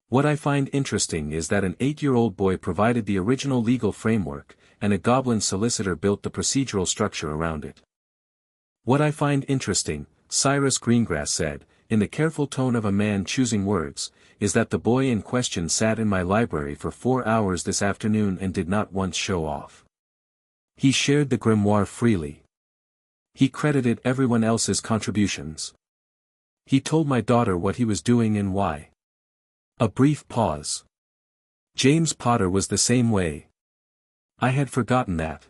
"What I find interesting is that an 8-year-old boy provided the original legal framework, and a goblin solicitor built the procedural structure around it." "What I find interesting," Cyrus Greengrass said, in the careful tone of a man choosing words, "is that the boy in question sat in my library for 4 hours this afternoon and did not once show off. He shared the grimoire freely. He credited everyone else's contributions. He told my daughter what he was doing and why." A brief pause. "James Potter was the same way. I had forgotten that."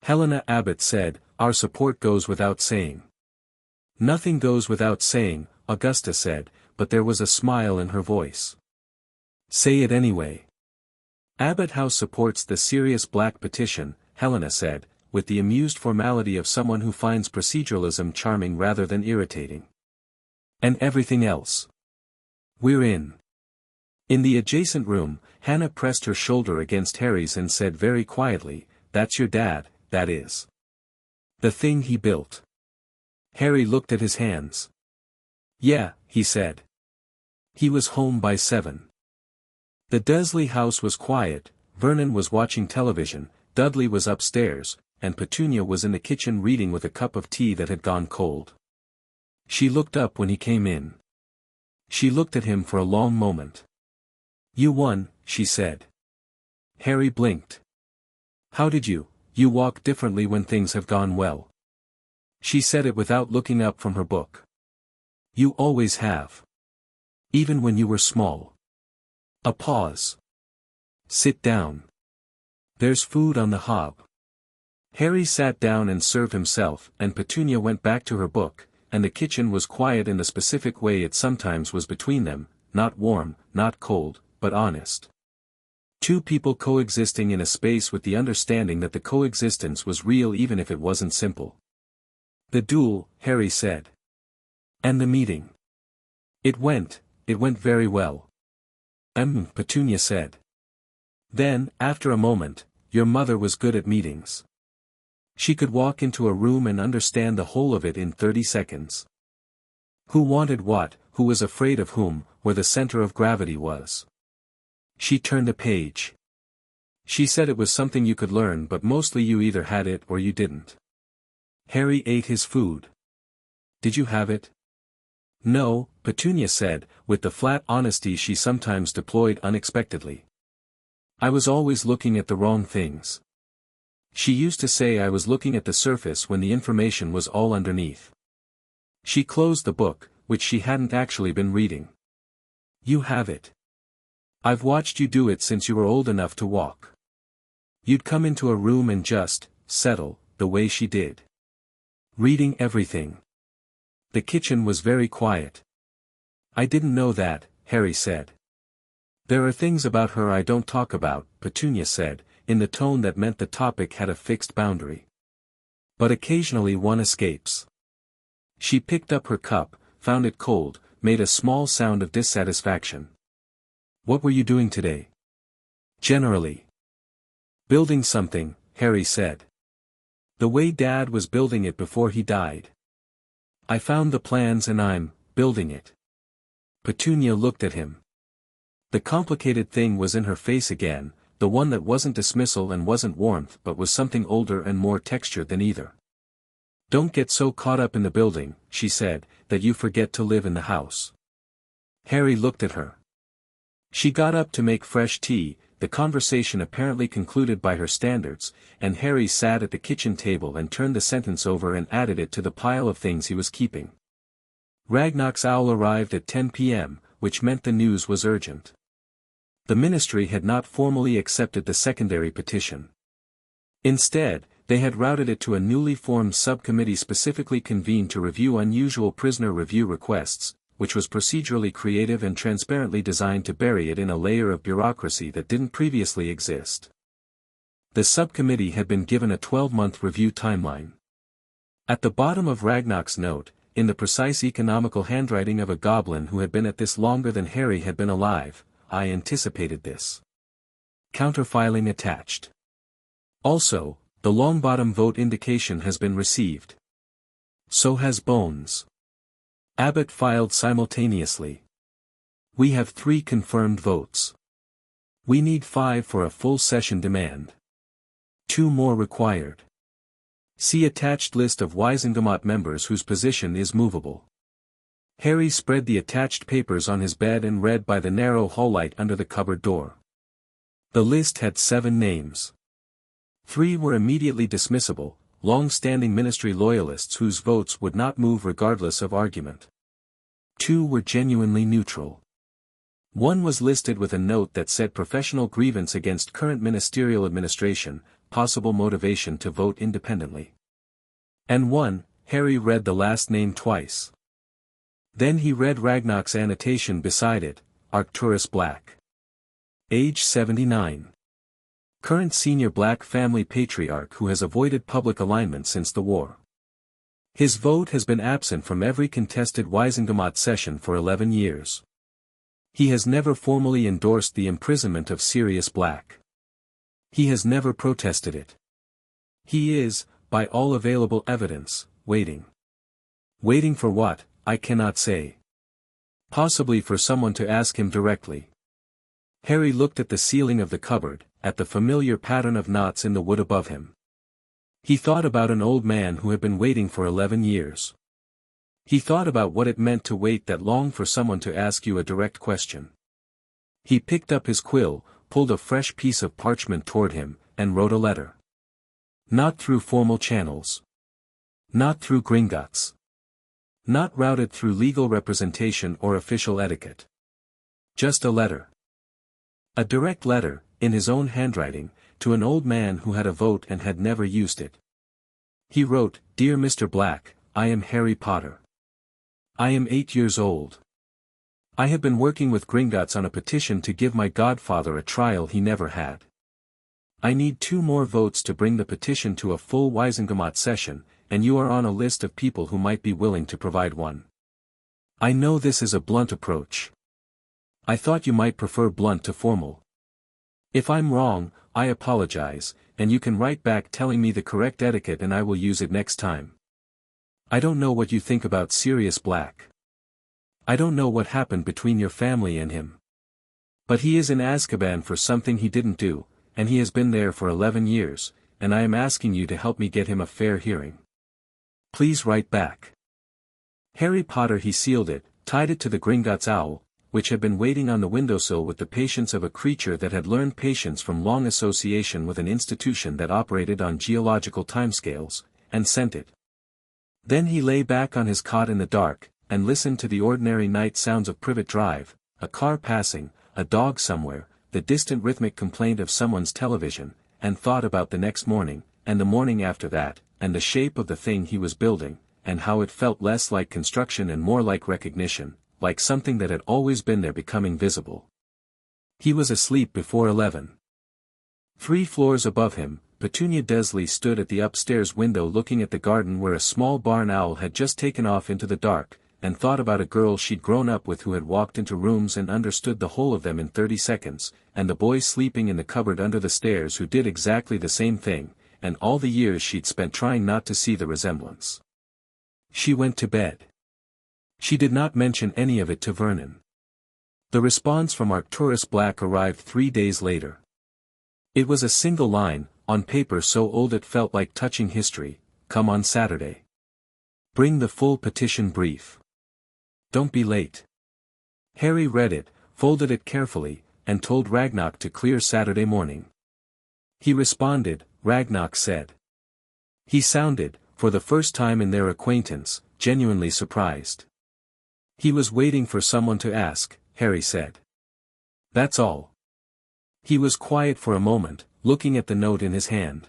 Helena Abbott said, "Our support goes without saying." "Nothing goes without saying," Augusta said, but there was a smile in her voice. "Say it anyway." "Abbott House supports the serious black petition," Helena said, with the amused formality of someone who finds proceduralism charming rather than irritating. And everything else. We're in. In the adjacent room, Hannah pressed her shoulder against Harry's and said very quietly, "That's your dad, that is. The thing he built." Harry looked at his hands. "Yeah," he said. He was home by 7. The Dursley house was quiet. Vernon was watching television, Dudley was upstairs, and Petunia was in the kitchen reading with a cup of tea that had gone cold. She looked up when he came in. She looked at him for a long moment. "You won," she said. Harry blinked. "How did you walk differently when things have gone well?" She said it without looking up from her book. "You always have. Even when you were small." A pause. "Sit down. There's food on the hob." Harry sat down and served himself, and Petunia went back to her book, and the kitchen was quiet in the specific way it sometimes was between them, not warm, not cold, but honest. Two people coexisting in a space with the understanding that the coexistence was real even if it wasn't simple. "The duel," Harry said. "And the meeting." It went very well." Petunia said. Then, after a moment, "Your mother was good at meetings. She could walk into a room and understand the whole of it in 30 seconds. Who wanted what, who was afraid of whom, where the center of gravity was. She turned a page. She said it was something you could learn, but mostly you either had it or you didn't." Harry ate his food. "Did you have it?" "No," Petunia said, with the flat honesty she sometimes deployed unexpectedly. "I was always looking at the wrong things. She used to say I was looking at the surface when the information was all underneath." She closed the book, which she hadn't actually been reading. "You have it. I've watched you do it since you were old enough to walk. You'd come into a room and just settle, the way she did. Reading everything." The kitchen was very quiet. "I didn't know that," Harry said. "There are things about her I don't talk about," Petunia said, in the tone that meant the topic had a fixed boundary. "But occasionally one escapes." She picked up her cup, found it cold, made a small sound of dissatisfaction. "What were you doing today?" "Generally." "Building something," Harry said. "The way Dad was building it before he died. I found the plans and I'm building it." Petunia looked at him. The complicated thing was in her face again, the one that wasn't dismissal and wasn't warmth but was something older and more textured than either. "Don't get so caught up in the building," she said, "that you forget to live in the house." Harry looked at her. She got up to make fresh tea, the conversation apparently concluded by her standards, and Harry sat at the kitchen table and turned the sentence over and added it to the pile of things he was keeping. Ragnar's owl arrived at 10 p.m., which meant the news was urgent. The ministry had not formally accepted the secondary petition. Instead, they had routed it to a newly formed subcommittee specifically convened to review unusual prisoner review requests, which was procedurally creative and transparently designed to bury it in a layer of bureaucracy that didn't previously exist. The subcommittee had been given a 12-month review timeline. At the bottom of Ragnar's note, in the precise economical handwriting of a goblin who had been at this longer than Harry had been alive, "I anticipated this. Counterfiling attached. Also, the Longbottom vote indication has been received. So has Bones." Abbott filed simultaneously. "We have 3 confirmed votes. We need 5 for a full session demand. 2 more required. See attached list of Wisengamot members whose position is movable." Harry spread the attached papers on his bed and read by the narrow hall light under the cupboard door. The list had 7 names. 3 were immediately dismissible, long-standing ministry loyalists whose votes would not move regardless of argument. 2 were genuinely neutral. 1 was listed with a note that said professional grievance against current ministerial administration, possible motivation to vote independently. And 1, Harry read the last name twice. Then he read Ragnar's annotation beside it, Arcturus Black. Age 79. current senior black family patriarch who has avoided public alignment since the war. His vote has been absent from every contested Gringotts session for 11 years. He has never formally endorsed the imprisonment of Sirius Black. He has never protested it. He is, by all available evidence, waiting. Waiting for what, I cannot say. Possibly for someone to ask him directly. Harry looked at the ceiling of the cupboard, at the familiar pattern of knots in the wood above him. He thought about an old man who had been waiting for 11 years. He thought about what it meant to wait that long for someone to ask you a direct question. He picked up his quill, pulled a fresh piece of parchment toward him, and wrote a letter. Not through formal channels. Not through Gringotts. Not routed through legal representation or official etiquette. Just a letter. A direct letter, in his own handwriting, to an old man who had a vote and had never used it. He wrote, "Dear Mr. Black, I am Harry Potter. I am 8 years old. I have been working with Gringotts on a petition to give my godfather a trial he never had. I need 2 more votes to bring the petition to a full Gringotts session, and you are on a list of people who might be willing to provide one. I know this is a blunt approach. I thought you might prefer blunt to formal. If I'm wrong, I apologize, and you can write back telling me the correct etiquette and I will use it next time. I don't know what you think about Sirius Black. I don't know what happened between your family and him. But he is in Azkaban for something he didn't do, and he has been there for 11 years, and I am asking you to help me get him a fair hearing. Please write back." Harry Potter. He sealed it, tied it to the Gringotts owl, which had been waiting on the windowsill with the patience of a creature that had learned patience from long association with an institution that operated on geological timescales, and sent it. Then he lay back on his cot in the dark, and listened to the ordinary night sounds of Privet Drive, a car passing, a dog somewhere, the distant rhythmic complaint of someone's television, and thought about the next morning, and the morning after that, and the shape of the thing he was building, and how it felt less like construction and more like recognition, like something that had always been there becoming visible. He was asleep before 11. 3 floors above him, Petunia Dursley stood at the upstairs window looking at the garden where a small barn owl had just taken off into the dark, and thought about a girl she'd grown up with who had walked into rooms and understood the whole of them in 30 seconds, and the boy sleeping in the cupboard under the stairs who did exactly the same thing, and all the years she'd spent trying not to see the resemblance. She went to bed. She did not mention any of it to Vernon. The response from Arcturus Black arrived 3 days later. It was a single line, on paper so old it felt like touching history: "Come on Saturday. Bring the full petition brief. Don't be late." Harry read it, folded it carefully, and told Ragnarok to clear Saturday morning. He responded, Ragnarok said. He sounded, for the first time in their acquaintance, genuinely surprised. He was waiting for someone to ask, Harry said. That's all. He was quiet for a moment, looking at the note in his hand.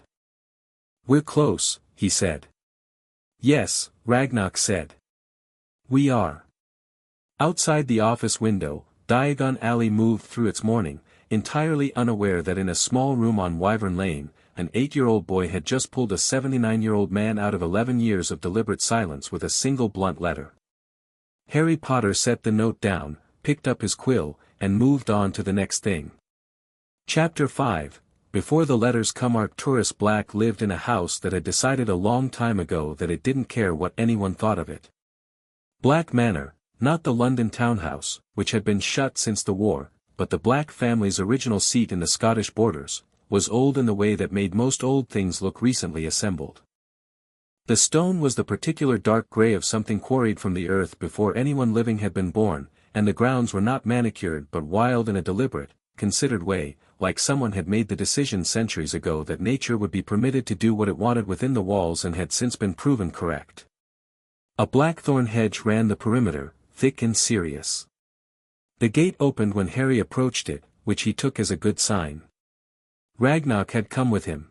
We're close, he said. Yes, Ragnarok said. We are. Outside the office window, Diagon Alley moved through its morning, entirely unaware that in a small room on Wyvern Lane, an 8-year-old boy had just pulled a 79-year-old man out of 11 years of deliberate silence with a single blunt letter. Harry Potter set the note down, picked up his quill, and moved on to the next thing. Chapter 5. Before the letters come. Arcturus Black lived in a house that had decided a long time ago that it didn't care what anyone thought of it. Black Manor, not the London townhouse, which had been shut since the war, but the Black family's original seat in the Scottish borders, was old in the way that made most old things look recently assembled. The stone was the particular dark grey of something quarried from the earth before anyone living had been born, and the grounds were not manicured but wild in a deliberate, considered way, like someone had made the decision centuries ago that nature would be permitted to do what it wanted within the walls and had since been proven correct. A blackthorn hedge ran the perimeter, thick and serious. The gate opened when Harry approached it, which he took as a good sign. Ragnarok had come with him.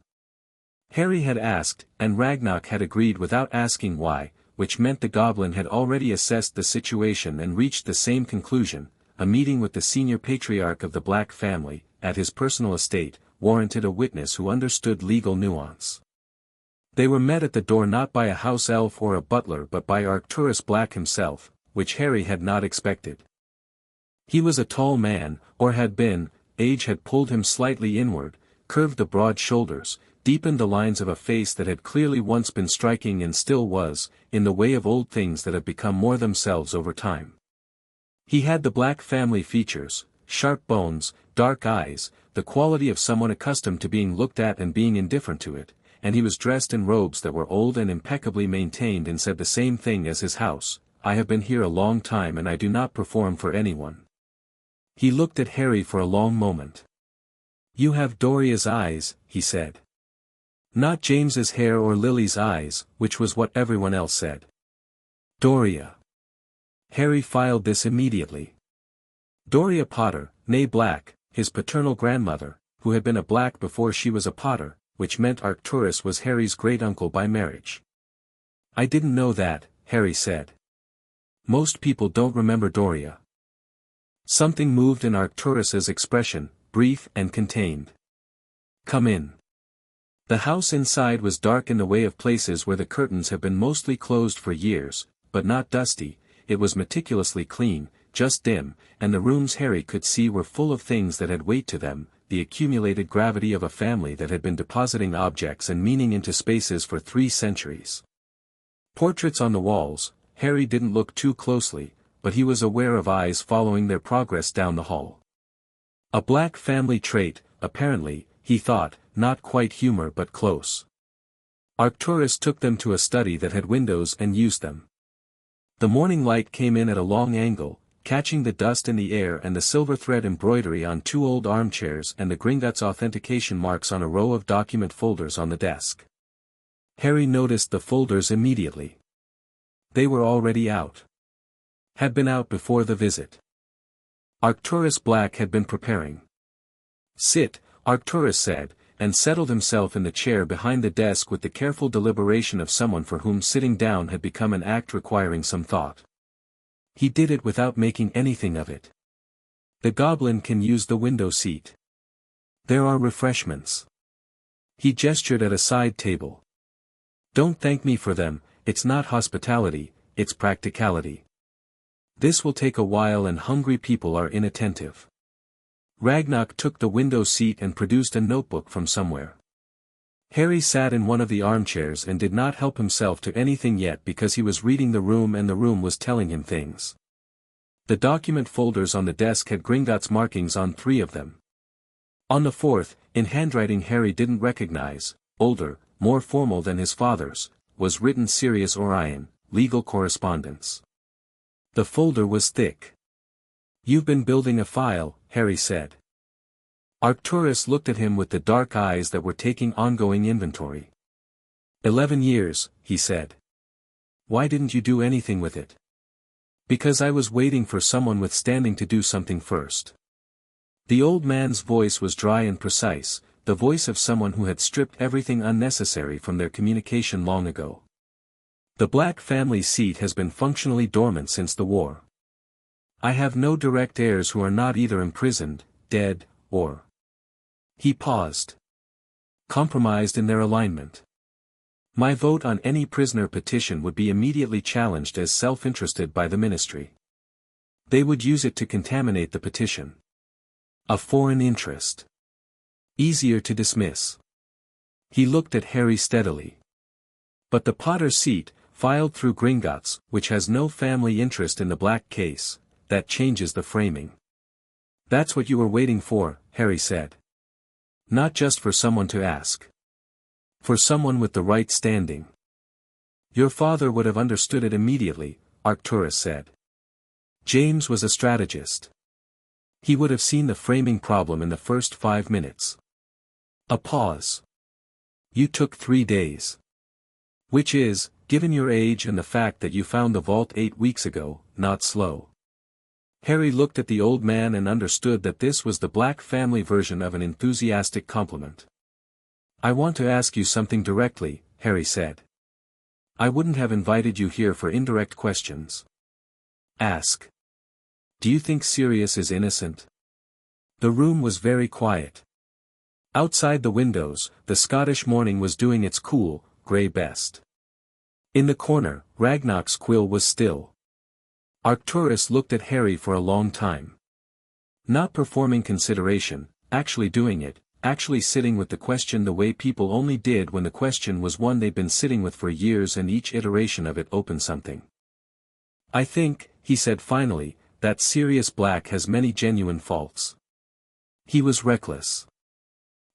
Harry had asked, and Ragnarok had agreed without asking why, which meant the goblin had already assessed the situation and reached the same conclusion. A meeting with the senior patriarch of the Black family, at his personal estate, warranted a witness who understood legal nuance. They were met at the door not by a house elf or a butler but by Arcturus Black himself, which Harry had not expected. He was a tall man, or had been. Age had pulled him slightly inward, curved the broad shoulders, deepened the lines of a face that had clearly once been striking and still was, in the way of old things that have become more themselves over time. He had the Black family features, sharp bones, dark eyes, the quality of someone accustomed to being looked at and being indifferent to it, and he was dressed in robes that were old and impeccably maintained and said the same thing as his house: "I have been here a long time and I do not perform for anyone." He looked at Harry for a long moment. "You have Doria's eyes," he said. Not James's hair or Lily's eyes, which was what everyone else said. Doria. Harry filed this immediately. Doria Potter, née Black, his paternal grandmother, who had been a Black before she was a Potter, which meant Arcturus was Harry's great-uncle by marriage. "I didn't know that," Harry said. "Most people don't remember Doria." Something moved in Arcturus's expression, brief and contained. "Come in." The house inside was dark in the way of places where the curtains have been mostly closed for years, but not dusty. It was meticulously clean, just dim, and the rooms Harry could see were full of things that had weight to them, the accumulated gravity of a family that had been depositing objects and meaning into spaces for 3 centuries. Portraits on the walls. Harry didn't look too closely, but he was aware of eyes following their progress down the hall. A Black family trait, apparently, he thought, not quite humor but close. Arcturus took them to a study that had windows and used them. The morning light came in at a long angle, catching the dust in the air and the silver thread embroidery on 2 old armchairs and the Gringotts authentication marks on a row of document folders on the desk. Harry noticed the folders immediately. They were already out. Had been out before the visit. Arcturus Black had been preparing. "Sit," Arcturus said, and settled himself in the chair behind the desk with the careful deliberation of someone for whom sitting down had become an act requiring some thought. He did it without making anything of it. "The goblin can use the window seat. There are refreshments." He gestured at a side table. "Don't thank me for them, it's not hospitality, it's practicality. This will take a while and hungry people are inattentive." Ragnarok took the window seat and produced a notebook from somewhere. Harry sat in one of the armchairs and did not help himself to anything yet because he was reading the room and the room was telling him things. The document folders on the desk had Gringotts markings on 3 of them. On the 4th, in handwriting Harry didn't recognize, older, more formal than his father's, was written Sirius Orion, legal correspondence. The folder was thick. "You've been building a file," Harry said. Arcturus looked at him with the dark eyes that were taking ongoing inventory. 11 years, he said. "Why didn't you do anything with it?" "Because I was waiting for someone with standing to do something first." The old man's voice was dry and precise, the voice of someone who had stripped everything unnecessary from their communication long ago. "The Black family seat has been functionally dormant since the war. I have no direct heirs who are not either imprisoned, dead, or—" He paused. "Compromised in their alignment. My vote on any prisoner petition would be immediately challenged as self-interested by the ministry. They would use it to contaminate the petition. A foreign interest. Easier to dismiss." He looked at Harry steadily. "But the Potter seat, filed through Gringotts, which has no family interest in the Black case, that changes the framing." "That's what you were waiting for," Harry said. "Not just for someone to ask. For someone with the right standing." "Your father would have understood it immediately," Arcturus said. "James was a strategist. He would have seen the framing problem in the first 5 minutes." A pause. "You took 3 days. Which is, given your age and the fact that you found the vault 8 weeks ago, not slow." Harry looked at the old man and understood that this was the Black family version of an enthusiastic compliment. "I want to ask you something directly," Harry said. "I wouldn't have invited you here for indirect questions." "Ask. Do you think Sirius is innocent?" The room was very quiet. Outside the windows, the Scottish morning was doing its cool, grey best. In the corner, Ragnar's quill was still. Arcturus looked at Harry for a long time. Not performing consideration, actually doing it, actually sitting with the question the way people only did when the question was one they'd been sitting with for years and each iteration of it opened something. I think, he said finally, that Sirius Black has many genuine faults. He was reckless.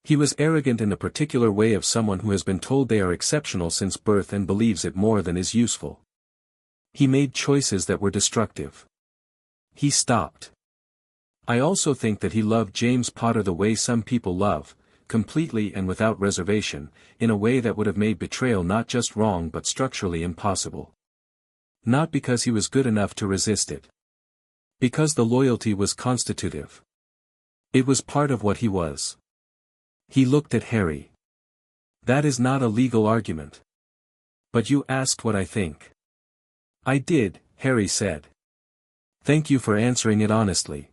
He was arrogant in the particular way of someone who has been told they are exceptional since birth and believes it more than is useful. He made choices that were destructive. He stopped. I also think that he loved James Potter the way some people love, completely and without reservation, in a way that would have made betrayal not just wrong but structurally impossible. Not because he was good enough to resist it. Because the loyalty was constitutive. It was part of what he was. He looked at Harry. That is not a legal argument. But you asked what I think. I did, Harry said. Thank you for answering it honestly.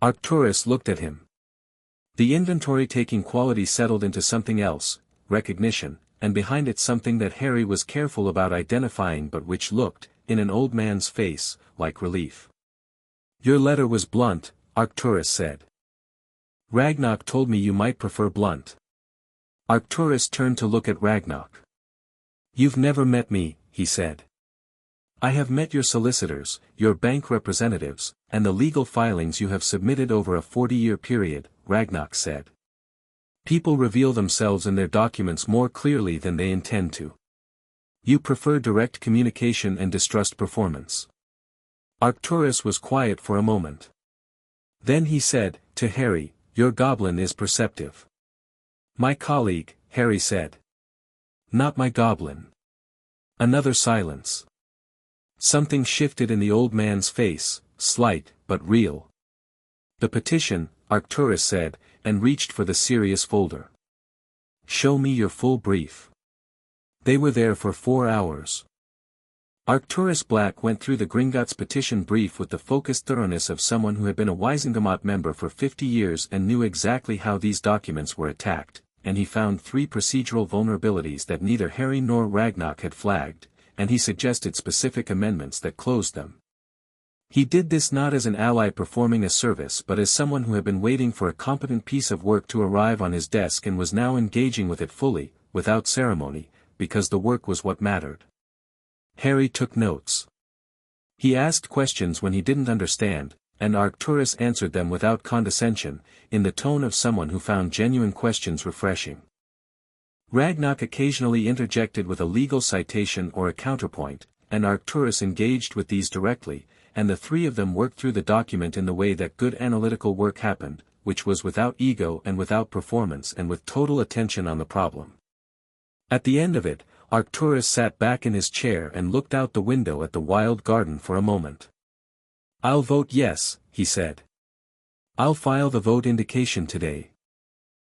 Arcturus looked at him. The inventory-taking quality settled into something else, recognition, and behind it something that Harry was careful about identifying but which looked, in an old man's face, like relief. Your letter was blunt, Arcturus said. Ragnar told me you might prefer blunt. Arcturus turned to look at Ragnar. You've never met me, he said. I have met your solicitors, your bank representatives, and the legal filings you have submitted over a 40-year period, Ragnar said. People reveal themselves in their documents more clearly than they intend to. You prefer direct communication and distrust performance. Arcturus was quiet for a moment. Then he said, to Harry, your goblin is perceptive. My colleague, Harry said. Not my goblin. Another silence. Something shifted in the old man's face, slight, but real. The petition, Arcturus said, and reached for the Sirius folder. Show me your full brief. They were there for 4 hours. Arcturus Black went through the Gringotts petition brief with the focused thoroughness of someone who had been a Wisengamot member for 50 years and knew exactly how these documents were attacked, and he found 3 procedural vulnerabilities that neither Harry nor Ragnar had flagged, and he suggested specific amendments that closed them. He did this not as an ally performing a service but as someone who had been waiting for a competent piece of work to arrive on his desk and was now engaging with it fully, without ceremony, because the work was what mattered. Harry took notes. He asked questions when he didn't understand, and Arcturus answered them without condescension, in the tone of someone who found genuine questions refreshing. Ragnar occasionally interjected with a legal citation or a counterpoint, and Arcturus engaged with these directly, and the 3 of them worked through the document in the way that good analytical work happened, which was without ego and without performance and with total attention on the problem. At the end of it, Arcturus sat back in his chair and looked out the window at the wild garden for a moment. I'll vote yes, he said. I'll file the vote indication today.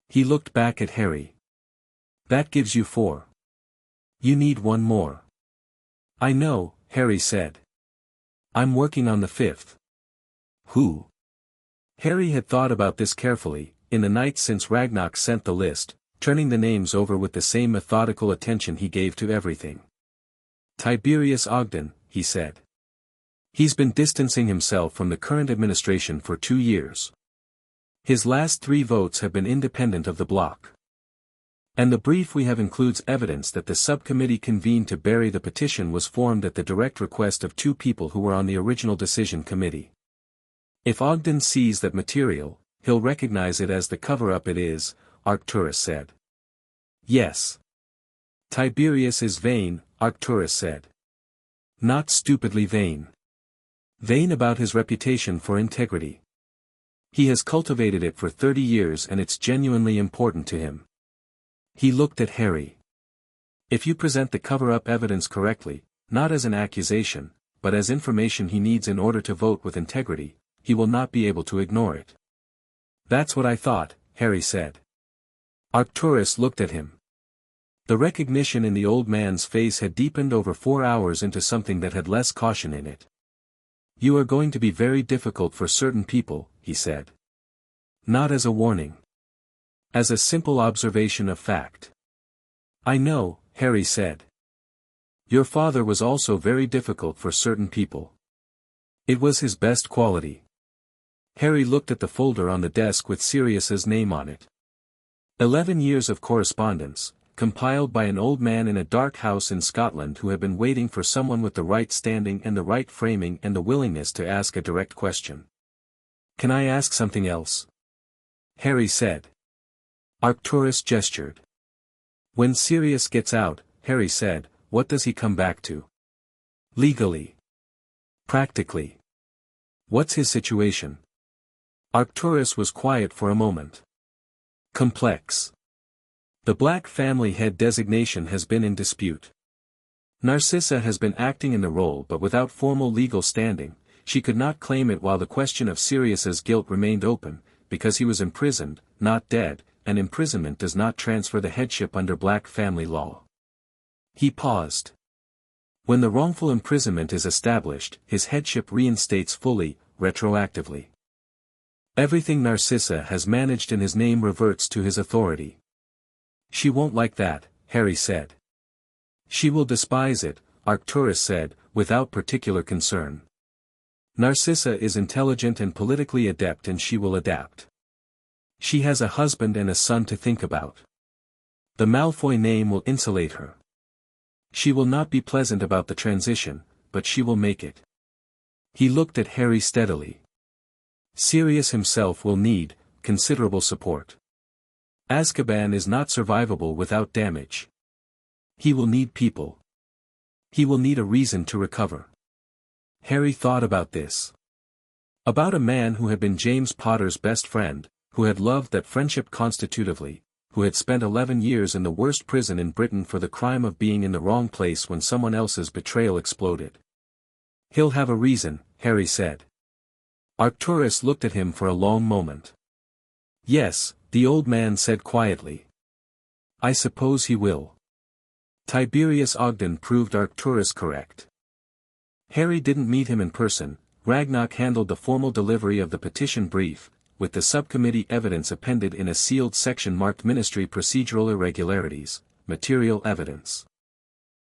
He looked back at Harry. That gives you 4. You need 1 more. I know, Harry said. I'm working on the 5th. Who? Harry had thought about this carefully, in the night since Ragnar sent the list, turning the names over with the same methodical attention he gave to everything. Tiberius Ogden, he said. He's been distancing himself from the current administration for 2 years. His last 3 votes have been independent of the bloc. And the brief we have includes evidence that the subcommittee convened to bury the petition was formed at the direct request of 2 people who were on the original decision committee. If Ogden sees that material, he'll recognize it as the cover-up it is, Arcturus said. Yes. Tiberius is vain, Arcturus said. Not stupidly vain. Vain about his reputation for integrity. He has cultivated it for 30 years and it's genuinely important to him. He looked at Harry. If you present the cover-up evidence correctly, not as an accusation, but as information he needs in order to vote with integrity, he will not be able to ignore it. That's what I thought, Harry said. Arcturus looked at him. The recognition in the old man's face had deepened over 4 hours into something that had less caution in it. You are going to be very difficult for certain people, he said. Not as a warning. as a simple observation of fact. I know, Harry said. Your father was also very difficult for certain people. It was his best quality. Harry looked at the folder on the desk with Sirius's name on it. 11 years of correspondence, compiled by an old man in a dark house in Scotland who had been waiting for someone with the right standing and the right framing and the willingness to ask a direct question. Can I ask something else? Harry said. Arcturus gestured. When Sirius gets out, Harry said, what does he come back to? Legally. Practically. What's his situation? Arcturus was quiet for a moment. Complex. The Black family head designation has been in dispute. Narcissa has been acting in the role but without formal legal standing. She could not claim it while the question of Sirius's guilt remained open, because he was imprisoned, not dead, and imprisonment does not transfer the headship under Black family law. He paused. When the wrongful imprisonment is established, his headship reinstates fully, retroactively. Everything Narcissa has managed in his name reverts to his authority. She won't like that, Harry said. She will despise it, Arcturus said, without particular concern. Narcissa is intelligent and politically adept and she will adapt. She has a husband and a son to think about. The Malfoy name will insulate her. She will not be pleasant about the transition, but she will make it. He looked at Harry steadily. Sirius himself will need considerable support. Azkaban is not survivable without damage. He will need people. He will need a reason to recover. Harry thought about this. About a man who had been James Potter's best friend, who had loved that friendship constitutively, who had spent 11 years in the worst prison in Britain for the crime of being in the wrong place when someone else's betrayal exploded. He'll have a reason, Harry said. Arcturus looked at him for a long moment. Yes, the old man said quietly. I suppose he will. Tiberius Ogden proved Arcturus correct. Harry didn't meet him in person. Ragnarok handled the formal delivery of the petition brief, with the subcommittee evidence appended in a sealed section marked Ministry Procedural Irregularities, Material Evidence.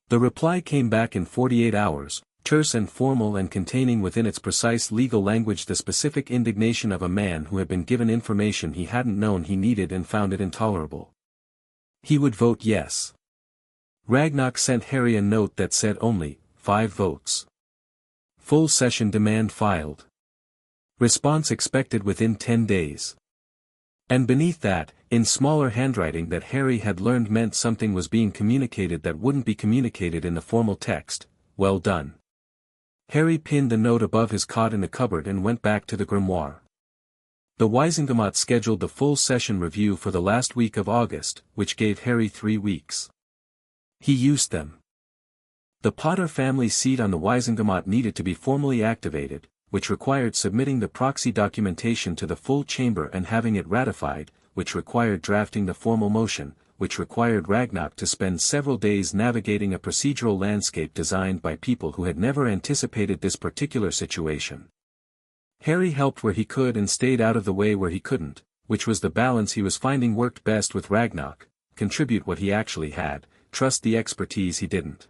The reply came back in 48 hours, terse and formal and containing within its precise legal language the specific indignation of a man who had been given information he hadn't known he needed and found it intolerable. He would vote yes. Ragnarok sent Harry a note that said only 5 votes. Full session demand filed. Response expected within 10 days. And beneath that, in smaller handwriting that Harry had learned meant something was being communicated that wouldn't be communicated in the formal text, well done. Harry pinned the note above his cot in the cupboard and went back to the grimoire. The Wisengamot scheduled the full session review for the last week of August, which gave Harry 3 weeks. He used them. The Potter family seat on the Wisengamot needed to be formally activated, which required submitting the proxy documentation to the full chamber and having it ratified, which required drafting the formal motion, which required Ragnarok to spend several days navigating a procedural landscape designed by people who had never anticipated this particular situation. Harry helped where he could and stayed out of the way where he couldn't, which was the balance he was finding worked best with Ragnarok: contribute what he actually had, trust the expertise he didn't.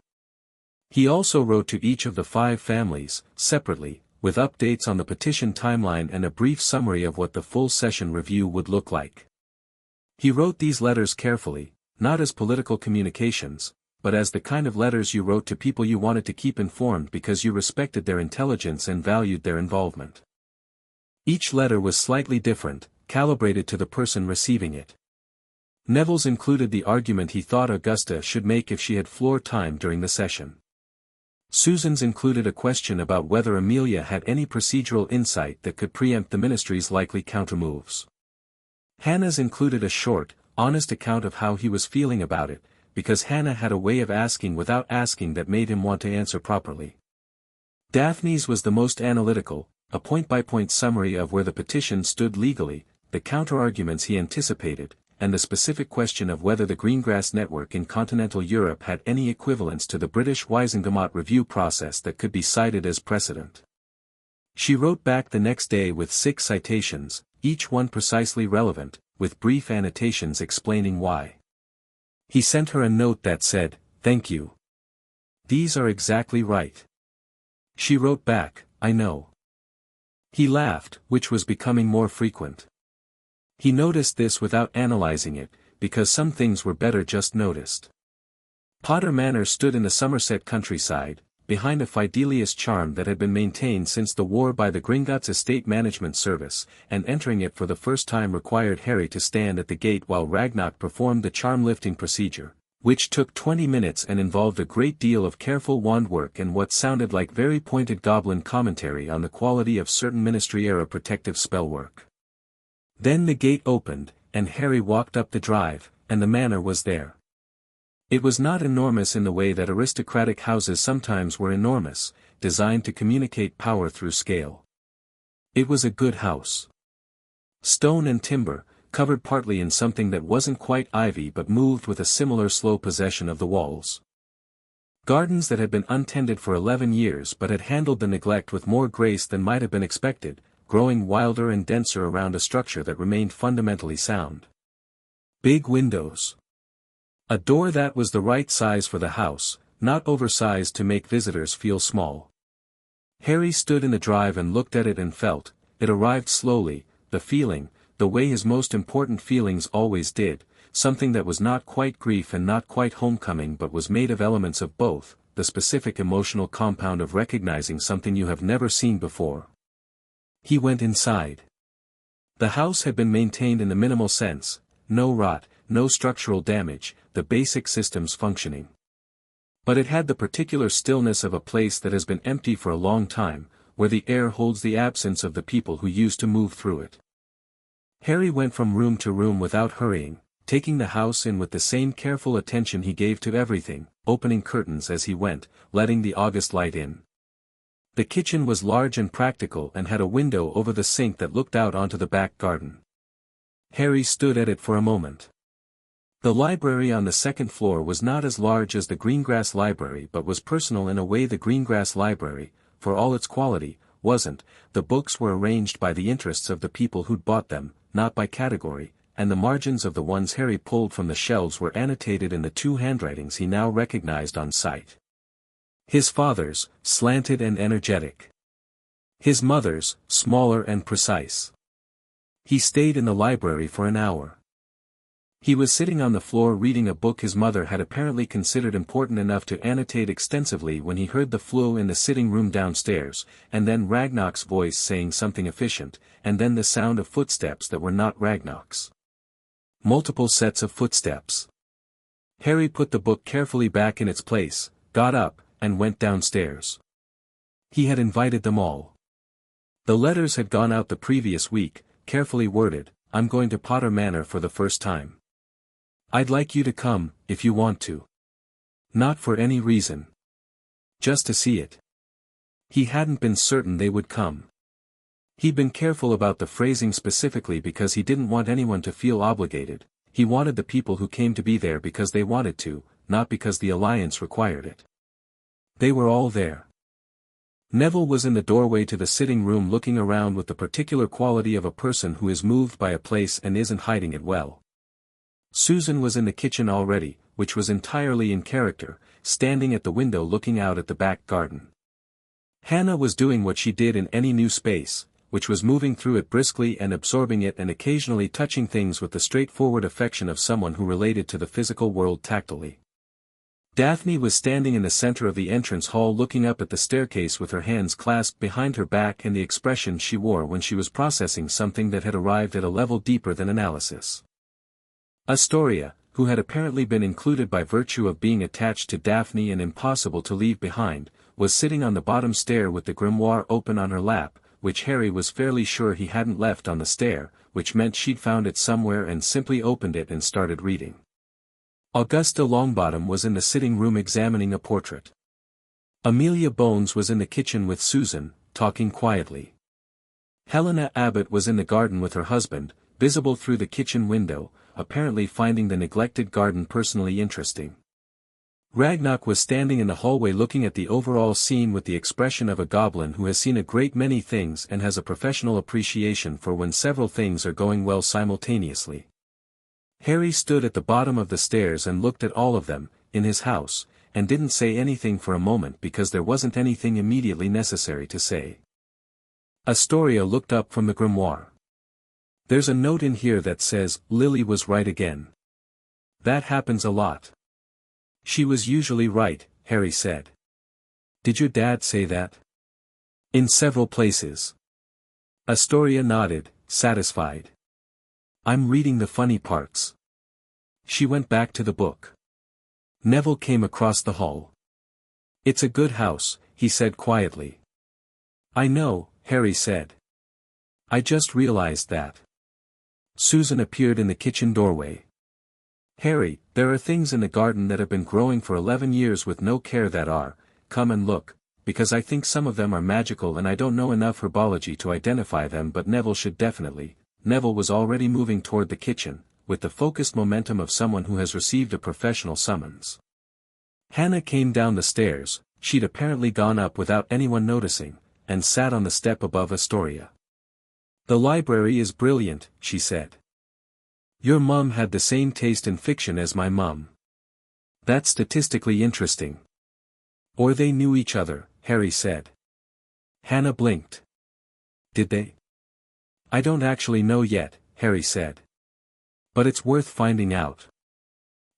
He also wrote to each of the 5 families, separately, with updates on the petition timeline and a brief summary of what the full session review would look like. He wrote these letters carefully, not as political communications, but as the kind of letters you wrote to people you wanted to keep informed because you respected their intelligence and valued their involvement. Each letter was slightly different, calibrated to the person receiving it. Neville's included the argument he thought Augusta should make if she had floor time during the session. Susan's included a question about whether Amelia had any procedural insight that could preempt the Ministry's likely countermoves. Hannah's included a short, honest account of how he was feeling about it, because Hannah had a way of asking without asking that made him want to answer properly. Daphne's was the most analytical, a point-by-point summary of where the petition stood legally, the counter-arguments he anticipated, and the specific question of whether the Greengrass network in continental Europe had any equivalence to the British Wisengamot review process that could be cited as precedent. She wrote back the next day with 6 citations, each one precisely relevant, with brief annotations explaining why. He sent her a note that said, "Thank you. These are exactly right." She wrote back, "I know." He laughed, which was becoming more frequent. He noticed this without analyzing it, because some things were better just noticed. Potter Manor stood in the Somerset countryside, behind a Fidelius charm that had been maintained since the war by the Gringotts Estate Management Service, and entering it for the first time required Harry to stand at the gate while Ragnarok performed the charm-lifting procedure, which took 20 minutes and involved a great deal of careful wand work and what sounded like very pointed goblin commentary on the quality of certain Ministry-era protective spellwork. Then the gate opened, and Harry walked up the drive, and the manor was there. It was not enormous in the way that aristocratic houses sometimes were enormous, designed to communicate power through scale. It was a good house. Stone and timber, covered partly in something that wasn't quite ivy but moved with a similar slow possession of the walls. Gardens that had been untended for 11 years but had handled the neglect with more grace than might have been expected, growing wilder and denser around a structure that remained fundamentally sound. Big windows. A door that was the right size for the house, not oversized to make visitors feel small. Harry stood in the drive and looked at it and felt, it arrived slowly, the feeling, the way his most important feelings always did, something that was not quite grief and not quite homecoming but was made of elements of both, the specific emotional compound of recognizing something you have never seen before. He went inside. The house had been maintained in the minimal sense, no rot, no structural damage, the basic systems functioning. But it had the particular stillness of a place that has been empty for a long time, where the air holds the absence of the people who used to move through it. Harry went from room to room without hurrying, taking the house in with the same careful attention he gave to everything, opening curtains as he went, letting the August light in. The kitchen was large and practical and had a window over the sink that looked out onto the back garden. Harry stood at it for a moment. The library on the second floor was not as large as the Greengrass Library but was personal in a way the Greengrass Library, for all its quality, wasn't. The books were arranged by the interests of the people who'd bought them, not by category, and the margins of the ones Harry pulled from the shelves were annotated in the two handwritings he now recognized on sight. His father's, slanted and energetic. His mother's, smaller and precise. He stayed in the library for an hour. He was sitting on the floor reading a book his mother had apparently considered important enough to annotate extensively when he heard the flu in the sitting room downstairs, and then Ragnarok's voice saying something efficient, and then the sound of footsteps that were not Ragnarok's. Multiple sets of footsteps. Harry put the book carefully back in its place, got up, and went downstairs. He had invited them all. The letters had gone out the previous week, carefully worded, "I'm going to Potter Manor for the first time. I'd like you to come, if you want to. Not for any reason. Just to see it." He hadn't been certain they would come. He'd been careful about the phrasing specifically because he didn't want anyone to feel obligated. He wanted the people who came to be there because they wanted to, not because the alliance required it. They were all there. Neville was in the doorway to the sitting room looking around with the particular quality of a person who is moved by a place and isn't hiding it well. Susan was in the kitchen already, which was entirely in character, standing at the window looking out at the back garden. Hannah was doing what she did in any new space, which was moving through it briskly and absorbing it and occasionally touching things with the straightforward affection of someone who related to the physical world tactily. Daphne was standing in the center of the entrance hall looking up at the staircase with her hands clasped behind her back and the expression she wore when she was processing something that had arrived at a level deeper than analysis. Astoria, who had apparently been included by virtue of being attached to Daphne and impossible to leave behind, was sitting on the bottom stair with the grimoire open on her lap, which Harry was fairly sure he hadn't left on the stair, which meant she'd found it somewhere and simply opened it and started reading. Augusta Longbottom was in the sitting room examining a portrait. Amelia Bones was in the kitchen with Susan, talking quietly. Helena Abbott was in the garden with her husband, visible through the kitchen window, apparently finding the neglected garden personally interesting. Ragnock was standing in the hallway looking at the overall scene with the expression of a goblin who has seen a great many things and has a professional appreciation for when several things are going well simultaneously. Harry stood at the bottom of the stairs and looked at all of them, in his house, and didn't say anything for a moment because there wasn't anything immediately necessary to say. Astoria looked up from the grimoire. "There's a note in here that says, Lily was right again. That happens a lot." "She was usually right," Harry said. "Did your dad say that?" "In several places." Astoria nodded, satisfied. "I'm reading the funny parts." She went back to the book. Neville came across the hall. "It's a good house," he said quietly. "I know," Harry said. "I just realized that." Susan appeared in the kitchen doorway. "Harry, there are things in the garden that have been growing for 11 years with no care that are, come and look, because I think some of them are magical and I don't know enough herbology to identify them, but Neville should definitely." Neville was already moving toward the kitchen, with the focused momentum of someone who has received a professional summons. Hannah came down the stairs, she'd apparently gone up without anyone noticing, and sat on the step above Astoria. "The library is brilliant," she said. "Your mum had the same taste in fiction as my mum. That's statistically interesting." "Or they knew each other," Harry said. Hannah blinked. "Did they?" "I don't actually know yet," Harry said. "But it's worth finding out."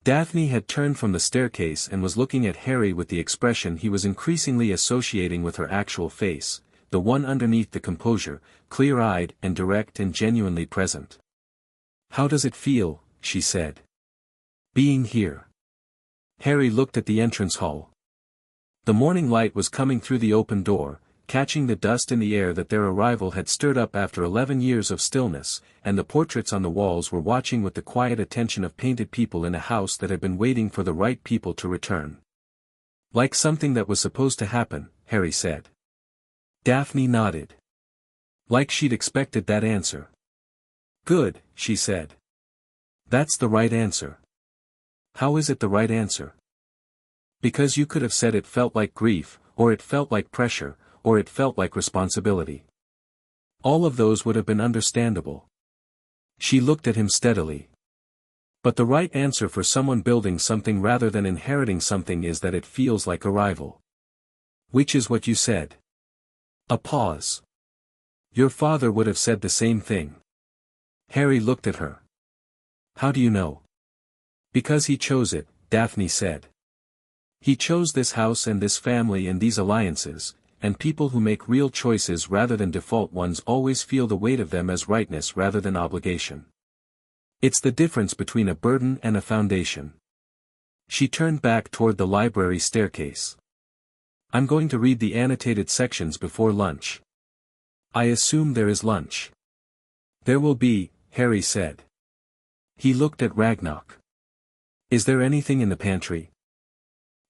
Daphne had turned from the staircase and was looking at Harry with the expression he was increasingly associating with her actual face, the one underneath the composure, clear-eyed and direct and genuinely present. "How does it feel?" she said. "Being here." Harry looked at the entrance hall. The morning light was coming through the open door, catching the dust in the air that their arrival had stirred up after 11 years of stillness, and the portraits on the walls were watching with the quiet attention of painted people in a house that had been waiting for the right people to return. "Like something that was supposed to happen," Harry said. Daphne nodded. Like she'd expected that answer. "Good," she said. "That's the right answer." "How is it the right answer?" "Because you could have said it felt like grief, or it felt like pressure, or it felt like responsibility. All of those would have been understandable." She looked at him steadily. "But the right answer for someone building something rather than inheriting something is that it feels like arrival. Which is what you said." A pause. "Your father would have said the same thing." Harry looked at her. "How do you know?" "Because he chose it," Daphne said. "He chose this house and this family and these alliances, and people who make real choices rather than default ones always feel the weight of them as rightness rather than obligation. It's the difference between a burden and a foundation." She turned back toward the library staircase. "I'm going to read the annotated sections before lunch." "I assume there is lunch." "There will be," Harry said. He looked at Ragnock. "Is there anything in the pantry?"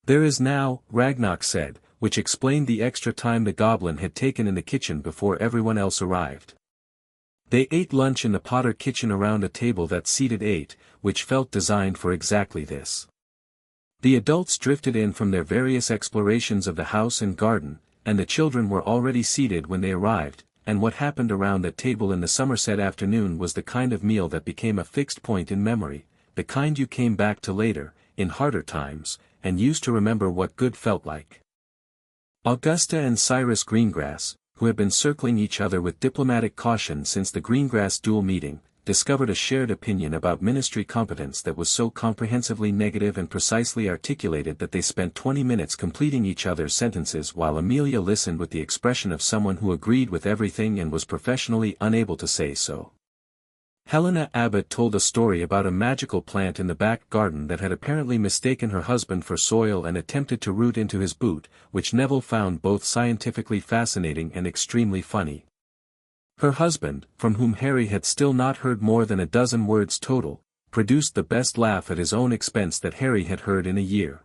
"There is now," Ragnock said, which explained the extra time the goblin had taken in the kitchen before everyone else arrived. They ate lunch in the Potter kitchen around a table that seated 8, which felt designed for exactly this. The adults drifted in from their various explorations of the house and garden, and the children were already seated when they arrived, and what happened around that table in the Somerset afternoon was the kind of meal that became a fixed point in memory, the kind you came back to later, in harder times, and used to remember what good felt like. Augusta and Cyrus Greengrass, who had been circling each other with diplomatic caution since the Greengrass duel meeting, discovered a shared opinion about ministry competence that was so comprehensively negative and precisely articulated that they spent 20 minutes completing each other's sentences while Amelia listened with the expression of someone who agreed with everything and was professionally unable to say so. Helena Abbott told a story about a magical plant in the back garden that had apparently mistaken her husband for soil and attempted to root into his boot, which Neville found both scientifically fascinating and extremely funny. Her husband, from whom Harry had still not heard more than a dozen words total, produced the best laugh at his own expense that Harry had heard in a year.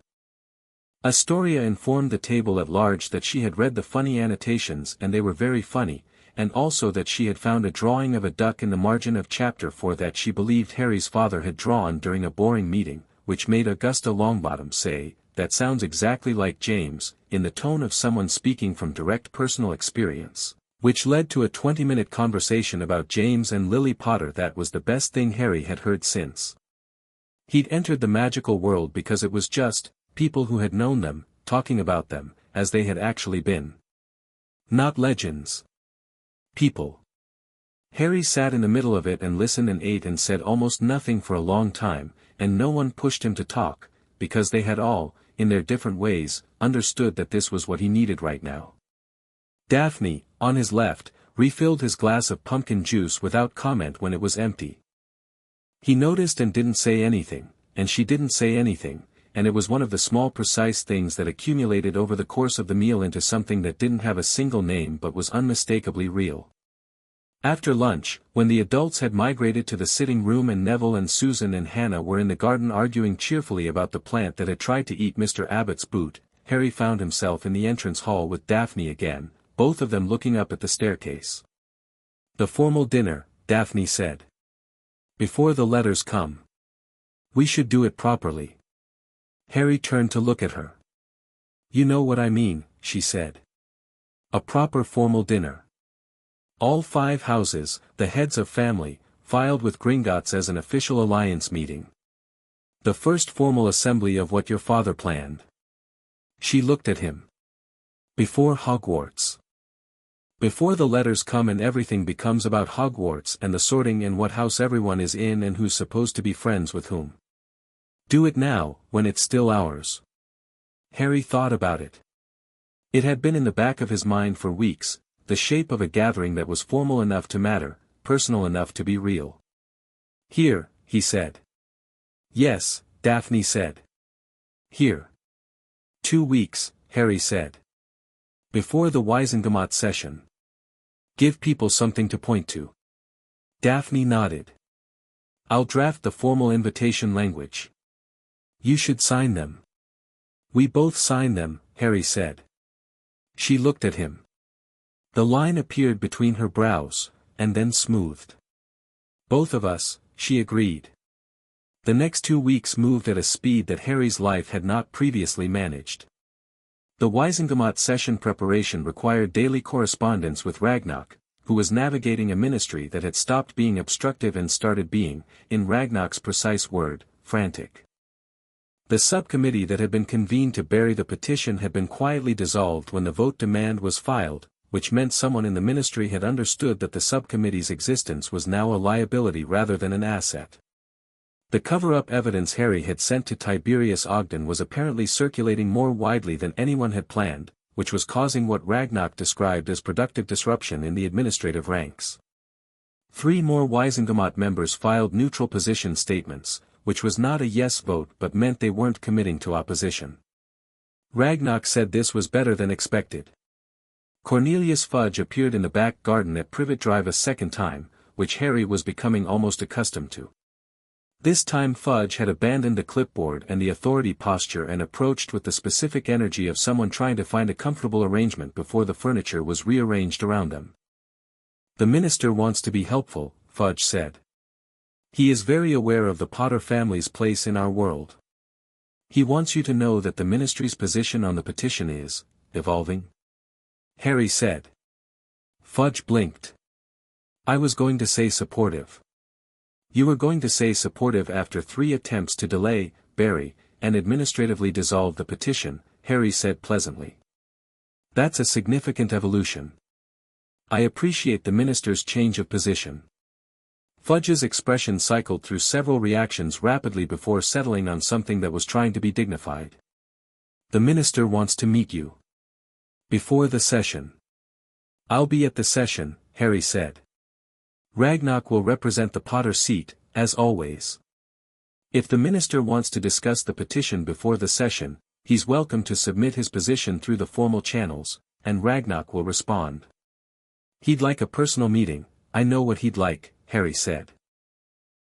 Astoria informed the table at large that she had read the funny annotations and they were very funny, and also that she had found a drawing of a duck in the margin of chapter 4 that she believed Harry's father had drawn during a boring meeting, which made Augusta Longbottom say, that sounds exactly like James, in the tone of someone speaking from direct personal experience, which led to a 20-minute conversation about James and Lily Potter that was the best thing Harry had heard since. He'd entered the magical world because it was just, people who had known them, talking about them, as they had actually been. Not legends. People. Harry sat in the middle of it and listened and ate and said almost nothing for a long time, and no one pushed him to talk, because they had all, in their different ways, understood that this was what he needed right now. Daphne, on his left, refilled his glass of pumpkin juice without comment when it was empty. He noticed and didn't say anything, and she didn't say anything, and it was one of the small precise things that accumulated over the course of the meal into something that didn't have a single name but was unmistakably real. After lunch, when the adults had migrated to the sitting room and Neville and Susan and Hannah were in the garden arguing cheerfully about the plant that had tried to eat Mr. Abbott's boot, Harry found himself in the entrance hall with Daphne again, both of them looking up at the staircase. "The formal dinner," Daphne said. "Before the letters come. We should do it properly." Harry turned to look at her. "You know what I mean," she said. "A proper formal dinner. All 5 houses, the heads of family, filed with Gringotts as an official alliance meeting. The first formal assembly of what your father planned." She looked at him. "Before Hogwarts. Before the letters come and everything becomes about Hogwarts and the sorting and what house everyone is in and who's supposed to be friends with whom. Do it now, when it's still ours." Harry thought about it. It had been in the back of his mind for weeks, the shape of a gathering that was formal enough to matter, personal enough to be real. "Here," he said. "Yes," Daphne said. "Here." 2 weeks, Harry said. "Before the Wisengamot session. Give people something to point to." Daphne nodded. "I'll draft the formal invitation language. You should sign them." "We both sign them," Harry said. She looked at him. The line appeared between her brows, and then smoothed. "Both of us," she agreed. The next 2 weeks moved at a speed that Harry's life had not previously managed. The Wisengamot session preparation required daily correspondence with Ragnarok, who was navigating a ministry that had stopped being obstructive and started being, in Ragnarok's precise word, frantic. The subcommittee that had been convened to bury the petition had been quietly dissolved when the vote demand was filed, which meant someone in the ministry had understood that the subcommittee's existence was now a liability rather than an asset. The cover-up evidence Harry had sent to Tiberius Ogden was apparently circulating more widely than anyone had planned, which was causing what Ragnarok described as productive disruption in the administrative ranks. 3 more Wisengamot members filed neutral position statements, which was not a yes vote but meant they weren't committing to opposition. Ragnarok said this was better than expected. Cornelius Fudge appeared in the back garden at Privet Drive a second time, which Harry was becoming almost accustomed to. This time Fudge had abandoned the clipboard and the authority posture and approached with the specific energy of someone trying to find a comfortable arrangement before the furniture was rearranged around them. "The minister wants to be helpful," Fudge said. "He is very aware of the Potter family's place in our world. He wants you to know that the ministry's position on the petition is evolving." Harry said. Fudge blinked. "I was going to say supportive." "You were going to say supportive after 3 attempts to delay, bury, and administratively dissolve the petition," Harry said pleasantly. "That's a significant evolution. I appreciate the minister's change of position." Fudge's expression cycled through several reactions rapidly before settling on something that was trying to be dignified. "The minister wants to meet you. Before the session." "I'll be at the session," Harry said. "Ragnarok will represent the Potter seat, as always. If the minister wants to discuss the petition before the session, he's welcome to submit his position through the formal channels, and Ragnarok will respond." "He'd like a personal meeting, I know what he'd like," Harry said.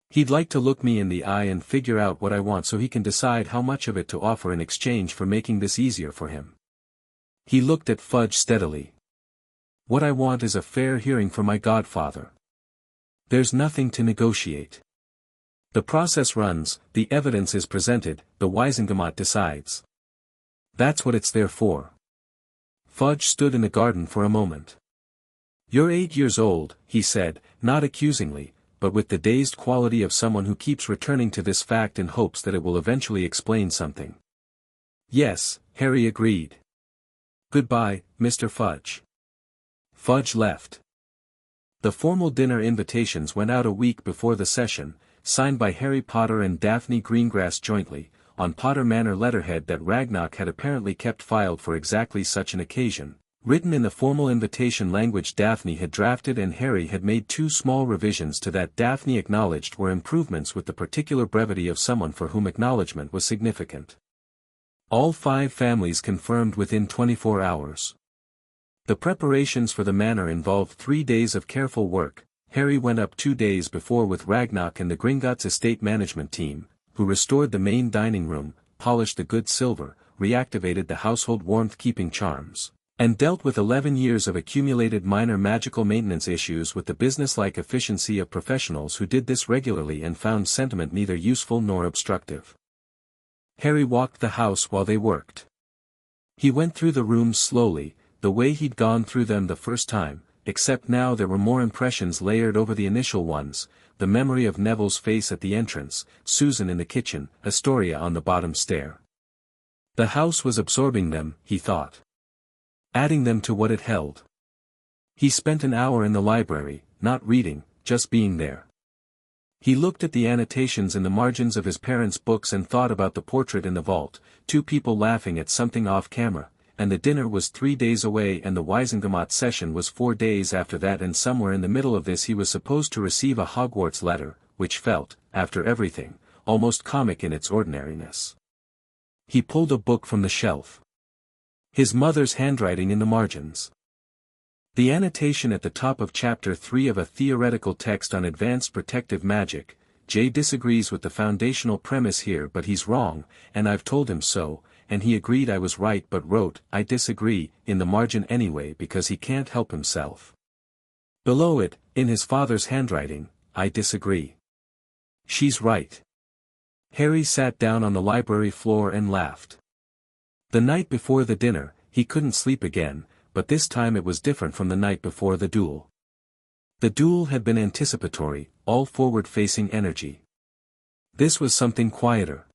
"He'd like to look me in the eye and figure out what I want so he can decide how much of it to offer in exchange for making this easier for him." He looked at Fudge steadily. "What I want is a fair hearing for my godfather. There's nothing to negotiate. The process runs, the evidence is presented, the Wisengamot decides. That's what it's there for. Fudge stood in the garden for a moment. "You're 8 years old," he said, not accusingly, but with the dazed quality of someone who keeps returning to this fact in hopes that it will eventually explain something. "Yes," Harry agreed. "Goodbye, Mr. Fudge." Fudge left. The formal dinner invitations went out a week before the session, signed by Harry Potter and Daphne Greengrass jointly, on Potter Manor letterhead that Ragnarok had apparently kept filed for exactly such an occasion, written in the formal invitation language Daphne had drafted, and Harry had made 2 small revisions to that Daphne acknowledged were improvements with the particular brevity of someone for whom acknowledgement was significant. All 5 families confirmed within 24 hours. The preparations for the manor involved 3 days of careful work. Harry went up 2 days before with Ragnarok and the Gringotts estate management team, who restored the main dining room, polished the good silver, reactivated the household warmth-keeping charms, and dealt with 11 years of accumulated minor magical maintenance issues with the business-like efficiency of professionals who did this regularly and found sentiment neither useful nor obstructive. Harry walked the house while they worked. He went through the rooms slowly, the way he'd gone through them the first time, except now there were more impressions layered over the initial ones, the memory of Neville's face at the entrance, Susan in the kitchen, Astoria on the bottom stair. The house was absorbing them, he thought. Adding them to what it held. He spent an hour in the library, not reading, just being there. He looked at the annotations in the margins of his parents' books and thought about the portrait in the vault, 2 people laughing at something off camera, and the dinner was 3 days away and the Wisengamot session was 4 days after that, and somewhere in the middle of this he was supposed to receive a Hogwarts letter, which felt, after everything, almost comic in its ordinariness. He pulled a book from the shelf. His mother's handwriting in the margins. The annotation at the top of Chapter 3 of a theoretical text on advanced protective magic. "Jay disagrees with the foundational premise here, but he's wrong, and I've told him so, and he agreed I was right but wrote, 'I disagree,' in the margin anyway because he can't help himself." Below it, in his father's handwriting, "I disagree. She's right." Harry sat down on the library floor and laughed. The night before the dinner, he couldn't sleep again, but this time it was different from the night before the duel. The duel had been anticipatory, all forward-facing energy. This was something quieter.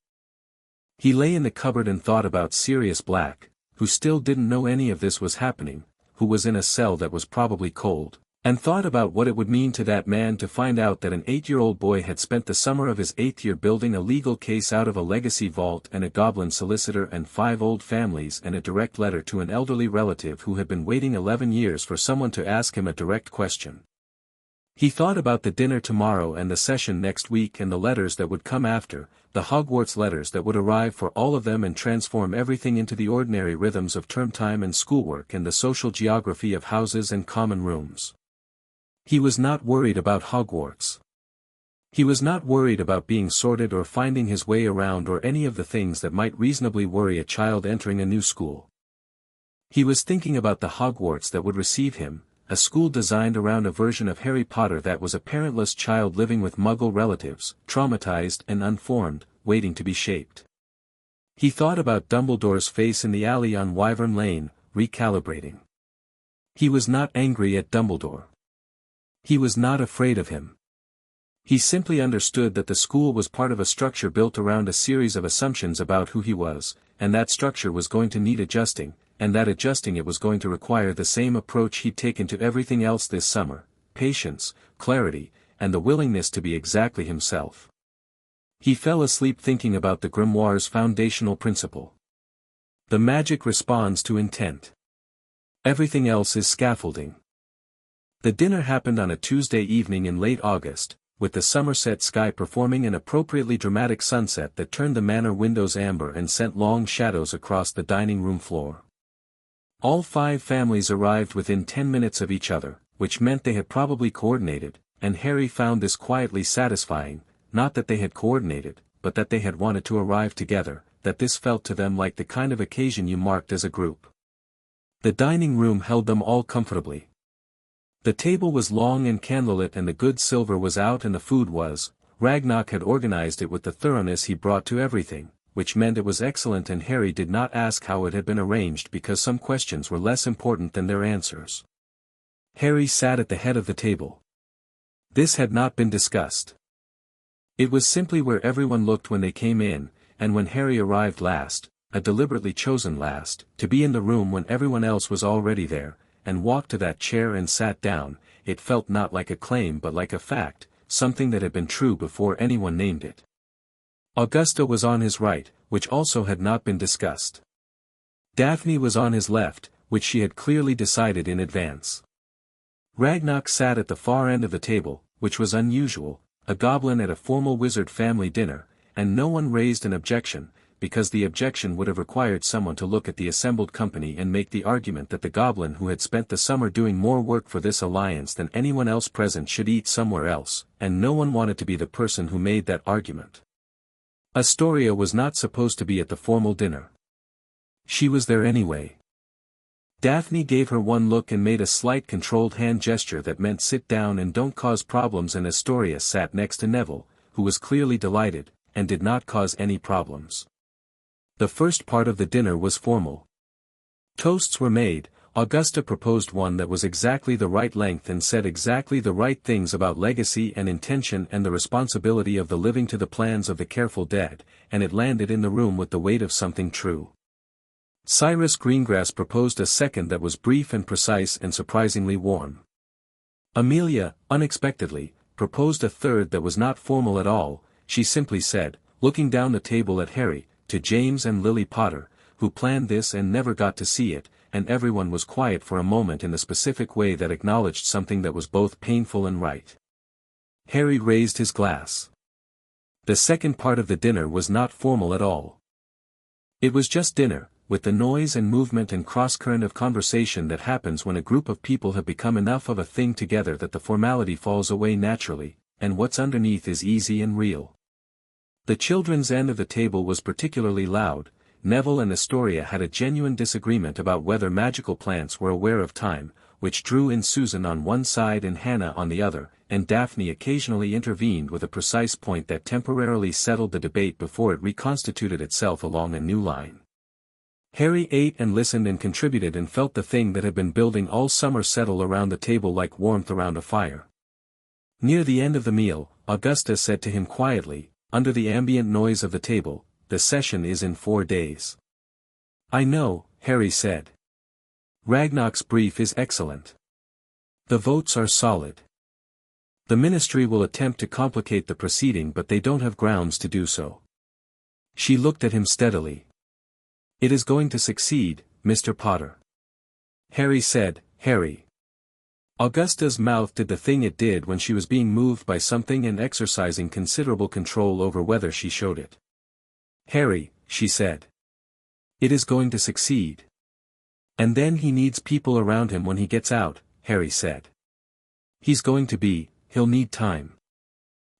He lay in the cupboard and thought about Sirius Black, who still didn't know any of this was happening, who was in a cell that was probably cold, and thought about what it would mean to that man to find out that an 8-year-old boy had spent the summer of his 8th year building a legal case out of a legacy vault and a goblin solicitor and 5 old families and a direct letter to an elderly relative who had been waiting 11 years for someone to ask him a direct question. He thought about the dinner tomorrow and the session next week and the letters that would come after, the Hogwarts letters that would arrive for all of them and transform everything into the ordinary rhythms of term time and schoolwork and the social geography of houses and common rooms. He was not worried about Hogwarts. He was not worried about being sorted or finding his way around or any of the things that might reasonably worry a child entering a new school. He was thinking about the Hogwarts that would receive him, a school designed around a version of Harry Potter that was a parentless child living with Muggle relatives, traumatized and unformed, waiting to be shaped. He thought about Dumbledore's face in the alley on Wyvern Lane, recalibrating. He was not angry at Dumbledore. He was not afraid of him. He simply understood that the school was part of a structure built around a series of assumptions about who he was, and that structure was going to need adjusting, and that adjusting it was going to require the same approach he'd taken to everything else this summer: patience, clarity, and the willingness to be exactly himself. He fell asleep thinking about the grimoire's foundational principle. The magic responds to intent. Everything else is scaffolding. The dinner happened on a Tuesday evening in late August, with the Somerset sky performing an appropriately dramatic sunset that turned the manor windows amber and sent long shadows across the dining room floor. All 5 families arrived within 10 minutes of each other, which meant they had probably coordinated, and Harry found this quietly satisfying, not that they had coordinated, but that they had wanted to arrive together, that this felt to them like the kind of occasion you marked as a group. The dining room held them all comfortably. The table was long and candlelit and the good silver was out and the food was, Ragnarok had organized it with the thoroughness he brought to everything, which meant it was excellent, and Harry did not ask how it had been arranged because some questions were less important than their answers. Harry sat at the head of the table. This had not been discussed. It was simply where everyone looked when they came in, and when Harry arrived last, a deliberately chosen last, to be in the room when everyone else was already there, and walked to that chair and sat down, it felt not like a claim but like a fact, something that had been true before anyone named it. Augusta was on his right, which also had not been discussed. Daphne was on his left, which she had clearly decided in advance. Ragnar sat at the far end of the table, which was unusual, a goblin at a formal wizard family dinner, and no one raised an objection, because the objection would have required someone to look at the assembled company and make the argument that the goblin who had spent the summer doing more work for this alliance than anyone else present should eat somewhere else, and no one wanted to be the person who made that argument. Astoria was not supposed to be at the formal dinner. She was there anyway. Daphne gave her one look and made a slight controlled hand gesture that meant sit down and don't cause problems, and Astoria sat next to Neville, who was clearly delighted, and did not cause any problems. The first part of the dinner was formal. Toasts were made. Augusta proposed one that was exactly the right length and said exactly the right things about legacy and intention and the responsibility of the living to the plans of the careful dead, and it landed in the room with the weight of something true. Cyrus Greengrass proposed a second that was brief and precise and surprisingly warm. Amelia, unexpectedly, proposed a third that was not formal at all. She simply said, looking down the table at Harry, to James and Lily Potter, who planned this and never got to see it, and everyone was quiet for a moment in the specific way that acknowledged something that was both painful and right. Harry raised his glass. The second part of the dinner was not formal at all. It was just dinner, with the noise and movement and cross-current of conversation that happens when a group of people have become enough of a thing together that the formality falls away naturally, and what's underneath is easy and real. The children's end of the table was particularly loud. Neville and Astoria had a genuine disagreement about whether magical plants were aware of time, which drew in Susan on one side and Hannah on the other, and Daphne occasionally intervened with a precise point that temporarily settled the debate before it reconstituted itself along a new line. Harry ate and listened and contributed and felt the thing that had been building all summer settle around the table like warmth around a fire. Near the end of the meal, Augusta said to him quietly, under the ambient noise of the table, "The session is in 4 days." "I know," Harry said. "Ragnar's brief is excellent. The votes are solid. The ministry will attempt to complicate the proceeding, but they don't have grounds to do so." She looked at him steadily. "It is going to succeed, Mr. Potter." Harry said, "Harry." Augusta's mouth did the thing it did when she was being moved by something and exercising considerable control over whether she showed it. "Harry," she said. "It is going to succeed. And then he needs people around him when he gets out," Harry said. He'll need time.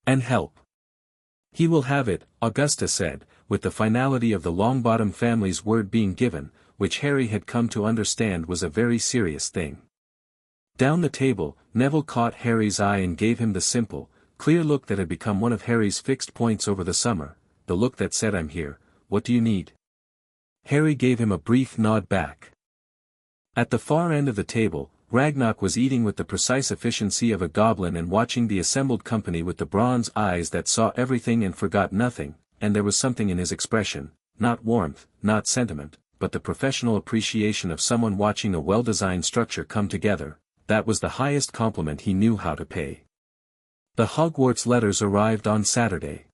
And help. "He will have it," Augusta said, with the finality of the Longbottom family's word being given, which Harry had come to understand was a very serious thing. Down the table, Neville caught Harry's eye and gave him the simple, clear look that had become one of Harry's fixed points over the summer, the look that said, "I'm here, what do you need?" Harry gave him a brief nod back. At the far end of the table, Ragnar was eating with the precise efficiency of a goblin and watching the assembled company with the bronze eyes that saw everything and forgot nothing, and there was something in his expression, not warmth, not sentiment, but the professional appreciation of someone watching a well-designed structure come together. That was the highest compliment he knew how to pay. The Hogwarts letters arrived on Saturday.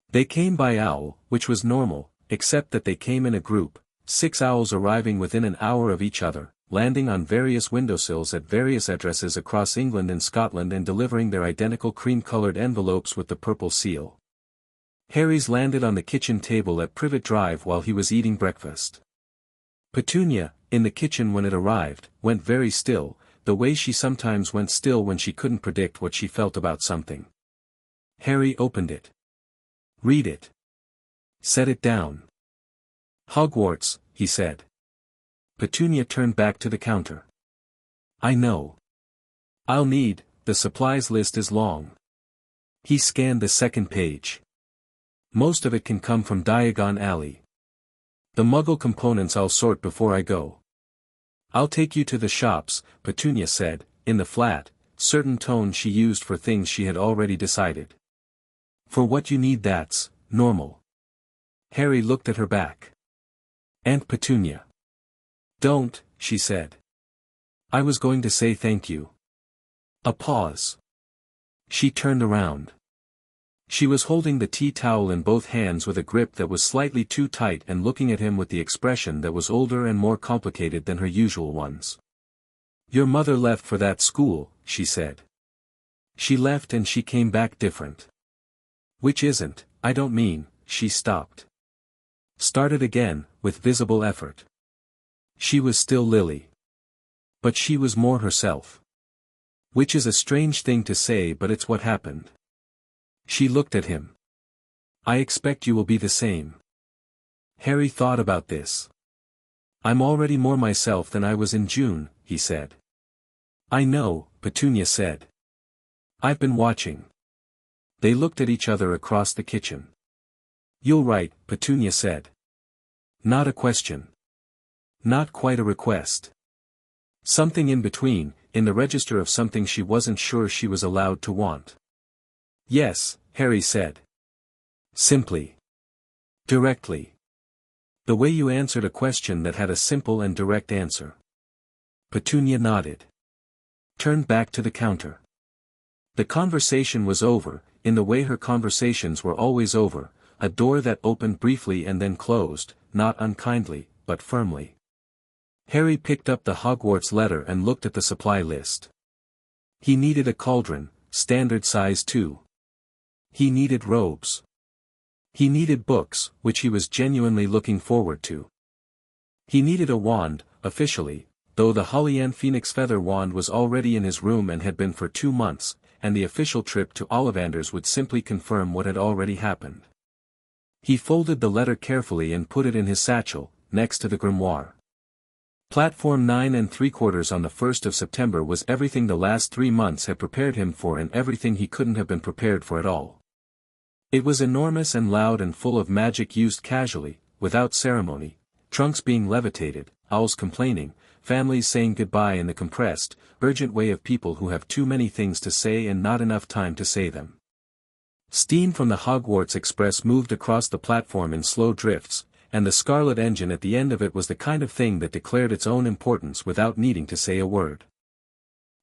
They came by owl, which was normal, except that they came in a group, 6 owls arriving within an hour of each other, landing on various windowsills at various addresses across England and Scotland and delivering their identical cream-colored envelopes with the purple seal. Harry's landed on the kitchen table at Privet Drive while he was eating breakfast. Petunia, in the kitchen when it arrived, went very still, the way she sometimes went still when she couldn't predict what she felt about something. Harry opened it. "Read it. Set it down." "Hogwarts," he said. Petunia turned back to the counter. "I know. I'll need, the supplies list is long." He scanned the second page. Most of it can come from Diagon Alley. The Muggle components I'll sort before I go. I'll take you to the shops, Petunia said, in the flat, certain tone she used for things she had already decided. For what you need that's normal. Harry looked at her back. Aunt Petunia. Don't, she said. I was going to say thank you. A pause. She turned around. She was holding the tea towel in both hands with a grip that was slightly too tight and looking at him with the expression that was older and more complicated than her usual ones. Your mother left for that school, she said. She left and she came back different. Which isn't, I don't mean, she stopped. Started again, with visible effort. She was still Lily. But she was more herself. Which is a strange thing to say, but it's what happened. She looked at him. I expect you will be the same. Harry thought about this. I'm already more myself than I was in June, he said. I know, Petunia said. I've been watching. They looked at each other across the kitchen. You're right, Petunia said. Not a question. Not quite a request. Something in between, in the register of something she wasn't sure she was allowed to want. Yes, Harry said. Simply. Directly. The way you answered a question that had a simple and direct answer. Petunia nodded. Turned back to the counter. The conversation was over, in the way her conversations were always over, a door that opened briefly and then closed, not unkindly, but firmly. Harry picked up the Hogwarts letter and looked at the supply list. He needed a cauldron, standard size too. He needed robes. He needed books, which he was genuinely looking forward to. He needed a wand, officially, though the Hollyann Phoenix Feather wand was already in his room and had been for 2 months, and the official trip to Ollivanders would simply confirm what had already happened. He folded the letter carefully and put it in his satchel, next to the grimoire. Platform 9 3/4 on the 1st of September was everything the last 3 months had prepared him for and everything he couldn't have been prepared for at all. It was enormous and loud and full of magic used casually, without ceremony, trunks being levitated, owls complaining, families saying goodbye in the compressed, urgent way of people who have too many things to say and not enough time to say them. Steam from the Hogwarts Express moved across the platform in slow drifts, and the scarlet engine at the end of it was the kind of thing that declared its own importance without needing to say a word.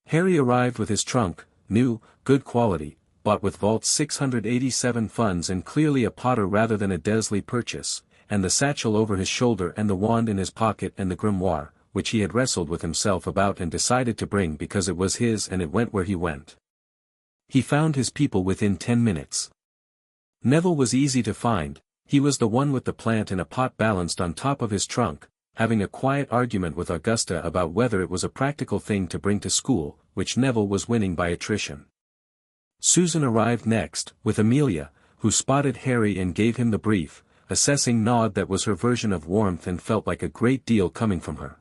Harry arrived with his trunk, new, good quality, bought with Vault 687 funds and clearly a Potter rather than a Dursley purchase, and the satchel over his shoulder and the wand in his pocket and the grimoire, which he had wrestled with himself about and decided to bring because it was his and it went where he went. He found his people within 10 minutes. Neville was easy to find. He was the one with the plant in a pot balanced on top of his trunk, having a quiet argument with Augusta about whether it was a practical thing to bring to school, which Neville was winning by attrition. Susan arrived next, with Amelia, who spotted Harry and gave him the brief, assessing nod that was her version of warmth and felt like a great deal coming from her.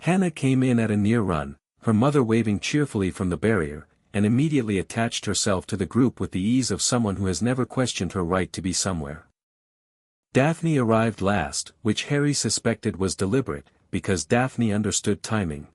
Hannah came in at a near run, her mother waving cheerfully from the barrier, and immediately attached herself to the group with the ease of someone who has never questioned her right to be somewhere. Daphne arrived last, which Harry suspected was deliberate, because Daphne understood timing.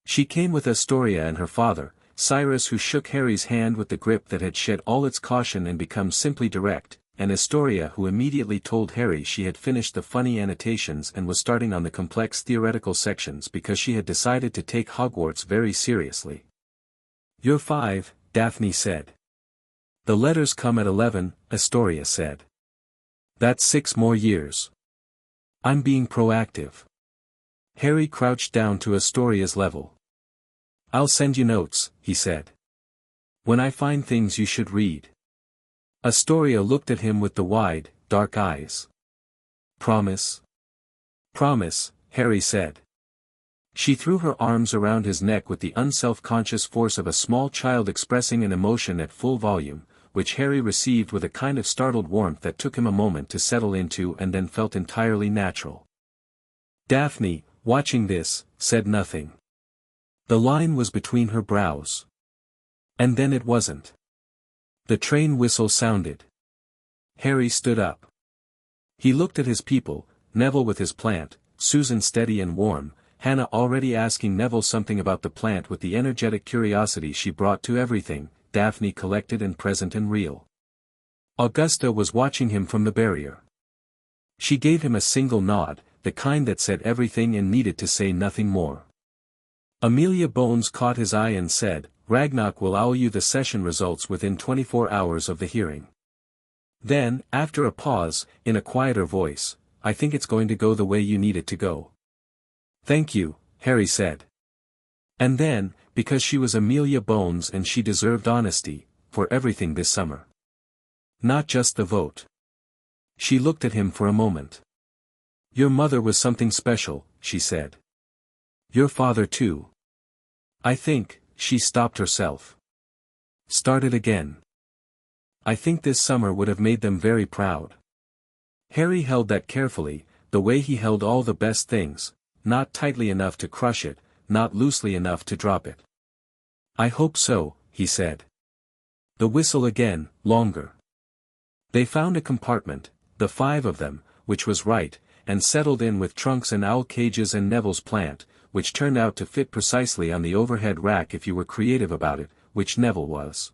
She came with Astoria and her father, Cyrus, who shook Harry's hand with the grip that had shed all its caution and become simply direct, and Astoria, who immediately told Harry she had finished the funny annotations and was starting on the complex theoretical sections because she had decided to take Hogwarts very seriously. You're 5, Daphne said. The letters come at 11, Astoria said. That's 6 more years. I'm being proactive. Harry crouched down to Astoria's level. I'll send you notes, he said. When I find things you should read. Astoria looked at him with the wide, dark eyes. Promise? Promise, Harry said. She threw her arms around his neck with the unself-conscious force of a small child expressing an emotion at full volume, which Harry received with a kind of startled warmth that took him a moment to settle into and then felt entirely natural. Daphne, watching this, said nothing. The line was between her brows. And then it wasn't. The train whistle sounded. Harry stood up. He looked at his people, Neville with his plant, Susan steady and warm, Hannah already asking Neville something about the plant with the energetic curiosity she brought to everything, Daphne collected and present and real. Augusta was watching him from the barrier. She gave him a single nod, the kind that said everything and needed to say nothing more. Amelia Bones caught his eye and said, Ragnarok will owl you the session results within 24 hours of the hearing. Then, after a pause, in a quieter voice, I think it's going to go the way you need it to go. Thank you, Harry said. And then, because she was Amelia Bones and she deserved honesty, for everything this summer. Not just the vote. She looked at him for a moment. Your mother was something special, she said. Your father too. I think, she stopped herself. Started again. I think this summer would have made them very proud. Harry held that carefully, the way he held all the best things, not tightly enough to crush it, not loosely enough to drop it. I hope so, he said. The whistle again, longer. They found a compartment, the 5 of them, which was right, and settled in with trunks and owl cages and Neville's plant, which turned out to fit precisely on the overhead rack if you were creative about it, which Neville was.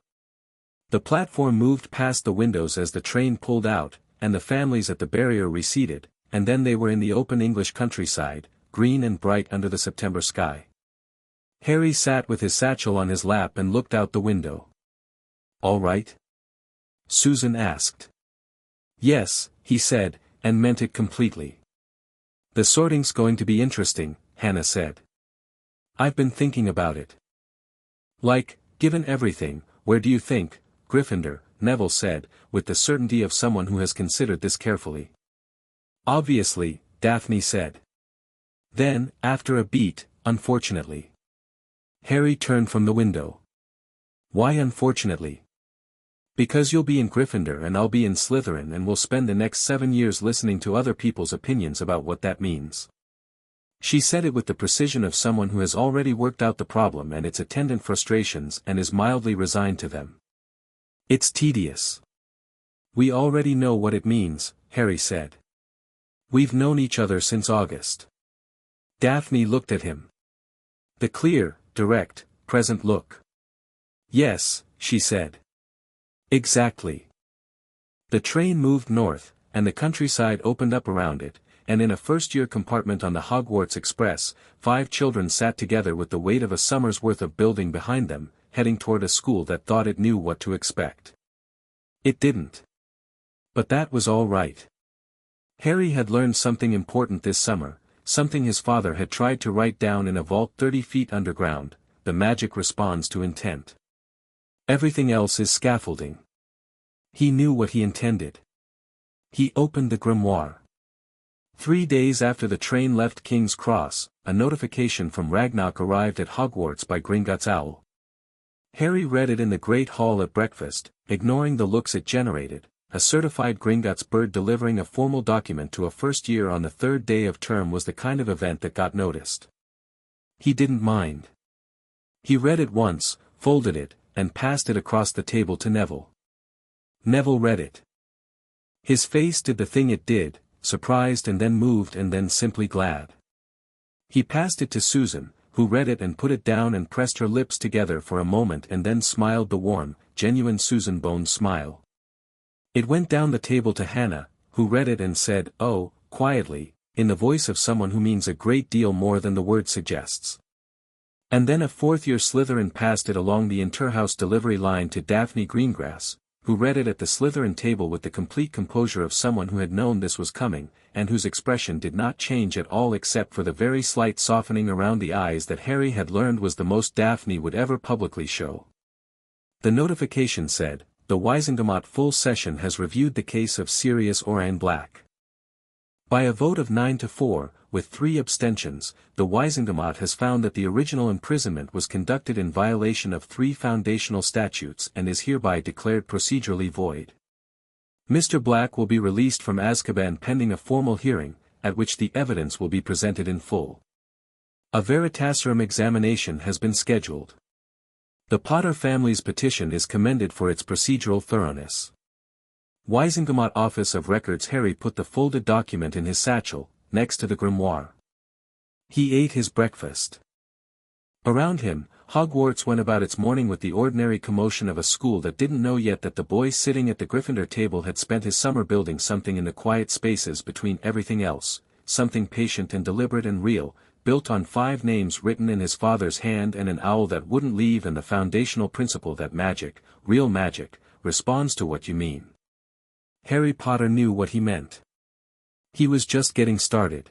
The platform moved past the windows as the train pulled out, and the families at the barrier receded, and then they were in the open English countryside, green and bright under the September sky. Harry sat with his satchel on his lap and looked out the window. All right? Susan asked. Yes, he said, and meant it completely. The sorting's going to be interesting, Hannah said. I've been thinking about it. Like, given everything, where do you think, Gryffindor, Neville said, with the certainty of someone who has considered this carefully. Obviously, Daphne said. Then, after a beat, unfortunately. Harry turned from the window. Why unfortunately? Because you'll be in Gryffindor and I'll be in Slytherin and we'll spend the next 7 years listening to other people's opinions about what that means. She said it with the precision of someone who has already worked out the problem and its attendant frustrations and is mildly resigned to them. It's tedious. We already know what it means, Harry said. We've known each other since August. Daphne looked at him. The clear, direct, present look. Yes, she said. Exactly. The train moved north, and the countryside opened up around it, and in a first-year compartment on the Hogwarts Express, 5 children sat together with the weight of a summer's worth of building behind them, heading toward a school that thought it knew what to expect. It didn't. But that was all right. Harry had learned something important this summer, something his father had tried to write down in a vault 30 feet underground: the magic responds to intent. Everything else is scaffolding. He knew what he intended. He opened the grimoire. 3 days after the train left King's Cross, a notification from Ragnarok arrived at Hogwarts by Gringotts Owl. Harry read it in the Great Hall at breakfast, ignoring the looks it generated. A certified Gringotts bird delivering a formal document to a first year on the 3rd day of term was the kind of event that got noticed. He didn't mind. He read it once, folded it, and passed it across the table to Neville. Neville read it. His face did the thing it did, surprised and then moved and then simply glad. He passed it to Susan, who read it and put it down and pressed her lips together for a moment and then smiled the warm, genuine Susan Bones smile. It went down the table to Hannah, who read it and said, "Oh," quietly, in the voice of someone who means a great deal more than the word suggests. And then a 4th-year Slytherin passed it along the interhouse delivery line to Daphne Greengrass, who read it at the Slytherin table with the complete composure of someone who had known this was coming, and whose expression did not change at all except for the very slight softening around the eyes that Harry had learned was the most Daphne would ever publicly show. The notification said, "The Wizengamot full session has reviewed the case of Sirius Orain Black. By a vote of 9 to 4, with 3 abstentions, the Wizengamot has found that the original imprisonment was conducted in violation of 3 foundational statutes and is hereby declared procedurally void. Mr. Black will be released from Azkaban pending a formal hearing, at which the evidence will be presented in full. A Veritaserum examination has been scheduled. The Potter family's petition is commended for its procedural thoroughness. Wisengamot Office of Records. Harry put the folded document in his satchel, next to the grimoire. He ate his breakfast. Around him, Hogwarts went about its morning with the ordinary commotion of a school that didn't know yet that the boy sitting at the Gryffindor table had spent his summer building something in the quiet spaces between everything else, something patient and deliberate and real, built on 5 names written in his father's hand and an owl that wouldn't leave, and the foundational principle that magic, real magic, responds to what you mean. Harry Potter knew what he meant. He was just getting started.